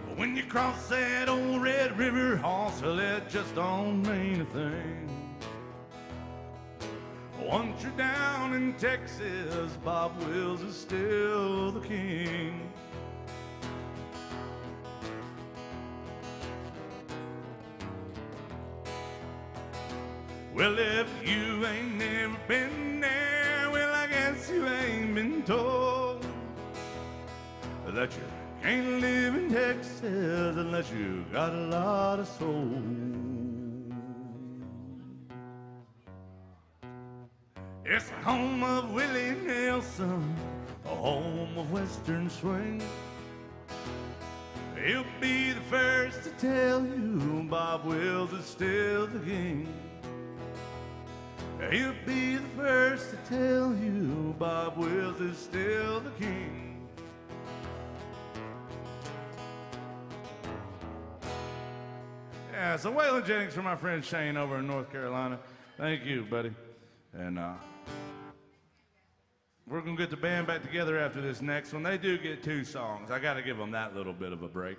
But when you cross that old Red River, hustle, it just don't mean a thing. Once you're down in Texas, Bob Wills is still the king. Well, if you ain't never been there, well, I guess you ain't been told that you can't live in Texas unless you got a lot of soul. It's the home of Willie Nelson, a home of Western swing. He'll be the first to tell you Bob Wills is still the king. He'll be the first to tell you Bob Wills is still the king. Yeah, so Waylon Jennings for my friend Shane over in North Carolina. Thank you, buddy. And we're going to get the band back together after this next one. They do get 2 songs. I got to give them that little bit of a break.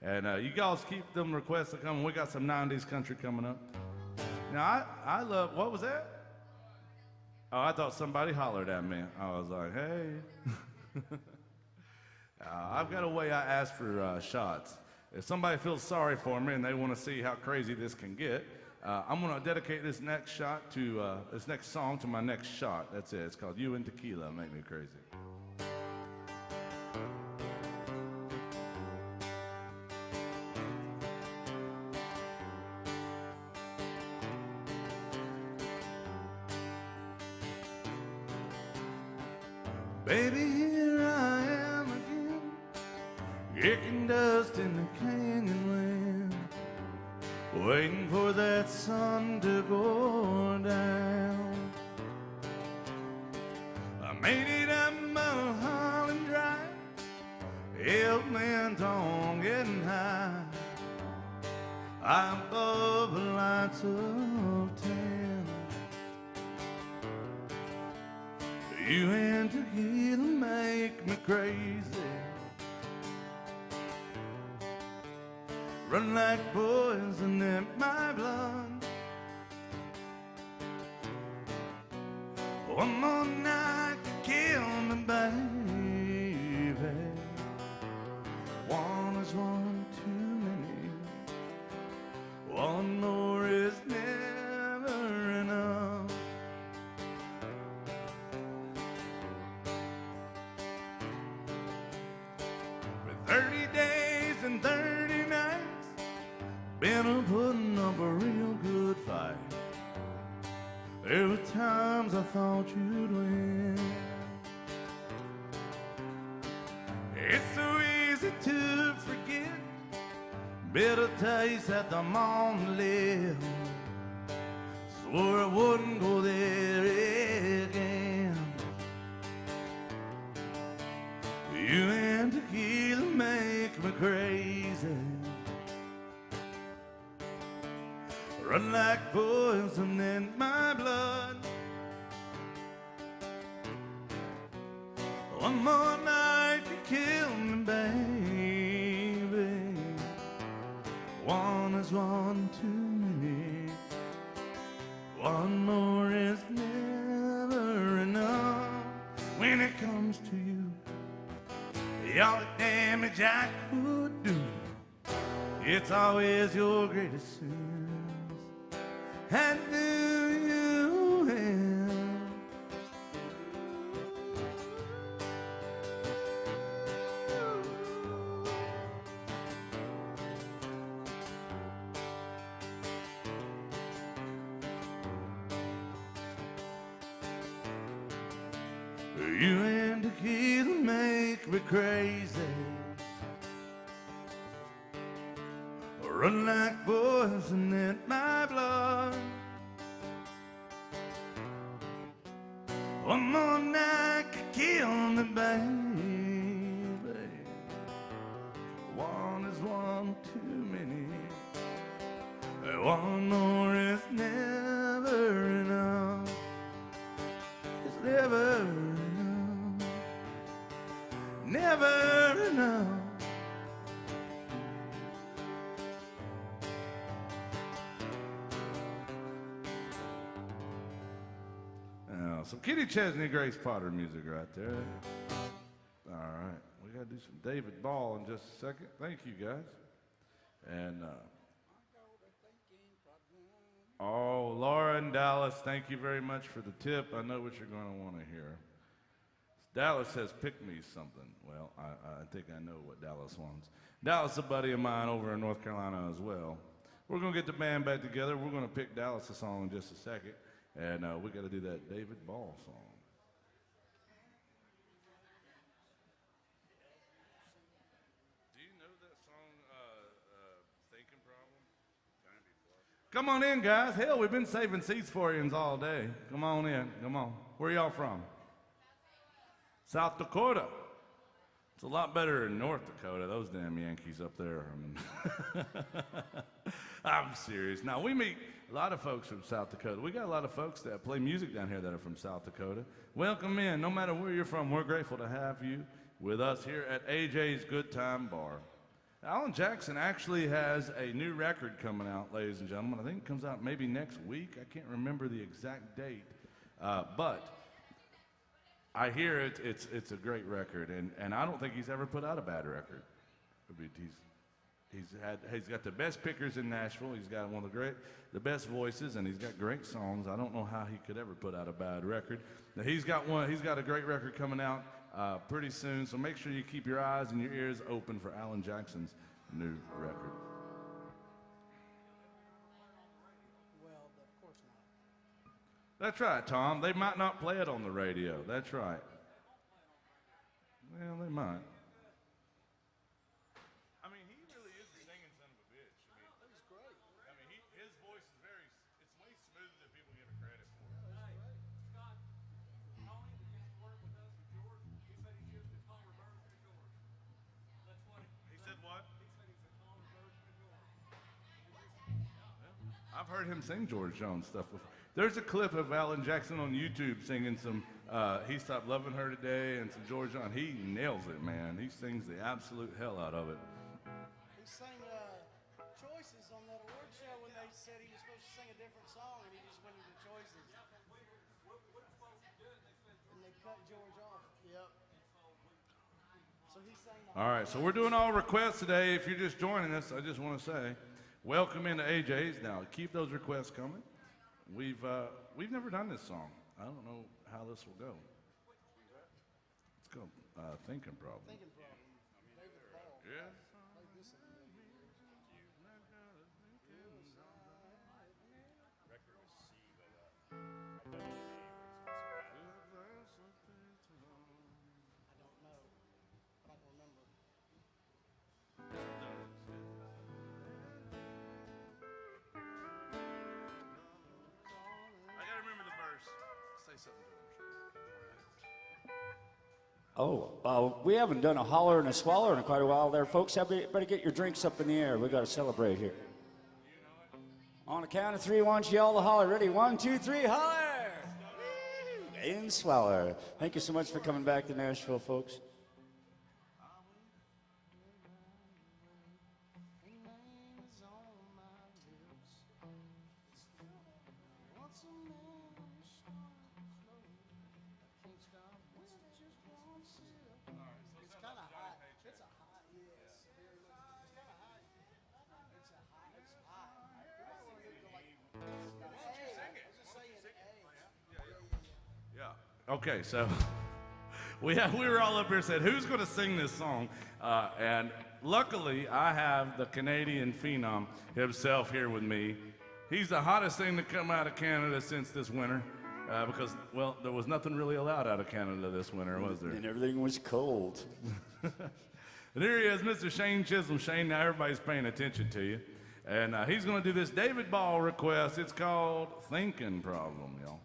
And you guys keep them requests coming. We got some 90s country coming up. Now, I love, what was that? Oh, I thought somebody hollered at me. I was like, hey. I've got a way I ask for shots. If somebody feels sorry for me and they want to see how crazy this can get, I'm going to dedicate this next shot to, this next song to my next shot. That's it. It's called You and Tequila Make Me Crazy. Baby, here I am again, kicking dust in the canyon wind, waiting for that sun to go down. I made it up Mulholland Drive, help me on getting high. I'm above the lights of town. You and tequila make me crazy, run like poison in my blood. One more night to kill me, baby. One is one too many. One more is never enough. For 30 days and 30 nights, been a putting up a real good fight. There were times I thought you'd win. It's so easy to forget, bitter taste at the moment lips. Swore I wouldn't go there again. You and tequila make me crazy, run like poison in my blood. One more night to kill me, baby. One is one too many. One more is never enough. When it comes to you, all the damage I could do, it's always your greatest sins. And do you have you and tequila make me crazy, run like poison in my blood. One more night could kill me, baby. One is one too many. One more is never enough. It's never enough. Never enough. Some Kitty Chesney, Grace Potter music right there. All right, we got to do some David Ball in just a second. Thank you, guys. And, oh, Laura and Dallas, thank you very much for the tip. I know what you're going to want to hear. Dallas says, pick me something. Well, I think I know what Dallas wants. Dallas is a buddy of mine over in North Carolina as well. We're going to get the band back together. We're going to pick Dallas a song in just a second. And we got to do that David Ball song. Do you know that song, Thinking Problem? Come on in, guys. Hell, we've been saving seats for you all day. Come on in. Come on. Where y'all from? South Dakota. It's a lot better in North Dakota. Those damn Yankees up there. I mean, I'm serious. Now, we meet a lot of folks from South Dakota. We got a lot of folks that play music down here that are from South Dakota. Welcome in. No matter where you're from, we're grateful to have you with us here at AJ's Good Time Bar. Alan Jackson actually has a new record coming out, ladies and gentlemen. I think it comes out maybe next week. I can't remember the exact date. But I hear it's a great record, and I don't think he's ever put out a bad record. I mean, he's got the best pickers in Nashville. He's got one of the best voices, and he's got great songs. I don't know how he could ever put out a bad record. Now, he's got a great record coming out pretty soon, so make sure you keep your eyes and your ears open for Alan Jackson's new record. Well, of course not. That's right, Tom. They might not play it on the radio. That's right. Well, they might. I mean, he really is a singing son of a bitch. I mean, That was great. I mean, his voice is it's way smoother than people give it credit for. Hey, Scott, Tony that used to work with us with George, he said he used a calmer version of George. That's what He said what? he said he's a calmer version of George. I've heard him sing George Jones stuff before. There's a clip of Alan Jackson on YouTube singing some He Stopped Loving Her Today and some George Jones. He nails it, man. He sings the absolute hell out of it. He sang Choices on that award show when they said he was supposed to sing a different song, and he just went into Choices. And they cut George off. Yep. So he sang the All right, so we're doing all requests today. If you're just joining us, I just want to say, welcome into AJ's. Now, keep those requests coming. We've never done this song. I don't know how this will go. Let's go. Thinking Problem. Thinking Problem. David Ball. Yeah. Play this in there. I don't know. I don't remember. I gotta remember the verse. Say something to him. We haven't done a holler and a swaller in quite a while there, folks. Better get your drinks up in the air. We got to celebrate here. On the count of three, I want you all to holler. Ready? 1, 2, 3, holler! And swaller. Thank you so much for coming back to Nashville, folks. It's kind of high. It's a high. Yes. It's kind of high. It's a high. It's high. I don't want to go like. Sing it. I was just saying. Yeah. Okay, so we were all up here said, who's going to sing this song? And luckily, I have the Canadian phenom himself here with me. He's the hottest thing to come out of Canada since this winter. Because, well, there was nothing really allowed out of Canada this winter, was there? And everything was cold. And here he is, Mr. Shane Chisholm. Shane, now everybody's paying attention to you. And he's going to do this David Ball request. It's called Thinking Problem, y'all.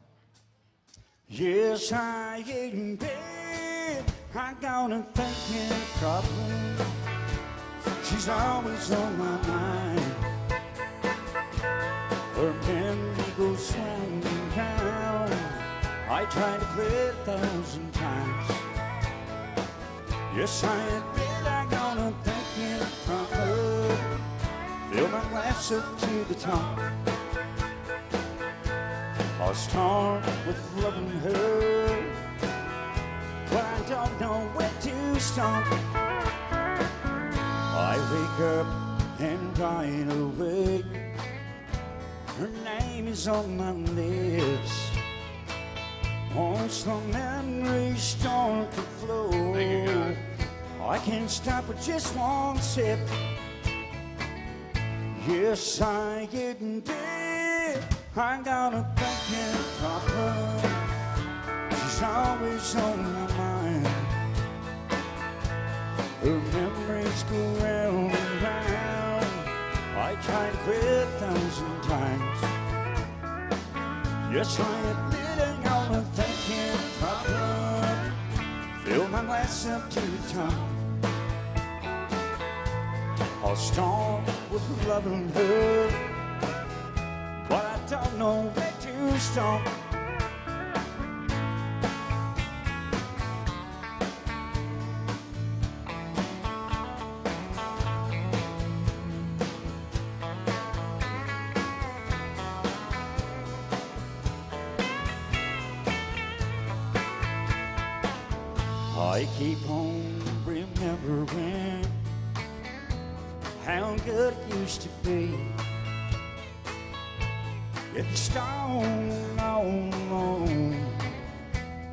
Yes, I ain't bed. I got a thinking problem. She's always on my mind. Her memory goes round and round. I tried to play 1,000 times. Yes, I admit I got a thinking problem. Fill my glass up to the top. I'll start with loving her, but I don't know where to start. I wake up and right away, her name is on my lips. Once the memories start to flow, Thank you, guys. I can't stop with just one sip. Yes, I admit I got a thinking problem. She's always on my mind. Her memories go round and round. I tried to quit 1,000 times. Yes, I admit I got a thinking problem. Fill my glass up to the top. I'll start with loving her, but I don't know where to start. I keep on remembering how good it used to be. It's stone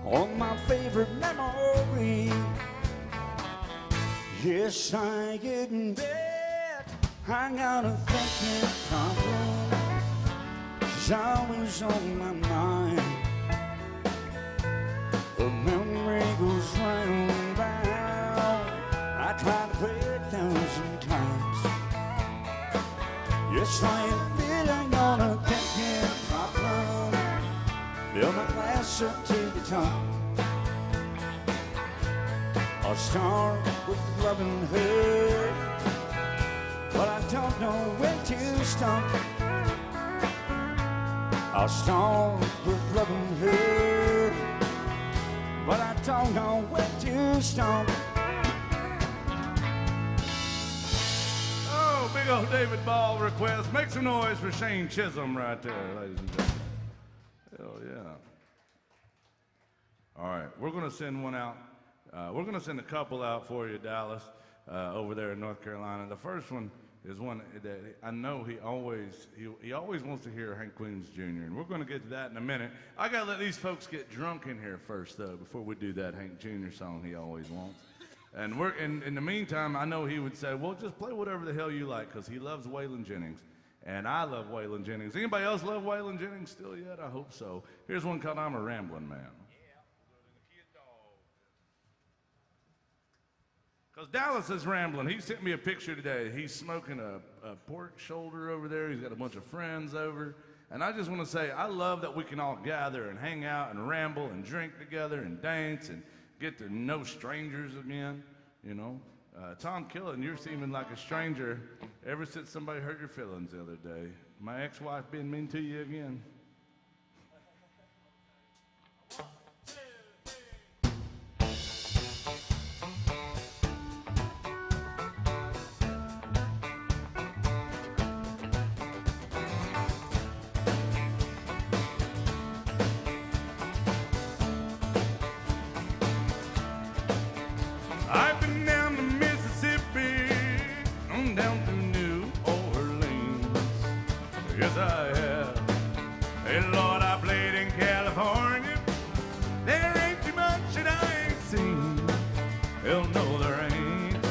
on my favorite memory. Yes, I admit I got a thinking problem. She's always on my mind. The memory goes round and round. I tried to play it 1,000 times. Yes, I admit I got a thinking problem. Fill my glass up to the top. I'll start with loving her, but I don't know when to stop. I'll start with loving her, but I don't know when to stop. Oh, big old David Ball request. Make some noise for Shane Chisholm right there, ladies and gentlemen. Hell yeah. All right, we're going to send one out. We're going to send a couple out for you, Dallas, over there in North Carolina. The first one is one that I know he always wants to hear Hank Williams Jr., and we're going to get to that in a minute. I got to let these folks get drunk in here first, though, before we do that Hank Jr. song he always wants. And in the meantime, I know he would say, well, just play whatever the hell you like, because he loves Waylon Jennings, and I love Waylon Jennings. Anybody else love Waylon Jennings still yet? I hope so. Here's one called I'm a Rambling Man. Because Dallas is rambling. He sent me a picture today. He's smoking a pork shoulder over there. He's got a bunch of friends over. And I just want to say, I love that we can all gather and hang out and ramble and drink together and dance and get to know strangers again, you know. Tom Killen, you're seeming like a stranger ever since somebody hurt your feelings the other day. My ex-wife being mean to you again. I've been down to Mississippi, I'm down to New Orleans. Yes, I have. Hey, Lord, I played in California. There ain't too much that I ain't seen. Hell no, there ain't.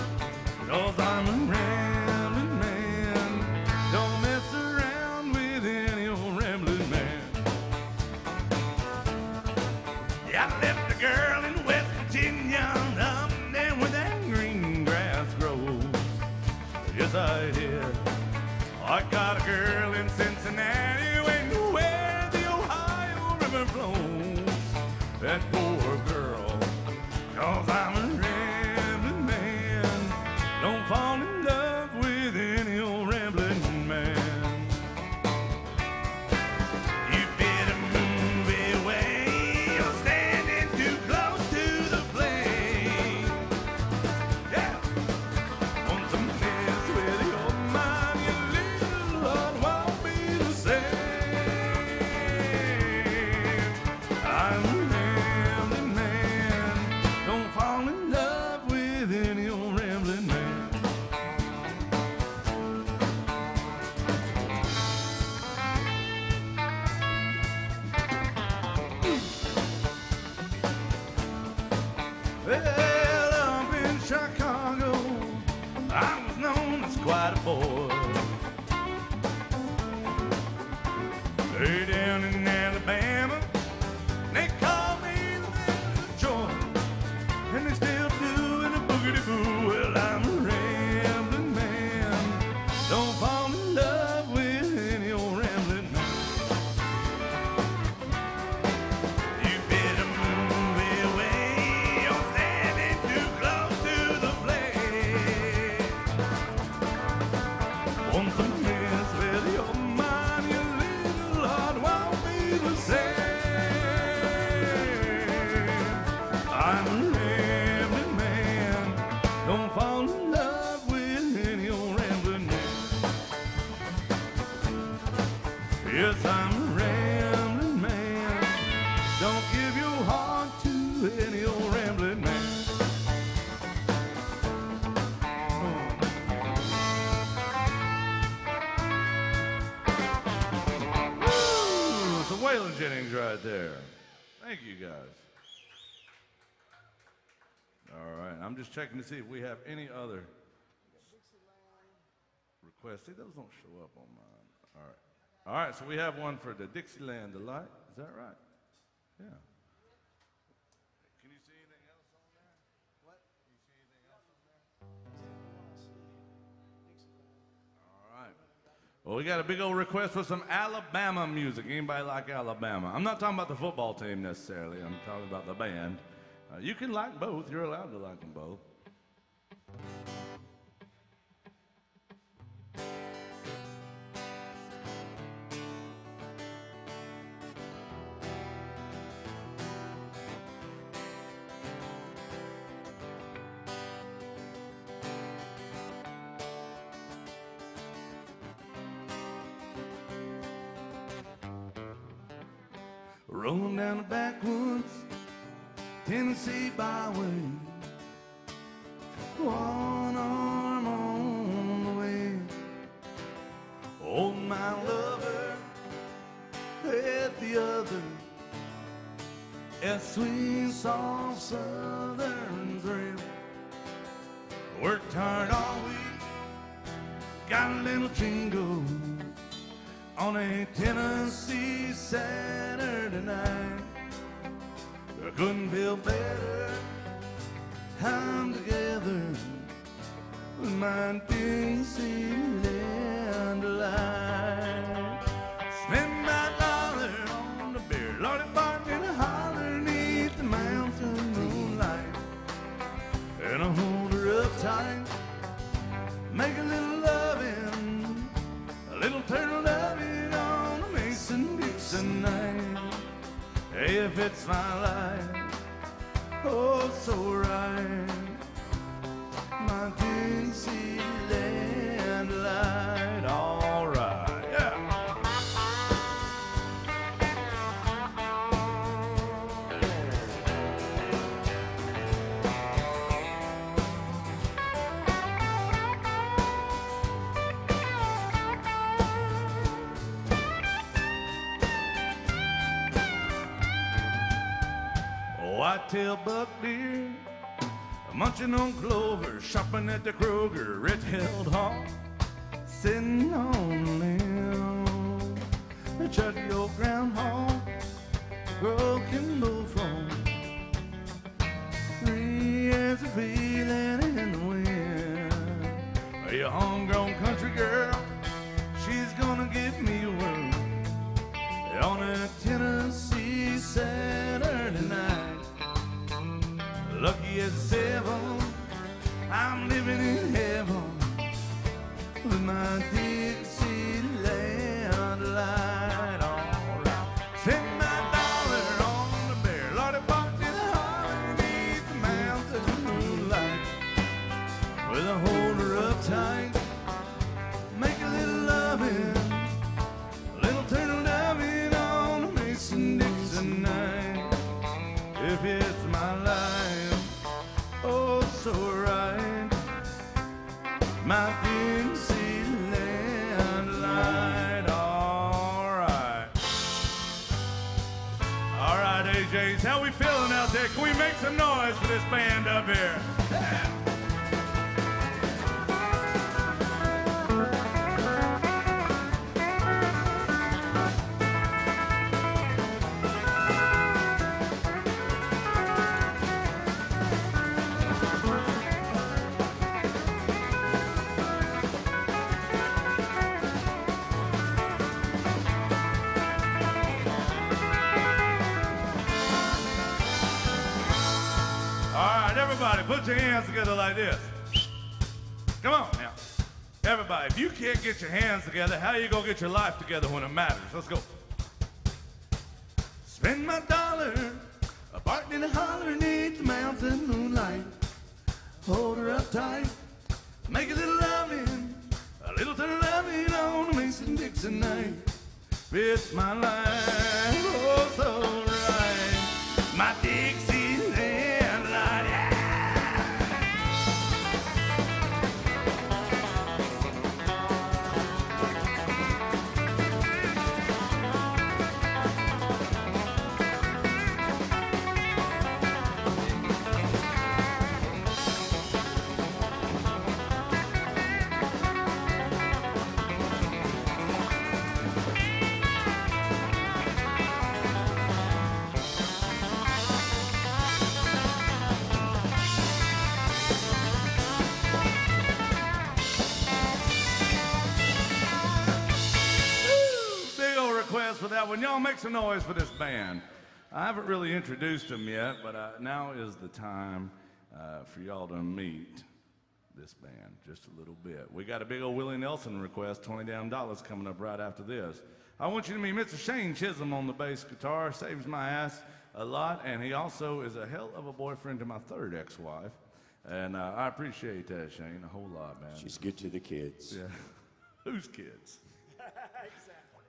'Cause I'm a rambling man. Don't mess around with any old rambling man. Yeah, I left a girl in West Virginia. Where that green grass grows. Yes, I did. I got a girl in Cincinnati where the Ohio River flows. That poor girl, 'cause I'm a rambling man. Don't fall in love with any old rambling man. You better move away. You're standing too close to the flame. Want some mess with your mind, you little Lord won't be the same. I'm a rambling man. Don't fall in love with any old rambling man. Well, up in Chicago, I was known as quite a boy. Way down in Alabama, they call me the man of joy, and they still doing a boogity-boo. Well, I'm a rambling man, don't fall in love with any old rambling man. You better move away, you're standing too close to the flame. Want some mess with your mind, you little heart won't be the same. I'm a rambling man, don't fall in love with any old rambling man. Yes, I'm a rambling man, don't give your heart to any old rambling man. Woo! Some Waylon Jennings right there. Thank you guys. All right, I'm just checking to see if we have any other requests. See, those don't show up on mine. All right. All right, so we have one for the Dixieland Delight. Is that right? Yeah. Can you see anything else on there? What? Can you see anything else on there? All right. Well, we got a big old request for some Alabama music. Anybody like Alabama? I'm not talking about the football team necessarily. I'm talking about the band. You can like both. You're allowed to like them both. Rolling down the backwoods Tennessee byway, one arm on the way. Hold my lover at the other, as sweet soft southern thrill. Worked hard all week, got a little jingle on a Tennessee Saturday night. I couldn't feel better, I'm together with my Dixieland Delight. Spend my dollar on the beer, Lordy bark and a holler neath the mountain moonlight. And I hold her up tight, make a little loving, a little turtle loving on a Mason-Dixon night. If it's my life, oh so right, my Dixieland light, all right, yeah. Whitetail buck deer, munching on clover, shopping at the Kroger, red-tailed hawk, sitting on a limb, a chuddy old groundhog, broken bullfrog, free as a feeling in the wind. A homegrown country girl, she's gonna give me a whirl on a Tennessee Saturday night. Lucky as 7, I'm living in heaven with my Dixieland light, all right. Spend my dollar on the bear, Lordy walked in the heart beneath the mountain moonlight. With a holder up tight, make a little loving, a little turtle loving on a Mason-Dixon night. If it's my life, oh so right, my Dixieland light, all right. All right, AJs, how we feeling out there? Can we make some noise for this band up here? Everybody, put your hands together like this. Come on now. Everybody, if you can't get your hands together, how you gonna get your life together when it matters? Let's go. Spend my dollar, parked in a holler neath the mountain moonlight. Hold her up tight, make a little loving, a little to loving on a Mason-Dixon night. It's my life, oh so right, my Dixieland light, yeah. For that one, y'all make some noise for this band. I haven't really introduced them yet, but now is the time for y'all to meet this band just a little bit. We got a big old Willie Nelson request, $20 damn coming up right after this. I want you to meet Mr. Shane Chisholm on the bass guitar. Saves my ass a lot, and he also is a hell of a boyfriend to my third ex-wife, and I appreciate that, Shane, a whole lot, man. She's good to the kids. Yeah. Whose kids?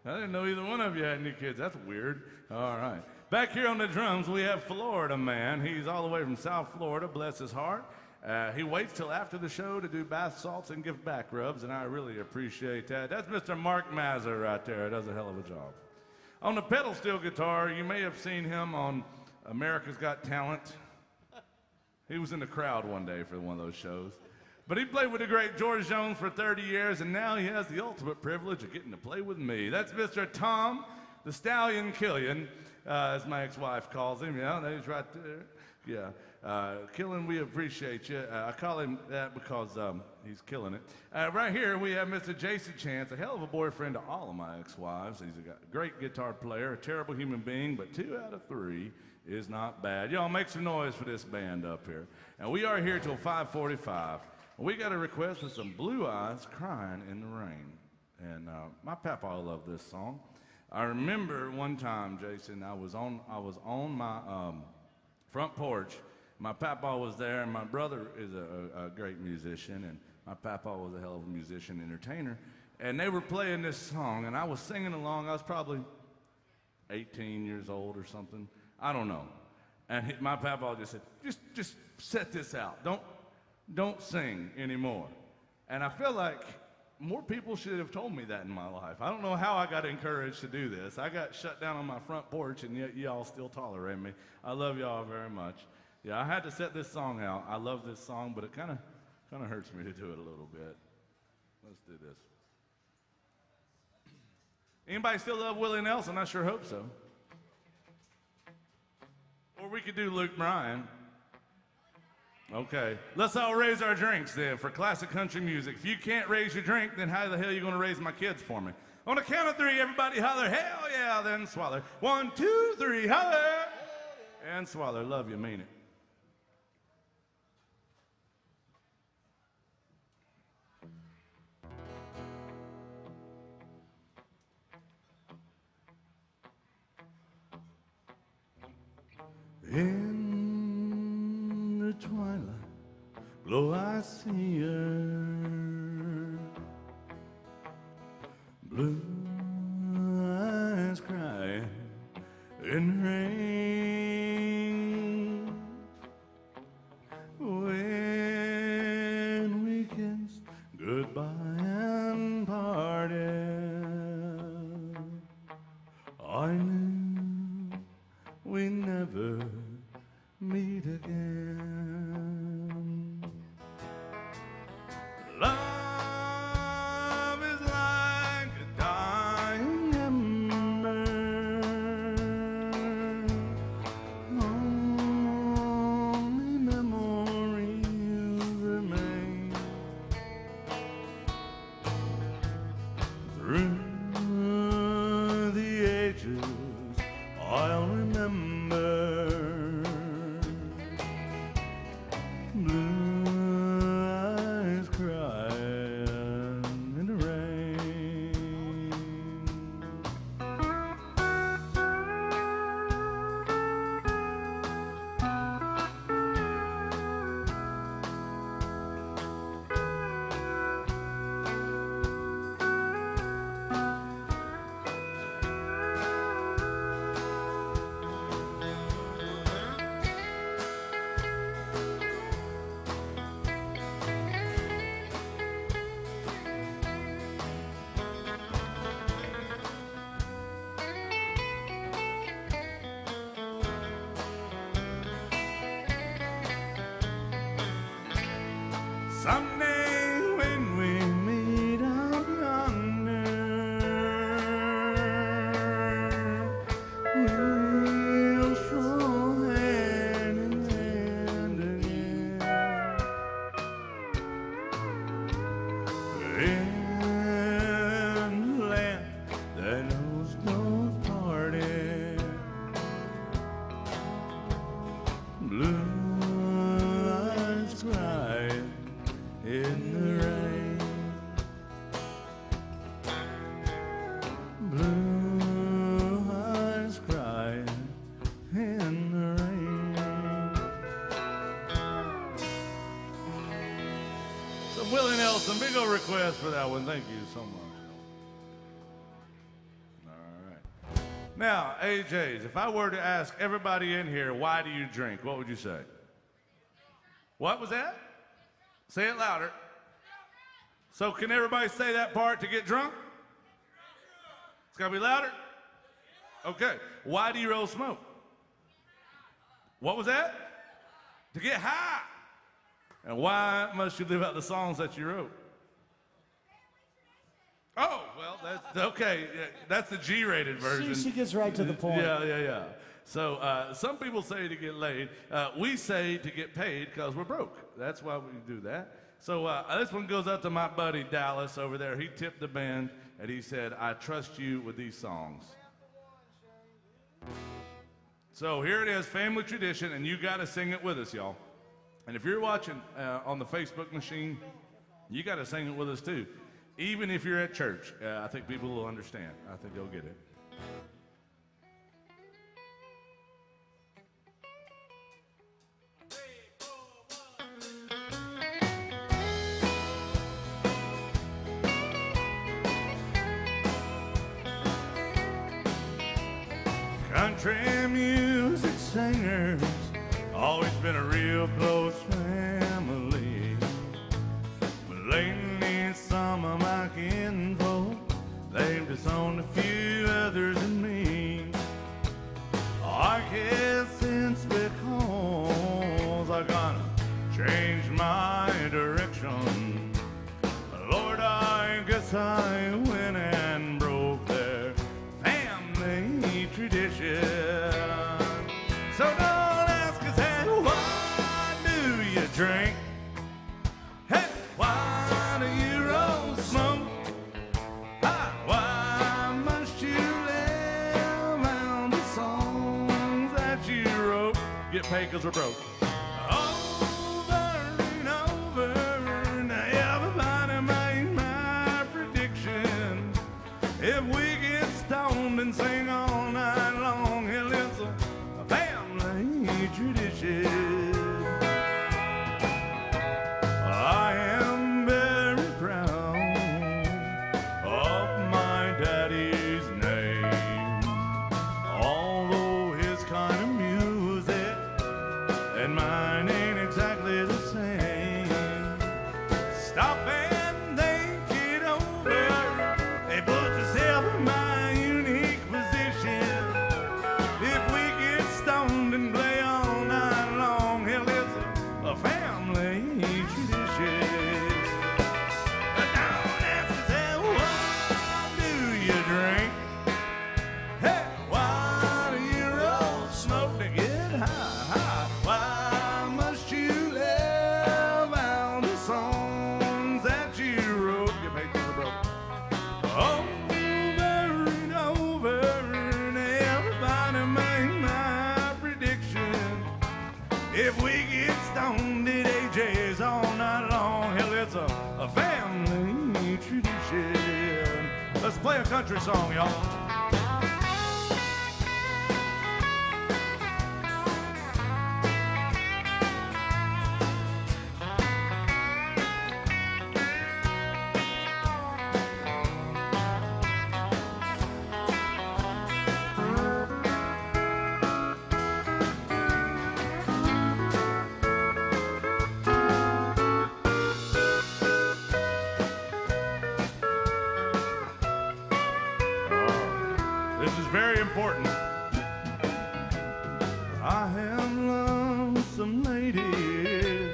I didn't know either one of you had any kids. That's weird. All right. Back here on the drums, we have Florida Man. He's all the way from South Florida, bless his heart. He waits till after the show to do bath salts and give back rubs, and I really appreciate that. That's Mr. Mark Mazur right there. Does a hell of a job. On the pedal steel guitar, you may have seen him on America's Got Talent. He was in the crowd one day for one of those shows. But he played with the great George Jones for 30 years, and now he has the ultimate privilege of getting to play with me. That's Mr. Tom, the Stallion Killian, as my ex-wife calls him. Yeah, he's right there. Yeah, Killian, we appreciate you. I call him that because he's killing it. Right here, we have Mr. Jason Chance, a hell of a boyfriend to all of my ex-wives. He's a great guitar player, a terrible human being, but 2 out of 3 is not bad. Y'all make some noise for this band up here. And we are here till 5:45. We got a request for some Blue Eyes Crying in the Rain. And my papa loved this song. I remember one time, Jason, I was on my front porch. My papa was there, and my brother is a great musician, and my papa was a hell of a musician, entertainer. And they were playing this song, and I was singing along. I was probably 18 years old or something. I don't know. And my papa just said, just set this out. Don't sing anymore. And I feel like more people should have told me that in my life. I don't know how I got encouraged to do this. I got shut down on my front porch, and yet y'all still tolerate me. I love y'all very much. Yeah, I had to set this song out. I love this song, but it kind of hurts me to do it a little bit. Let's do this. Anybody still love Willie Nelson? I sure hope so. Or we could do Luke Bryan. Okay, let's all raise our drinks then for classic country music. If you can't raise your drink, then how the hell are you going to raise my kids for me? On the count of 3, everybody holler, hell yeah, then swaller. 1, 2, 3, holler! And swaller, love you, mean it. In the twilight glow I see her, blue eyes crying in rain. When we kissed goodbye and parted, I knew we never meet again. Love is like a dying ember, only memories remain. Through the ages I'll remember Someday when we meet out yonder, we'll show hand in hand again. In the land that knows no parting, blue eyes crying in the rain, blue eyes crying in the rain. So Willie Nelson, big old request for that one. Thank you so much. All right. Now, AJs, if I were to ask everybody in here, why do you drink? What would you say? What was that? Say it louder. So can everybody say that part to get drunk? It's got to be louder? Okay. Why do you roll smoke? What was that? To get high. And why must you live out the songs that you wrote? Oh, well, that's okay. Yeah, that's the G-rated version. She gets right to the point. Yeah. So some people say to get laid. We say to get paid because we're broke. That's why we do that. So this one goes out to my buddy Dallas over there. He tipped the band, and he said, I trust you with these songs. So here it is, family tradition, and you got to sing it with us, y'all. And if you're watching on the Facebook machine, you got to sing it with us, too. Even if you're at church, I think people will understand. I think they'll get it. Country music singers, always been a real close family. But lately some of my kinfolk, they've disowned a few others than me. I guess it's because I gotta change my direction. Lord, I guess I went and broke their family tradition. So don't ask us, hey, why do you drink? Hey, why do you roll smoke? Why must you live out the songs that you wrote? Get paid because we're broke. Over and over, and everybody made my prediction. If we get stoned and sing all night long, hell, it's a family tradition. I am very proud of my daddy's name, although his kind of music and mine ain't exactly the same. Stop and think it over. Hey, put yourself in my unique position. If we get stoned and play all night long, hell, it's a family tradition. But don't ask us, hey, why do you drink? Hey, why do you roll smoke to get high? Why must you live out the songs that you wrote? Get paid for the broke. Over and over, and everybody made my prediction. If we get stoned at AJ's all night long, hell, it's a family tradition. Let's play a country song, y'all. This is very important. I have loved some ladies,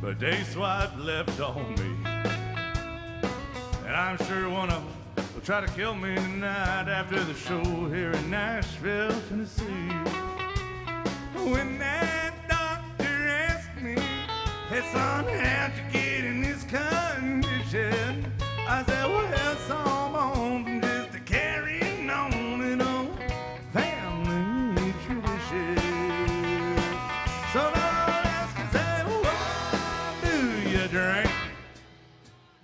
but a day swipe left on me. And I'm sure one of them will try to kill me tonight after the show here in Nashville, Tennessee. When that doctor asked me, hey son, how'd you get in this condition? I said, well, some on from just a carrying on and on family tradition. So don't ask and say, why do you drink?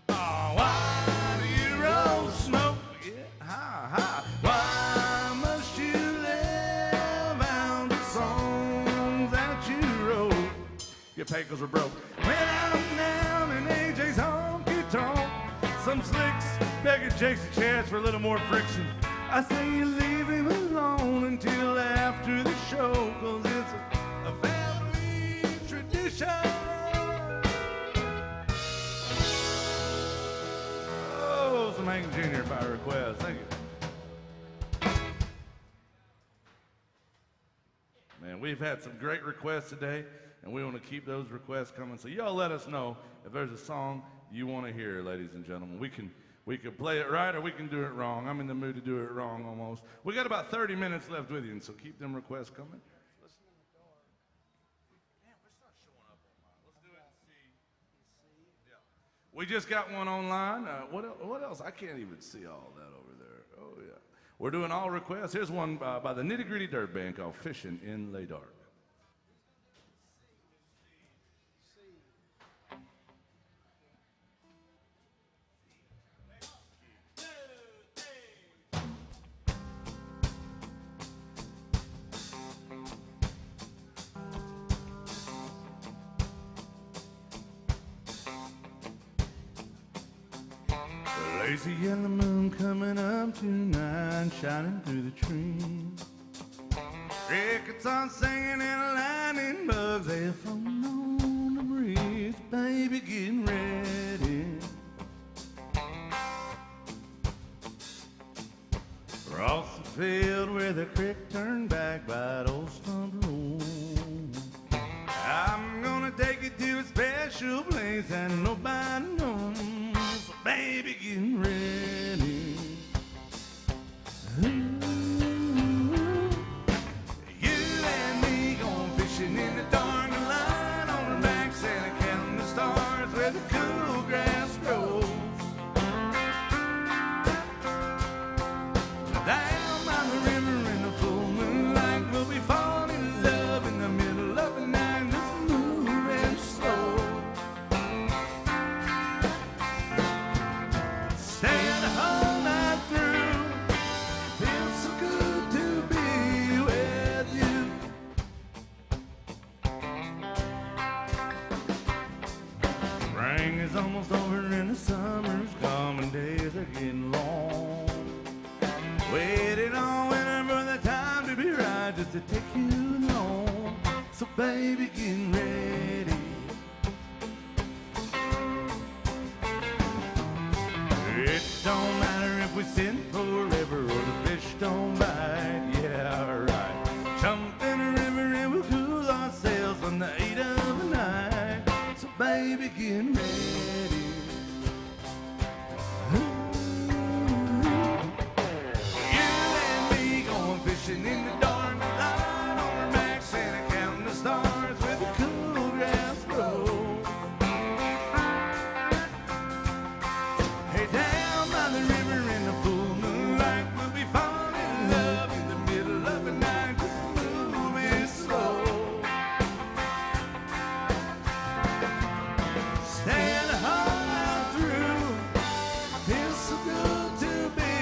Oh, why do you roll smoke? Yeah, ha, ha. Why must you live out the songs that you wrote? Your papers were broke. When I'm down in AJ's honky-tonk, some slicks begging Jakes a chance for a little more friction. I say you leave him alone until after the show, 'cause it's a family tradition. Oh, some Hank Jr. by request. Thank you. Man, we've had some great requests today, and we want to keep those requests coming. So y'all let us know if there's a song you want to hear, ladies and gentlemen. We can play it right or we can do it wrong. I'm in the mood to do it wrong almost. We got about 30 minutes left with you, and so keep them requests coming. Listen in the dark. Damn, it's not showing up on mine. Let's do it and see. Yeah. We just got one online. What else? I can't even see all that over there. Oh, yeah. We're doing all requests. Here's one by the Nitty Gritty Dirt Band called Fishing in the Dark. Lazy yellow moon coming up tonight, shining through the trees. Crickets are singing and lightning bugs, they're floating on the breeze. Baby, getting ready. Across the field where the creek turned back by the old stump road, I'm gonna take you to a special place that nobody knows. So baby, getting ready. Ooh. You and me going fishing in the dark, the light on our backs and counting the stars where the cool grass grows. Down by the river in the full moonlight, we'll be falling in love in the middle of the night, just moving slow. Staying the whole night through, feels so good to be with you. Spring is almost over and the summer's coming, days are getting long. Waiting on winter for the time to be right, just to take you along. So baby, getting ready. It don't matter if we sit forever or the fish don't bite. Yeah, right. Jump in the river and we'll cool our sails on the heat of the night. So baby, getting ready. Fishing in the dark, light on our backs and counting the stars where the cool grass grows. Hey, down by the river in the full moonlight, we'll be falling in love in the middle of the night, just moving slow. Staying the whole night through, feels so good to be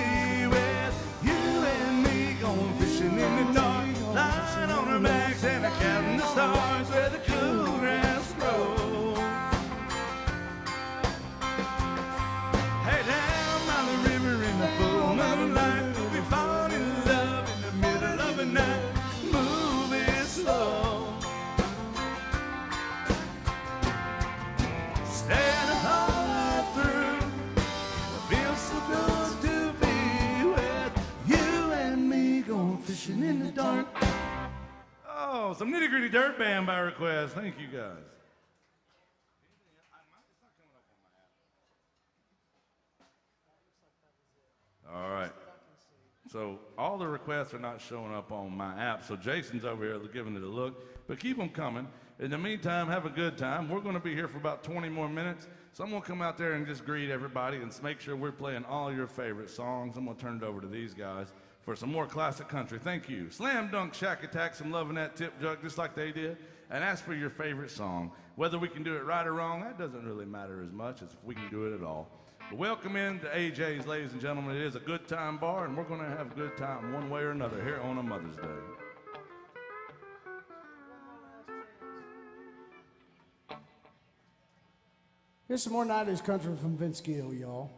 with you and me, going fishing in the dark, lying on our backs and counting the stars where the cool grass grows. Hey, down by the river in the full moonlight, we'll be falling in love in the middle of the night, moving slow. Staying the whole night through, it feels so good to be with you and me, going fishing in the dark. Oh, some Nitty Gritty Dirt Band by request. Thank you guys. All right. So all the requests are not showing up on my app, so Jason's over here giving it a look. But keep them coming. In the meantime, have a good time. We're going to be here for about 20 more minutes. So I'm going to come out there and just greet everybody and make sure we're playing all your favorite songs. I'm going to turn it over to these guys for some more classic country. Thank you. Slam Dunk Shack Attacks. I'm loving that tip jug just like they did. And ask for your favorite song. Whether we can do it right or wrong, that doesn't really matter as much as if we can do it at all. But welcome in to AJ's, ladies and gentlemen. It is a good time bar, and we're going to have a good time one way or another here on a Mother's Day. Here's some more 90s country from Vince Gill, y'all.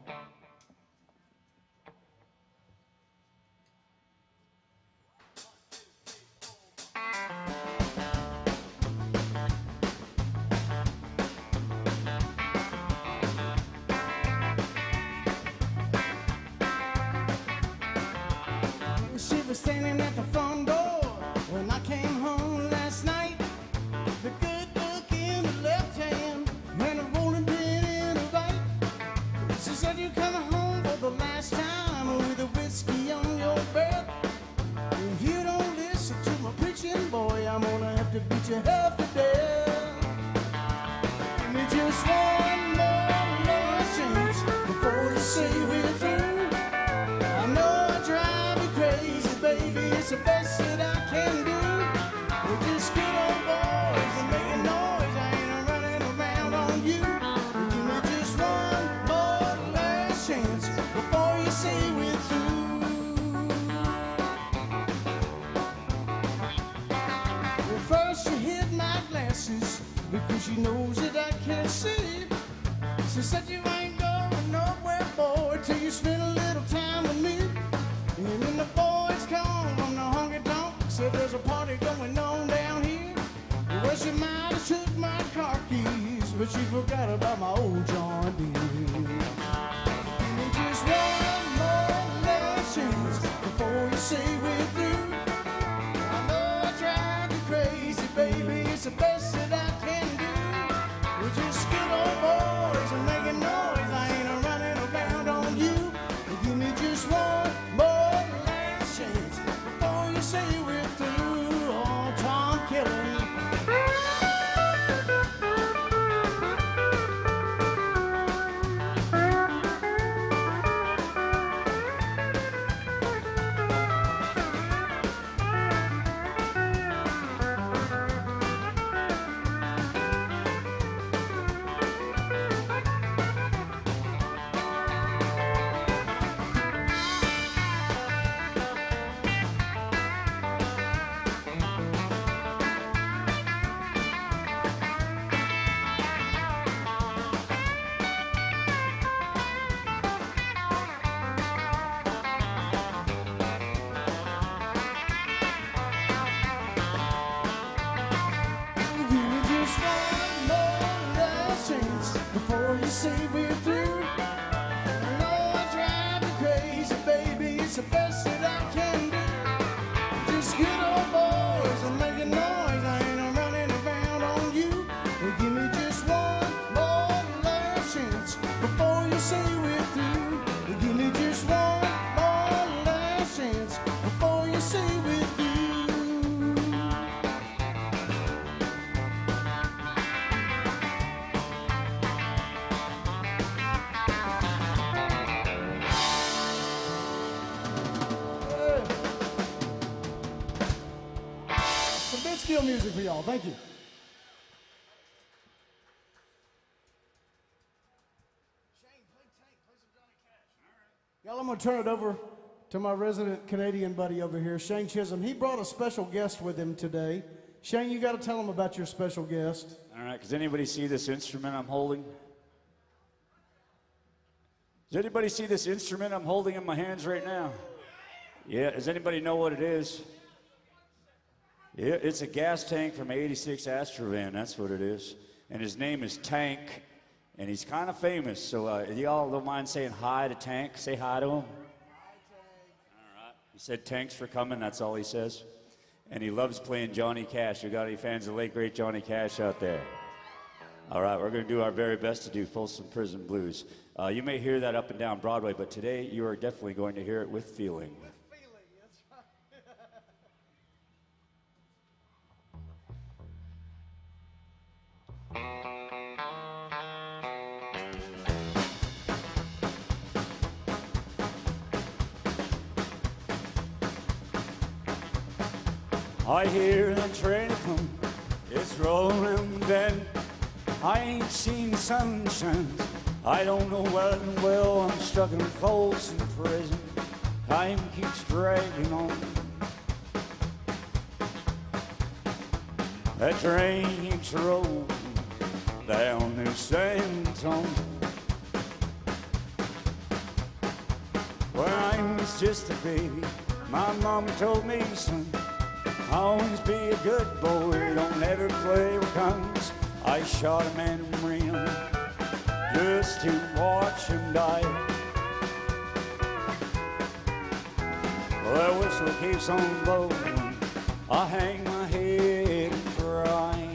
She was standing at the front door when I came home last night. The good book in the left hand and a rolling pin in the right. She said, "You coming home for the last time with a whiskey on your breath? If you don't listen to my preaching, boy, I'm gonna have to beat you half to death. Give me just one more last chance before you say we're through. I know I drive you crazy, baby, it's the best that I can do. We're just good old boys and making noise, I ain't running around on you. Give me just one more last chance before you say we're through." Well, first she hid my glasses because she knows that I can't see. She said, "You ain't going nowhere, boy, till you spend a little time with me." And then the boys come from the honky tonk, said there's a party going on down here. Well, she might have took my car keys, but she forgot about my old John Deere. Give me just one more last chance before you say we're through. I know I drive you crazy, baby, it's the best that I can do. We're just good old boys and making noise, I ain't running around on you. Give me just one more last chance before you say we're through. Oh, Tom Killen. Give me just one more last chance before you say we're through. I know I drive you crazy, baby, it's the best that I can do. Just good old boys and making noise, I ain't running around on you. Give me just one more last chance before you say we're through. Give me just one more last chance before you say we're through. Some Vince Gill music for y'all. Thank you. Y'all, I'm going to turn it over to my resident Canadian buddy over here, Shane Chisholm. He brought a special guest with him today. Shane, you got to tell him about your special guest. All right, does anybody see this instrument I'm holding? Does anybody see this instrument I'm holding in my hands right now? Yeah, does anybody know what it is? Yeah, it's a gas tank from '86 Astrovan, that's what it is. And his name is Tank, and he's kind of famous, so y'all don't mind saying hi to Tank? Say hi to him. Hi, Tank. All right. He said thanks for coming, that's all he says. And he loves playing Johnny Cash. You got any fans of the late, great Johnny Cash out there? All right, we're going to do our very best to do Folsom Prison Blues. You may hear that up and down Broadway, but today you are definitely going to hear it with feeling. I hear the train come, it's rolling down. I ain't seen sunshine, I don't know when. Well, I'm stuck in Folsom Prison, time keeps dragging on. That train keeps rolling down New San Antonio. When I was just a baby, my mom told me, son, always be a good boy, don't ever play with guns. I shot a man in Reno just to watch him die. Well, that whistle keeps on blowing, I hang my head and cry.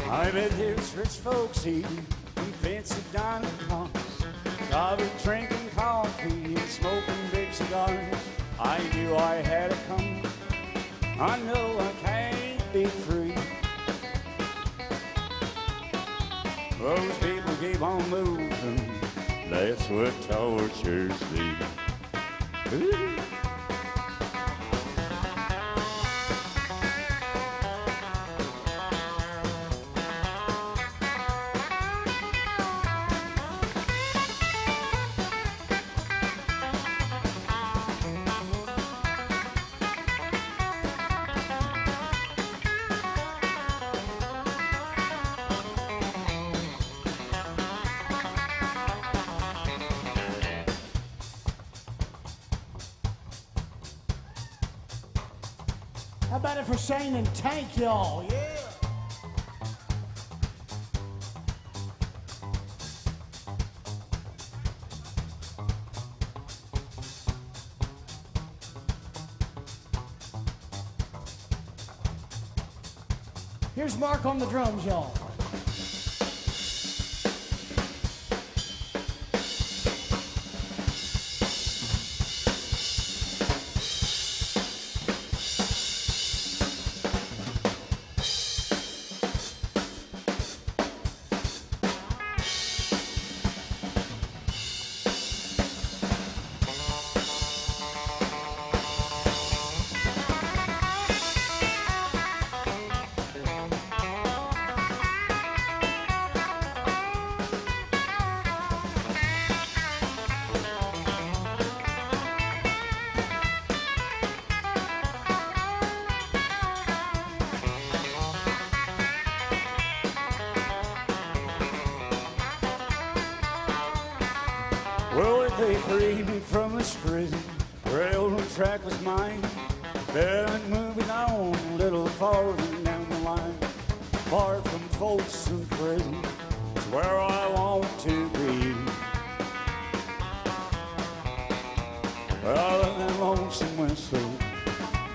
I bet there's rich folks eating in fancy dining cars. I've been drinking coffee and smoking big cigars. I knew I had to come, I know I can't be free. Those people keep on moving, that's what tortures me. Ooh. How about it for Shane and Tank, y'all? Yeah. Here's Mark on the drums, y'all. Well, they freed me from this prison, railroad track was mine. Then moving on a little farther down the line, far from Folsom Prison, is where I want to be. Well, let that lonesome whistle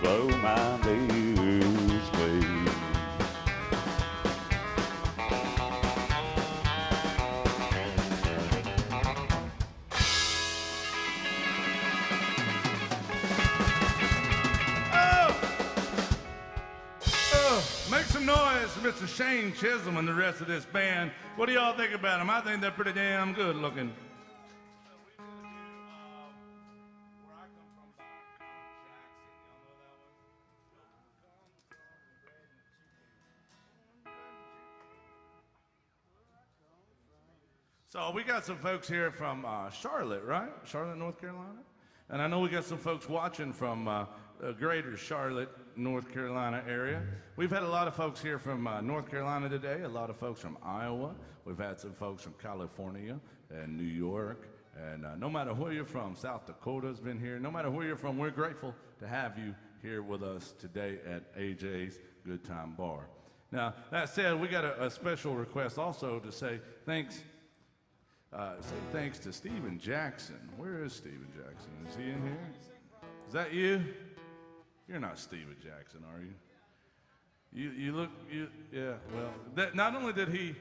blow my blues, babe. Make some noise for Mr. Shane Chisholm and the rest of this band. What do y'all think about them? I think they're pretty damn good looking. So we got some folks here from Charlotte, right? Charlotte, North Carolina? And I know we got some folks watching from the greater Charlotte, North Carolina area. We've had a lot of folks here from North Carolina today, a lot of folks from Iowa. We've had some folks from California and New York. And no matter where you're from, South Dakota's been here. No matter where you're from, we're grateful to have you here with us today at AJ's Good Time Bar. Now, that said, we got a special request also to say thanks to Steven Jackson. Where is Steven Jackson? Is he in here? Is that you? You're not Steven Jackson, are you? You look, yeah, well, not only did he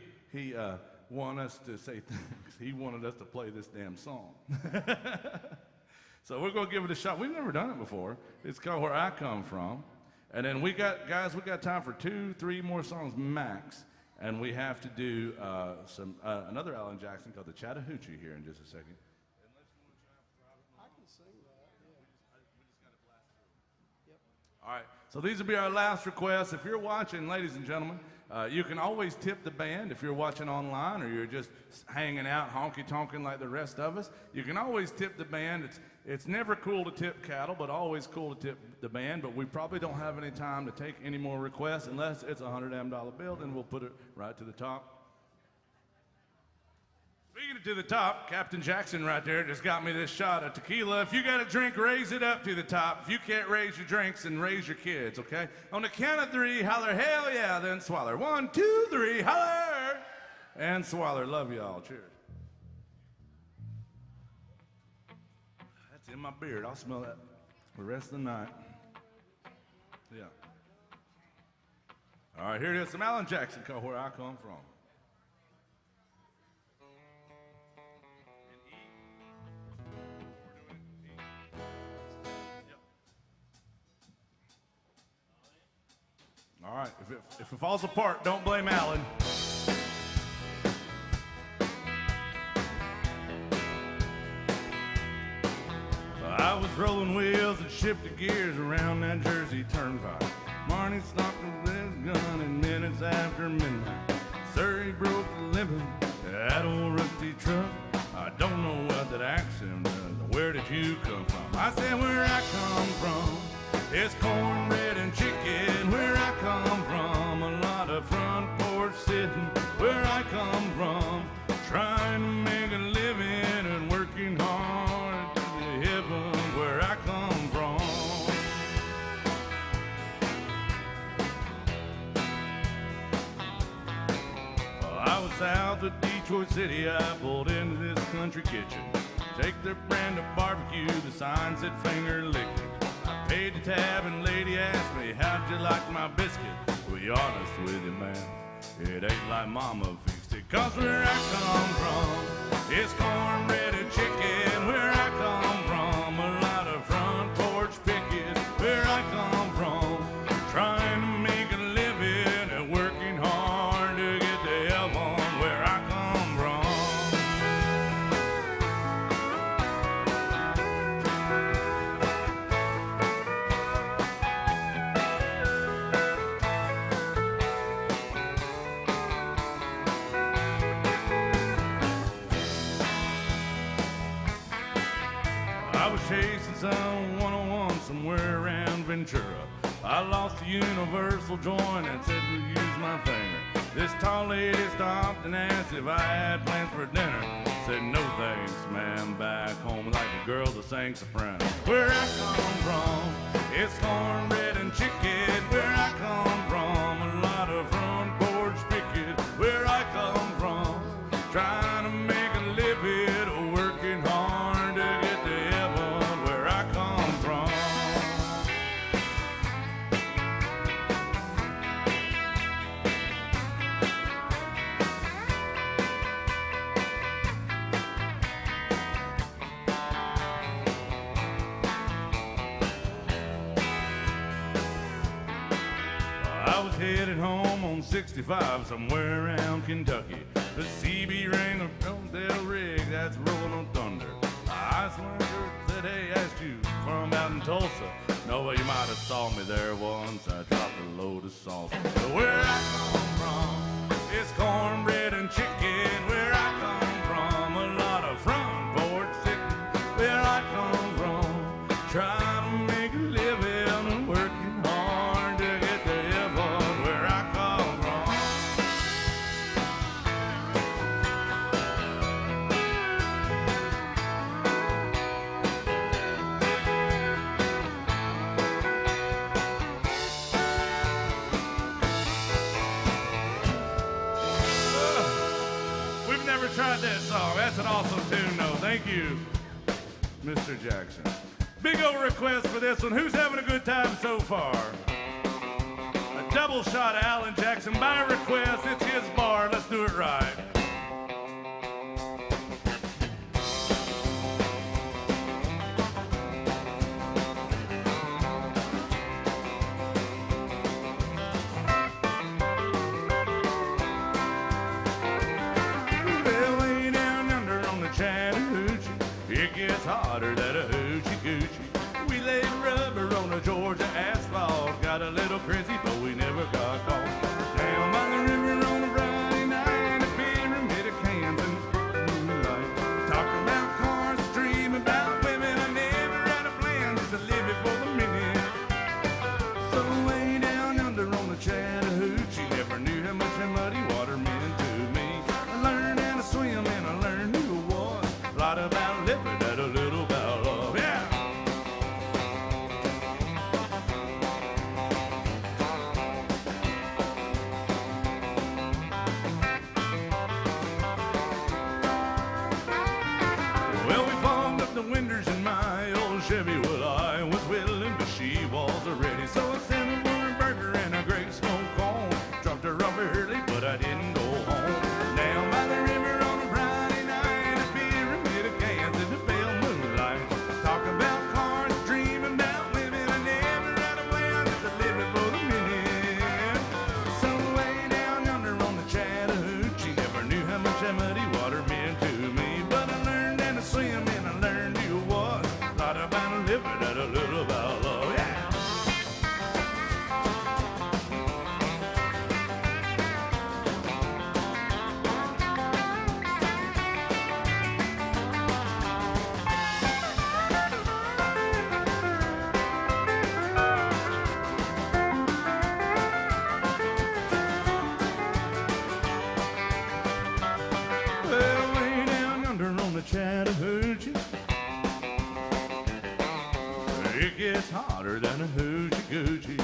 want us to say thanks, he wanted us to play this damn song. So we're going to give it a shot. We've never done it before. It's called Where I Come From. And then we got time for 2-3 more songs max. And we have to do another Alan Jackson called the Chattahoochee here in just a second. I can sing that, yeah. Yep. All right, so these will be our last requests. If you're watching, ladies and gentlemen, you can always tip the band if you're watching online or you're just hanging out honky-tonking like the rest of us. You can always tip the band. It's never cool to tip cattle, but always cool to tip the band. But we probably don't have any time to take any more requests unless it's a $100 bill, then we'll put it right to the top. Speaking of to the top, Captain Jackson right there just got me this shot of tequila. If you got a drink, raise it up to the top. If you can't raise your drinks, then raise your kids, okay? On the count of 3, holler, hell yeah, then swaller. 1, 2, 3, holler! And swaller. Love y'all. Cheers. That's in my beard. I'll smell that the rest of the night. Yeah. All right, here it is. Some Alan Jackson called Where I Come From. All right, if it falls apart, don't blame Alan. I was rolling wheels and shifted gears around that Jersey turnpike. Marnie stopped with his gun at minutes after midnight. Surrey broke the limit, that old rusty truck. I don't know what that accent was. Where did you come from? I said where I come from. It's cornbread and chicken where I come from. A lot of front porch sitting where I come from. Trying to make a living and working hard to the heaven where I come from. I was south of Detroit City. I pulled into this country kitchen. Take their brand of barbecue, the sign said finger licking. Paid the tab and lady asked me, how'd you like my biscuit? To be honest with you, man, it ain't like mama fixed it. Cause where I come from, it's cornbread and chicken. Where I come from, a lot of front porch pickets. Where I come from, trying to make a living and working hard to get to heaven. Where I come from. I was chasing some 101 somewhere around Ventura. I lost the universal joint and said to use my finger. This tall lady stopped and asked if I had plans for dinner. Said no thanks, ma'am, back home like a girl that sang soprano. Where I come from, it's cornbread and chicken. Where I come from, a lot of front porch picket. Where I come from, trying to make a living, working hard to get to heaven. Where I come from. I was headed home on 65 somewhere around Kentucky. The CB rang a Del rig that's rolling on thunder. I swaggered, said, hey, asked you from out in Tulsa. No, well, you might have saw me there once. I dropped a load of salsa. So where I come from, it's cornbread and chicken. Where I come from, write that song. That's an awesome tune, though. Thank you, Mr. Jackson. Big old request for this one. Who's having a good time so far? A double shot of Alan Jackson by request. It's his bar. Let's do it right. Well, way down under on the Chattahoochee, it gets hotter than a hoochie coochie. We laid rubber on the Georgia asphalt, got a little crazy, but we never got caught. Down by the river on a Friday night, a pyramid of cans and moonlight. Talk about cars, dream about women. I never had a plan, just to live it for the minute. So way down under on the Chattahoochee, never knew how much that muddy water meant to me. I learned how to swim and I learned who I was. A lot about living and a little about love. Yeah. Well, we fogged up the windows in my old Chevy. Well, I was willing, but she was ready. So I sent her for a burger and a great smoke cone. Dropped her off early, but I didn't go home. Down by the river on a Friday night, a pyramid of cans in the pale moonlight. Talk about cars, dreaming about women. I never had a plan, just to live it for the minute. So way down under on the Chattahoochee, never knew how much that muddy water meant to me. But I learned how to swim and I learned who I was. A lot about living and a little about love. Yeah. Well, way down under on the Chattahoochee, it gets hotter than a hoochie coochie.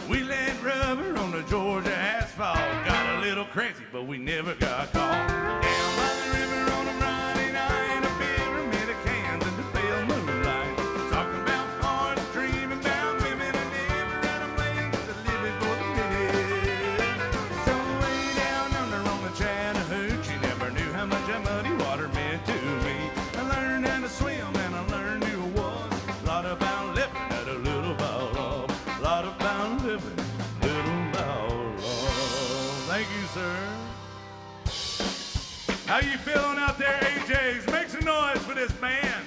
We laid rubber on the Georgia asphalt, got a little crazy, but we never got caught. Down by the river on a Friday night, a pyramid of cans in the pale moonlight. Talking about cars, dreaming about women. I never had a plan, just to live it for the minute. So way down under on the Chattahoochee, never knew how much that muddy water meant to me. I learned how to swim and I learned who I was. A lot about living and a little about love. A lot about living, little about love. Thank you, sir. How you feeling out there, AJs? Make some noise for this band.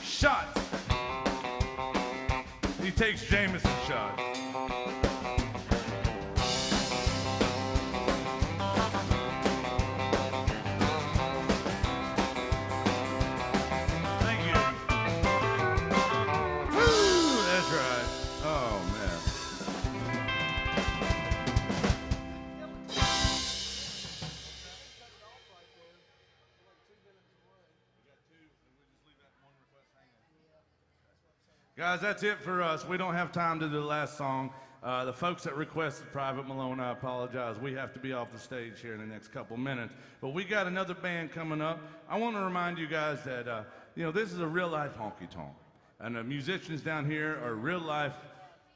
Shots. He takes Jameson shots. Thank you. Woo, that's right. Oh, man. Guys, that's it for us. We don't have time to do the last song. The folks that requested Private Malone, I apologize. We have to be off the stage here in the next couple minutes. But we got another band coming up. I want to remind you guys that, this is a real-life honky-tonk. And the musicians down here are real-life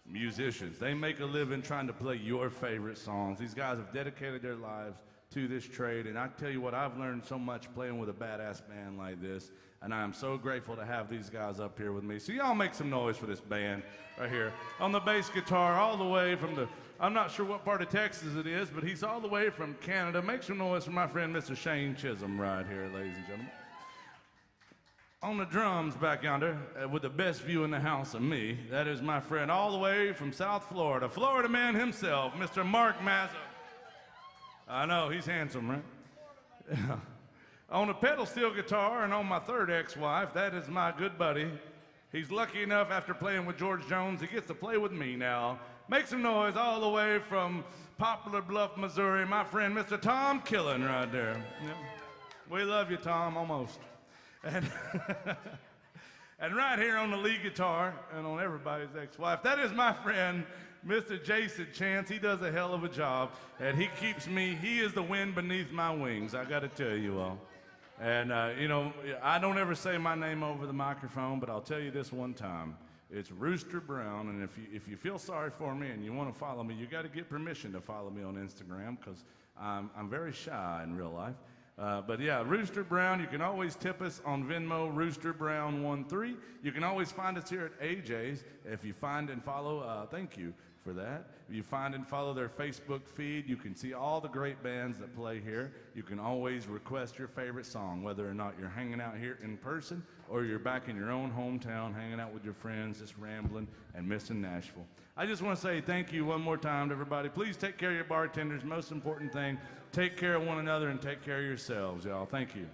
musicians. They make a living trying to play your favorite songs. These guys have dedicated their lives to this trade. And I tell you what, I've learned so much playing with a badass band like this. And I am so grateful to have these guys up here with me. So y'all make some noise for this band right here. On the bass guitar, all the way from I'm not sure what part of Texas it is, but he's all the way from Canada. Make some noise for my friend, Mr. Shane Chisholm, right here, ladies and gentlemen. On the drums back yonder, with the best view in the house of me, that is my friend all the way from South Florida, Florida man himself, Mr. Mark Mazza. I know, he's handsome, right? Yeah. On a pedal steel guitar and on my third ex-wife, that is my good buddy. He's lucky enough after playing with George Jones, he gets to play with me now. Make some noise all the way from Poplar Bluff, Missouri, my friend Mr. Tom Killen right there. Yeah. We love you, Tom, almost. And right here on the lead guitar, and on everybody's ex-wife, that is my friend, Mr. Jason Chance. He does a hell of a job, and he keeps me, he is the wind beneath my wings, I gotta tell you all. And, you know, I don't ever say my name over the microphone, but I'll tell you this one time. It's Rooster Brown, and if you feel sorry for me and you want to follow me, you got to get permission to follow me on Instagram, because I'm very shy in real life. But yeah, Rooster Brown, you can always tip us on Venmo, Rooster Brown 13. You can always find us here at AJ's. If you find and follow, thank you for that. If you find and follow their Facebook feed, you can see all the great bands that play here. You can always request your favorite song, whether or not you're hanging out here in person or you're back in your own hometown, hanging out with your friends, just rambling and missing Nashville. I just want to say thank you one more time to everybody. Please take care of your bartenders. Most important thing, take care of one another and take care of yourselves, y'all. Thank you.